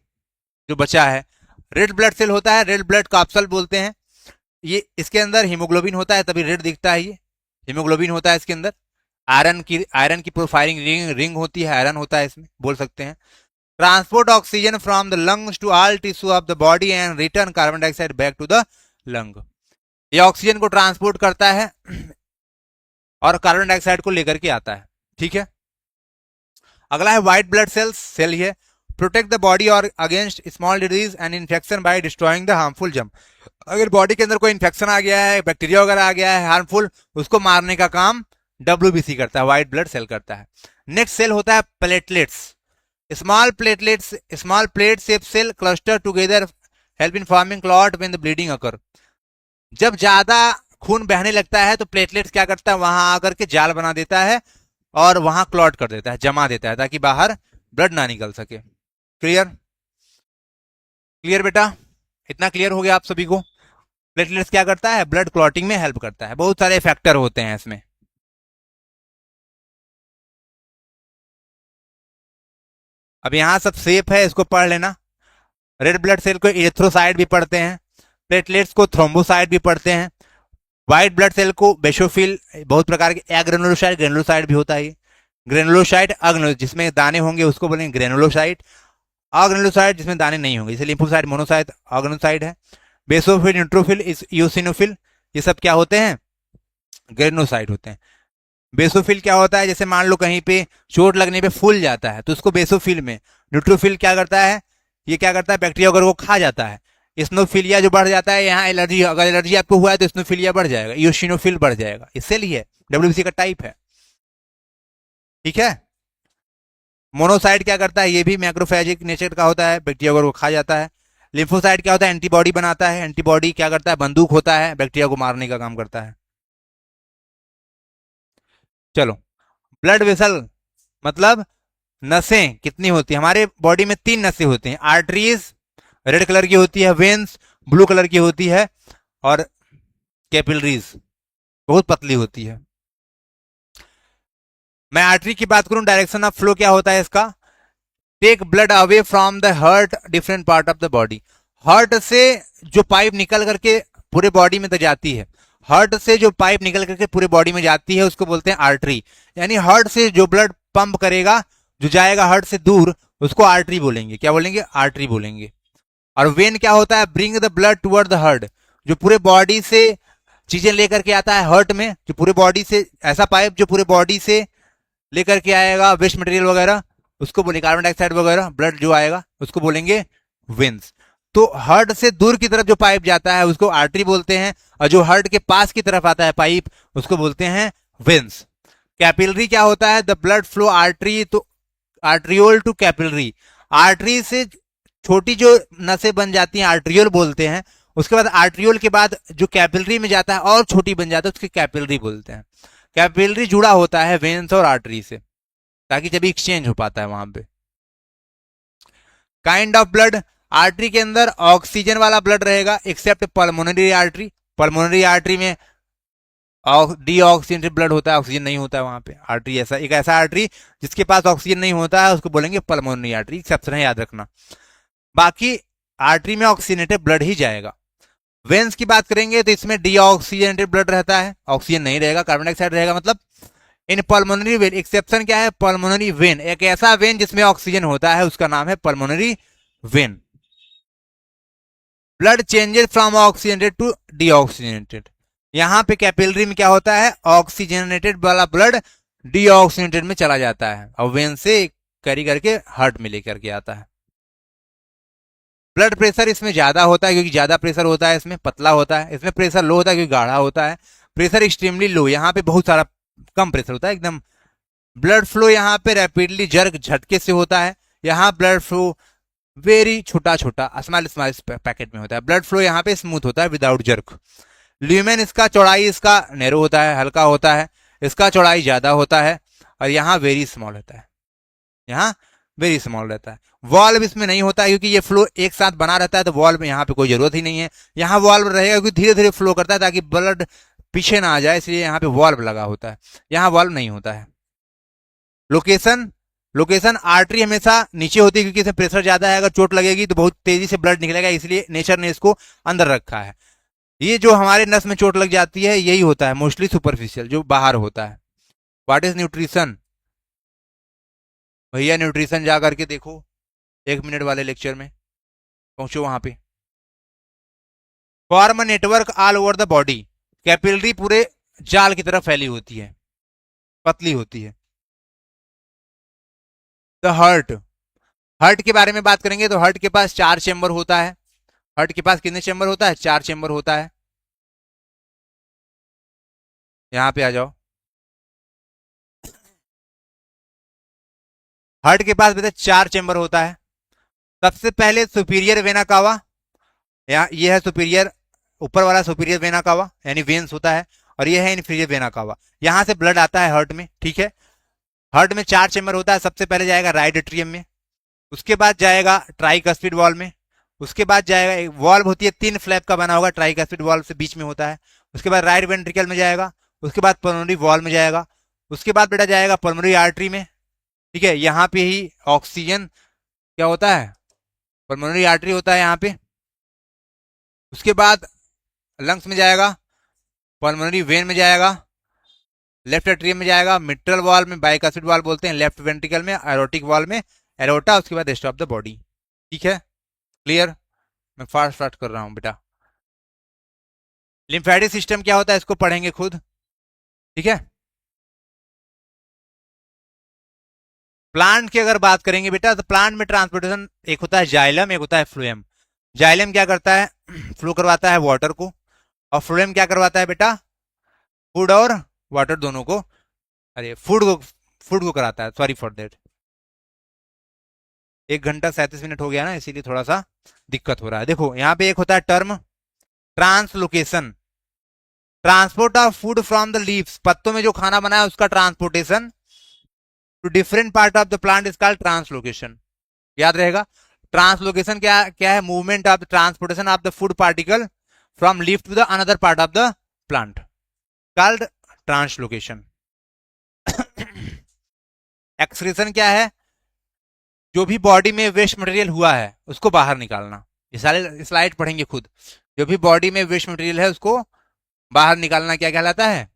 जो बचा है, रेड ब्लड सेल होता है, रेड ब्लड काप्सल बोलते हैं। ये इसके अंदर हीमोग्लोबिन होता है, तभी रेड दिखता है। ये हीमोग्लोबिन होता है इसके अंदर। आयरन की प्रोफाइलिंग रिंग होती है, आयरन होता है इसमें, बोल सकते हैं। Transport oxygen from the lungs to all tissue of the body and return carbon dioxide back to the lung. ये ऑक्सीजन को ट्रांसपोर्ट करता है और कार्बन डाइऑक्साइड को लेकर के आता है। ठीक है। अगला है व्हाइट ब्लड सेल्स, सेल है, प्रोटेक्ट द बॉडी और against small disease and infection by destroying the harmful germ. अगर बॉडी के अंदर कोई इन्फेक्शन आ गया है, बैक्टीरिया वगैरह आ गया है हार्मफुल, उसको मारने का काम डब्ल्यूबीसी करता है, व्हाइट ब्लड सेल करता है। नेक्स्ट सेल होता है platelets. Small plate shape cell cluster together help in forming clot when the bleeding occur. जब ज्यादा खून बहने लगता है तो प्लेटलेट्स क्या करता है, वहां आकर के जाल बना देता है और वहां क्लॉट कर देता है, जमा देता है, ताकि बाहर ब्लड ना निकल सके। क्लियर? क्लियर बेटा? इतना क्लियर हो गया आप सभी को? प्लेटलेट्स क्या करता है, ब्लड क्लॉटिंग में हेल्प करता है। बहुत सारे फैक्टर होते हैं इसमें। अब यहां सब सेफ है, इसको पढ़ लेना। रेड ब्लड सेल को इरेथ्रोसाइट भी पढ़ते हैं, प्लेटलेट्स को थ्रोम्बोसाइट भी पढ़ते हैं, व्हाइट ब्लड सेल को बेसोफिल, बहुत प्रकार के एग्रेनुलोसाइट, ग्रेनुलोसाइट भी होता है। ग्रेनुलोसाइट जिसमें दाने होंगे उसको बोलेंगे ग्रेनुलोसाइट। ऑर्गेनुलोसाइट जिसमें दाने नहीं होंगे, जैसे लिम्फोसाइट, मोनोसाइट, ऑर्गेनोसाइट है। बेसोफिल, न्यूट्रोफिल, यूसिनोफिल, ये सब क्या होते हैं, ग्रेनुलोसाइट होते हैं। बेसोफिल क्या होता है, जैसे मान लो कहीं पे चोट लगने पे फूल जाता है तो उसको बेसोफिल में। न्यूट्रोफिल क्या करता है, ये क्या करता है, बैक्टीरिया वगैरह को खा जाता है। स्नोफिलिया जो बढ़ जाता है, यहाँ एलर्जी, अगर एलर्जी आपको हुआ है तो स्नोफिलिया बढ़ जाएगा, यूसिनोफिल बढ़ जाएगा, इससे लिए डब्ल्यूबीसी का टाइप है। ठीक है। मोनोसाइट क्या करता है, ये भी मैक्रोफेजिक नेचर का होता है, बैक्टीरिया वगैरह को खा जाता है। लिम्फोसाइट क्या होता है, एंटीबॉडी बनाता है, एंटीबॉडी क्या करता है, बंदूक होता है, बैक्टीरिया को मारने का काम करता है। चलो, ब्लड वेसल मतलब नसें कितनी होती है, हमारे बॉडी में 3 नसें होती हैं। आर्टरीज रेड कलर की होती है, वेन्स ब्लू कलर की होती है, और कैपिलरीज बहुत पतली होती है। मैं आर्टरी की बात करूं, डायरेक्शन ऑफ फ्लो क्या होता है इसका, take blood away from the heart different part of the body. Heart से जो पाइप निकल करके पूरे बॉडी में तो जाती है, हार्ट से जो पाइप निकल करके पूरे बॉडी में जाती है उसको बोलते हैं आर्टरी। यानी हार्ट से जो ब्लड पंप करेगा, जो जाएगा हार्ट से दूर, उसको आर्टरी बोलेंगे। क्या बोलेंगे, आर्टरी बोलेंगे। और वेन क्या होता है, bring the blood toward the heart, जो पूरे बॉडी से चीजें लेकर के आता है हार्ट में, जो पूरे बॉडी से, ऐसा पाइप जो पूरे बॉडी से लेकर के आएगा वेस्ट मटेरियल वगैरह, उसको बोलेंगे कार्बन डाइऑक्साइड वगैरह, ब्लड जो आएगा उसको बोलेंगे वेन्स। तो हार्ट से दूर की तरफ जो पाइप जाता है उसको आर्टरी बोलते हैं, और जो हार्ट के पास की तरफ आता है पाइप उसको बोलते हैं वेन्स। कैपिलरी क्या होता है? द ब्लड फ्लो आर्टरी, तो आर्ट्रियोल टू कैपिलरी, आर्टरी से छोटी जो नसें बन जाती हैं आर्ट्रियोल बोलते हैं, उसके बाद आर्ट्रियोल के बाद जो कैपिलरी में जाता है और छोटी बन जाता है उसके कैपिलरी बोलते हैं। कैपिलरी जुड़ा होता है वेन्स और आर्टरी से, ताकि जब एक्सचेंज हो पाता है वहां पे। काइंड ऑफ ब्लड, आर्टरी के अंदर ऑक्सीजन वाला ब्लड रहेगा accept pulmonary artery. Pulmonary artery में डीऑक्सीजनेटेड ब्लड होता है, ऑक्सीजन नहीं होता है वहां पे। आर्टरी ऐसा, एक ऐसा आर्टरी जिसके पास ऑक्सीजन नहीं होता है उसको बोलेंगे पल्मोनरी आर्टरी, एक्सेप्शन है, याद रखना। बाकी आर्टरी में ऑक्सीजनेटेड ब्लड ही जाएगा। वेन्स की बात करेंगे तो इसमें डीऑक्सीजनेटेड ब्लड रहता है, ऑक्सीजन नहीं रहेगा, कार्बन डाइऑक्साइड रहेगा। मतलब इन पल्मोनरी वेन, एक्सेप्शन क्या है? पल्मोनरी वेन, एक ऐसा वेन जिसमें ऑक्सीजन होता है उसका नाम है pulmonary vein. Blood changes from oxygenated to deoxygenated, यहां पे कैपिलरी में क्या होता है? ऑक्सीजनेटेड वाला ब्लड डीऑक्सीजनेटेड में चला जाता है और वेन से कैरी करके हार्ट में लेकर के आता है। ब्लड प्रेशर इसमें ज्यादा होता है क्योंकि ज्यादा प्रेशर होता है, इसमें पतला होता है। इसमें प्रेशर लो होता है क्योंकि गाढ़ा होता है। प्रेशर एक्सट्रीमली लो, यहाँ पे बहुत सारा कम प्रेशर होता है एकदम। ब्लड फ्लो यहाँ पे रैपिडली जर्क, झटके से होता है। यहाँ ब्लड फ्लो वेरी छोटा छोटा स्मॉल स्मॉल पैकेट में होता है। ब्लड फ्लो यहाँ पे स्मूथ होता है विदाउट जर्क। ल्यूमेन, इसका चौड़ाई इसका नैरो होता है, हल्का होता है, इसका चौड़ाई ज्यादा होता है, और यहाँ वेरी स्मॉल होता है, यहाँ वेरी स्मॉल रहता है। वॉल्व इसमें नहीं होता है क्योंकि ये फ्लो एक साथ बना रहता है, तो वॉल्व में यहाँ पे कोई जरूरत ही नहीं है। यहाँ वॉल्व रहेगा क्योंकि धीरे धीरे फ्लो करता है ताकि ब्लड पीछे ना आ जाए, इसलिए यहाँ पे वॉल्व लगा होता है, यहाँ वॉल्व नहीं होता है। लोकेशन, लोकेशन आर्टरी हमेशा नीचे होती है क्योंकि इसमें प्रेशर ज्यादा है, अगर चोट लगेगी तो बहुत तेजी से ब्लड निकलेगा, इसलिए नेचर ने इसको अंदर रखा है। ये जो हमारे नस में चोट लग जाती है यही होता है मोस्टली सुपरफिशियल, जो बाहर होता है। What is nutrition? भैया न्यूट्रिशन जा करके देखो 1 मिनट वाले लेक्चर में, पहुंचो वहां पे। Form network all over the body, capillary पूरे जाल की तरफ फैली होती है, पतली होती है। द हार्ट, हार्ट के बारे में बात करेंगे तो हार्ट के पास 4 चेंबर होता है। हार्ट के पास कितने चेंबर होता है? 4 चेंबर होता है। यहां पे आ जाओ। हार्ट के पास बेटा 4 चेंबर होता है। सबसे पहले सुपीरियर वेना कावा, यहाँ ये है सुपीरियर, ऊपर वाला सुपीरियर वेना कावा यानी वेन्स होता है, और ये है इन्फीरियर वेना कावा। यहां से ब्लड आता है हार्ट में, ठीक है। हार्ट में 4 चेंबर होता है। सबसे पहले जाएगा राइट एट्रियम में, उसके बाद जाएगा ट्राइकस्पिड वॉल्व में, उसके बाद जाएगा, एक वॉल्व होती है 3 फ्लैप का बना होगा, ट्राइकस्पिड वॉल्व से बीच में होता है। उसके बाद राइट वेंट्रिकल में जाएगा, उसके बाद पल्मोनरी वॉल्व में जाएगा, उसके बाद बेटा जाएगा पल्मोनरी आर्टरी में, ठीक है। यहाँ पे ही ऑक्सीजन क्या होता है? पल्मोनरी आर्टरी होता है यहाँ पे। उसके बाद लंग्स में जाएगा, पल्मोनरी वेन में जाएगा, लेफ्ट एट्रियम में जाएगा, मिट्रल वॉल में बाइकासिड वॉल बोलते हैं, लेफ्ट वेंट्रिकल में, एरोटिक वॉल में एरोटा, उसके बाद रेस्ट ऑफ द बॉडी, ठीक है। क्लियर? मैं फास्ट फास्ट कर रहा हूं बेटा। लिम्फेटिक सिस्टम क्या होता है इसको पढ़ेंगे खुद, ठीक है। प्लांट की अगर बात करेंगे बेटा तो प्लांट में ट्रांसपोर्टेशन एक होता है जाइलम, एक होता है फ्लोएम। जाइलम क्या करता है? फ्लो करवाता है वाटर को, और फ्लोएम क्या करवाता है बेटा? फूड और वाटर दोनों को, अरे फूड को कराता है, सॉरी फॉर दैट। 1 घंटा 37 मिनट हो गया ना, इसीलिए थोड़ा सा दिक्कत हो रहा है। देखो यहाँ पे एक होता है term translocation, transport of food from the leaves, पत्तों में जो खाना बना है उसका transportation to different part of the plant is called translocation. याद रहेगा, ट्रांसलोकेशन क्या क्या है? Movement of the transportation of the food particle from leaf to the another part of the plant, called translocation. Excretion क्या है? जो भी body में वेस्ट मटेरियल हुआ है उसको बाहर निकालना। ये सारे स्लाइड पढ़ेंगे खुद। जो भी बॉडी में वेस्ट मटेरियल है उसको बाहर निकालना क्या कहलाता है?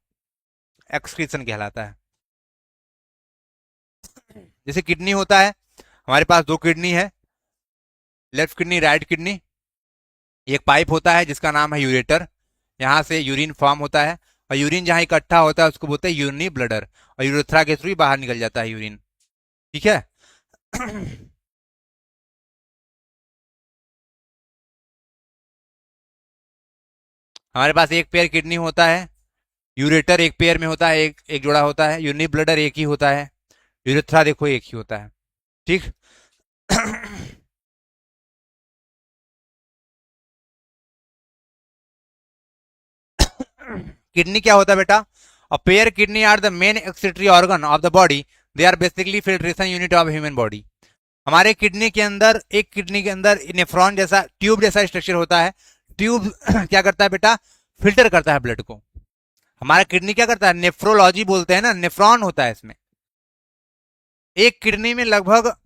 एक्सक्रीशन कहलाता है। जैसे किडनी होता है, हमारे पास 2 किडनी है, लेफ्ट किडनी राइट किडनी। एक पाइप होता है जिसका नाम है यूरेटर, यहाँ से यूरिन फॉर्म होता है, और यूरिन जहाँ इकट्ठा होता है उसको बोलते हैं यूरिनरी ब्लडर, और यूरेथ्रा के थ्रू ही बाहर निकल जाता है यूरिन। ठीक है। हमारे पास एक पेयर किडनी होता है, यूरेटर एक पेयर में होता है, एक एक जोड़ा होता है, यूरिनरी ब्लडर एक ही होता है, यूरेथ्रा देखो एक ही होता है। ठीक। किडनी क्या होता है बेटा? A pair kidney are the main excretory organ of the body, they are basically filtration unit of human body. हमारे किडनी के अंदर, एक किडनी के अंदर नेफ्रॉन जैसा, ट्यूब जैसा स्ट्रक्चर होता है। ट्यूब क्या करता है बेटा? फिल्टर करता है ब्लड को। हमारा किडनी क्या करता है? नेफ्रोलॉजी बोलते हैं ना, नेफ्रॉन होता है इसमें। एक किडनी में लगभग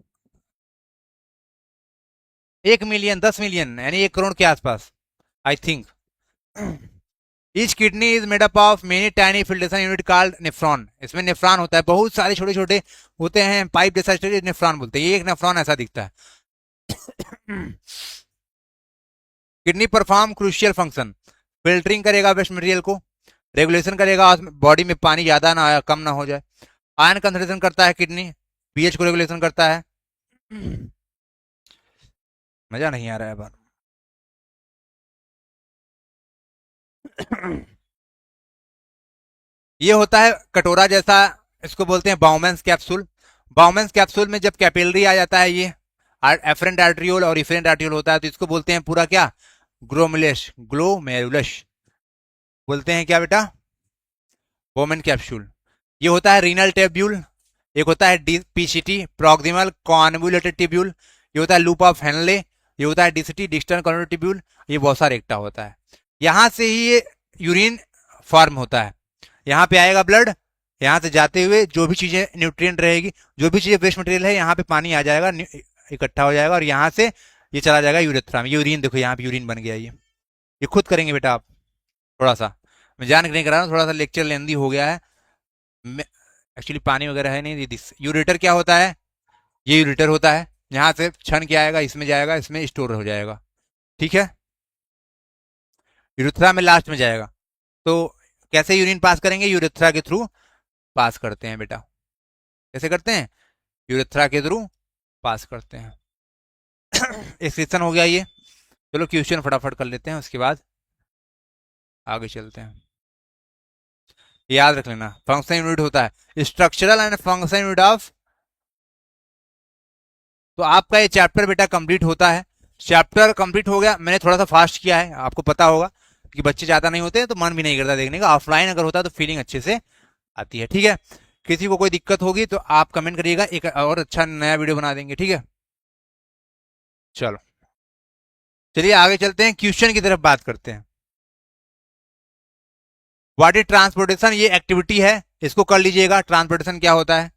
1 मिलियन, 10 मिलियन, यानी 1 करोड़ के आसपास, I think. Each kidney is made up of many tiny filtration unit called nephron. इसमें नेफ्रॉन होता है, बहुत सारे छोटे छोटे होते हैं, पाइप जैसा स्ट्रक्चर, नेफ्रॉन बोलते हैं। ये एक नेफ्रॉन ऐसा दिखता है। Kidney perform crucial function, filtering करेगा वेस्ट मटेरियल को, रेगुलेशन करेगा बॉडी में पानी ज्यादा ना कम ना हो जाए, आयरन कंसंट्रेशन करता है किडनी, पीएच को रेगुलेशन करता है। मजा नहीं आ रहा है बार। ये होता है कटोरा जैसा, इसको बोलते हैं बाउमेंस कैप्सूल। बाउमेंस कैप्सूल में जब कैपिलरी आ जाता है, ये एफरेंट आर्ट्रियोल और इफरेंट आर्ट्रियोल होता है, तो इसको बोलते हैं पूरा क्या? ग्लोमेरुलस, ग्लोमेरुलस बोलते हैं क्या बेटा? Women capsule. ये होता है रीनल टेब्यूल। एक होता है पीसीटी, प्रोक्सिमल कॉन्वोल्यूटेड टिब्यूल। ये होता है लूप ऑफ हेनले। ये होता है डीसीटी, डिस्टल कॉन्वोल्यूटेड टिब्यूल। ये बहुत सारे एकटा होता है। यहाँ से ही ये यूरिन फॉर्म होता है। यहाँ पे आएगा ब्लड, यहाँ से जाते हुए जो भी चीजें न्यूट्रिएंट रहेगी, जो भी चीजें वेस्ट मटेरियल है, यहाँ पे पानी आ जाएगा, इकट्ठा हो जाएगा, और यहाँ से ये चला जाएगा यूरेथ्रा में। यूरिन देखो, यहाँ पे यूरिन बन गया। ये खुद करेंगे बेटा आप, थोड़ा सा मैं जान के नहीं करा रहा हूँ, थोड़ा सा लेक्चर लेंदी हो गया है। एक्चुअली पानी वगैरह है नहीं। यूरेटर क्या होता है? ये यूरेटर होता है, यहाँ से छन के आएगा, इसमें जाएगा, इसमें स्टोर हो जाएगा। ठीक है। यूरेथ्रा में लास्ट में जाएगा। तो कैसे यूरिन पास करेंगे? यूरेथ्रा के थ्रू पास करते हैं बेटा। कैसे करते हैं? यूरेथ्रा के थ्रू पास करते हैं। एक्सक्रीशन हो गया ये। चलो क्वेश्चन फटाफट कर लेते हैं, उसके बाद आगे चलते हैं। याद रख लेना, फंक्शन यूनिट होता है structural and function unit of. तो आपका ये चैप्टर बेटा कंप्लीट होता है। चैप्टर कंप्लीट हो गया। मैंने थोड़ा सा फास्ट किया है, आपको पता होगा कि बच्चे ज्यादा नहीं होते हैं तो मन भी नहीं करता देखने का। ऑफलाइन अगर होता है तो फीलिंग अच्छे से आती है। ठीक है। किसी को कोई दिक्कत होगी तो आप कमेंट करिएगा, एक और अच्छा नया वीडियो बना देंगे। ठीक है। चलो, चलिए आगे चलते हैं, क्वेश्चन की तरफ बात करते हैं। What is transportation? ये एक्टिविटी है, इसको कर लीजिएगा। ट्रांसपोर्टेशन क्या होता है?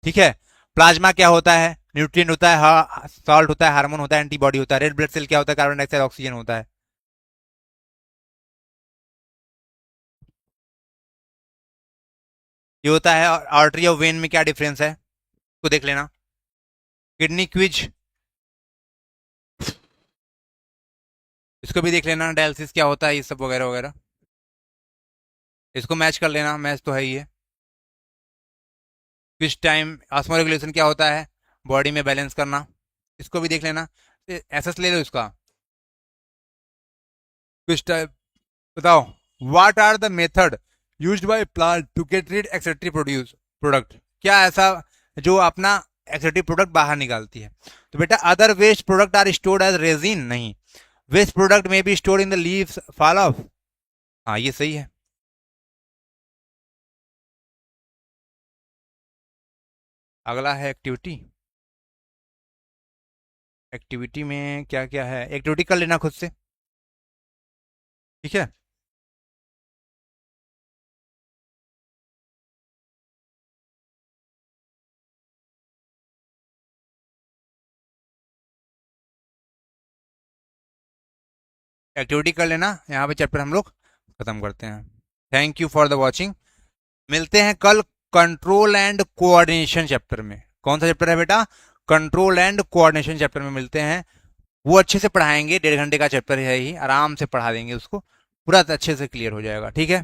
ठीक है। प्लाज्मा क्या होता है? न्यूट्रिएंट होता है, सॉल्ट होता है, हार्मोन होता है, एंटीबॉडी होता है। रेड ब्लड सेल क्या होता है? कार्बन डाइऑक्साइड, ऑक्सीजन होता है। ये होता है। आर्टरी और वेन में क्या डिफरेंस है, इसको देख लेना। किडनी क्विज, इसको भी देख लेना। डायलिसिस क्या होता है, ये सब वगैरह वगैरह, इसको मैच कर लेना, मैच तो है ही है। किस टाइम ऑस्मो रेगुलेशन क्या होता है? बॉडी में बैलेंस करना, इसको भी देख लेना। एसएस ले लो इसका। किस टाइम, बताओ, what are the method used by plant to get rid excretory produce product? क्या ऐसा जो अपना एक्सेटरी प्रोडक्ट बाहर निकालती है? तो बेटा other waste product are stored as resin, नहीं। वेस्ट प्रोडक्ट में be stored in the leaves fall off. हाँ ये सही है। अगला है एक्टिविटी। एक्टिविटी में क्या क्या है? एक्टिविटी कर लेना खुद से। ठीक है। एक्टिविटी कर लेना, यहाँ पे चैप्टर हम लोग खत्म करते हैं। Thank you for the watching. मिलते हैं कल कंट्रोल एंड कोऑर्डिनेशन चैप्टर में। कौन सा चैप्टर है बेटा? कंट्रोल एंड कोऑर्डिनेशन चैप्टर में मिलते हैं। वो अच्छे से पढ़ाएंगे, 1.5 घंटे का चैप्टर है ही, आराम से पढ़ा देंगे उसको, पूरा अच्छे से क्लियर हो जाएगा। ठीक है,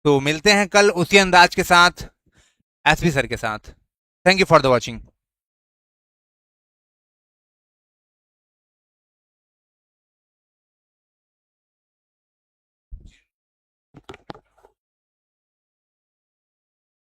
तो मिलते हैं कल उसी अंदाज के साथ, एसपी सर के साथ। Thank you for the watching.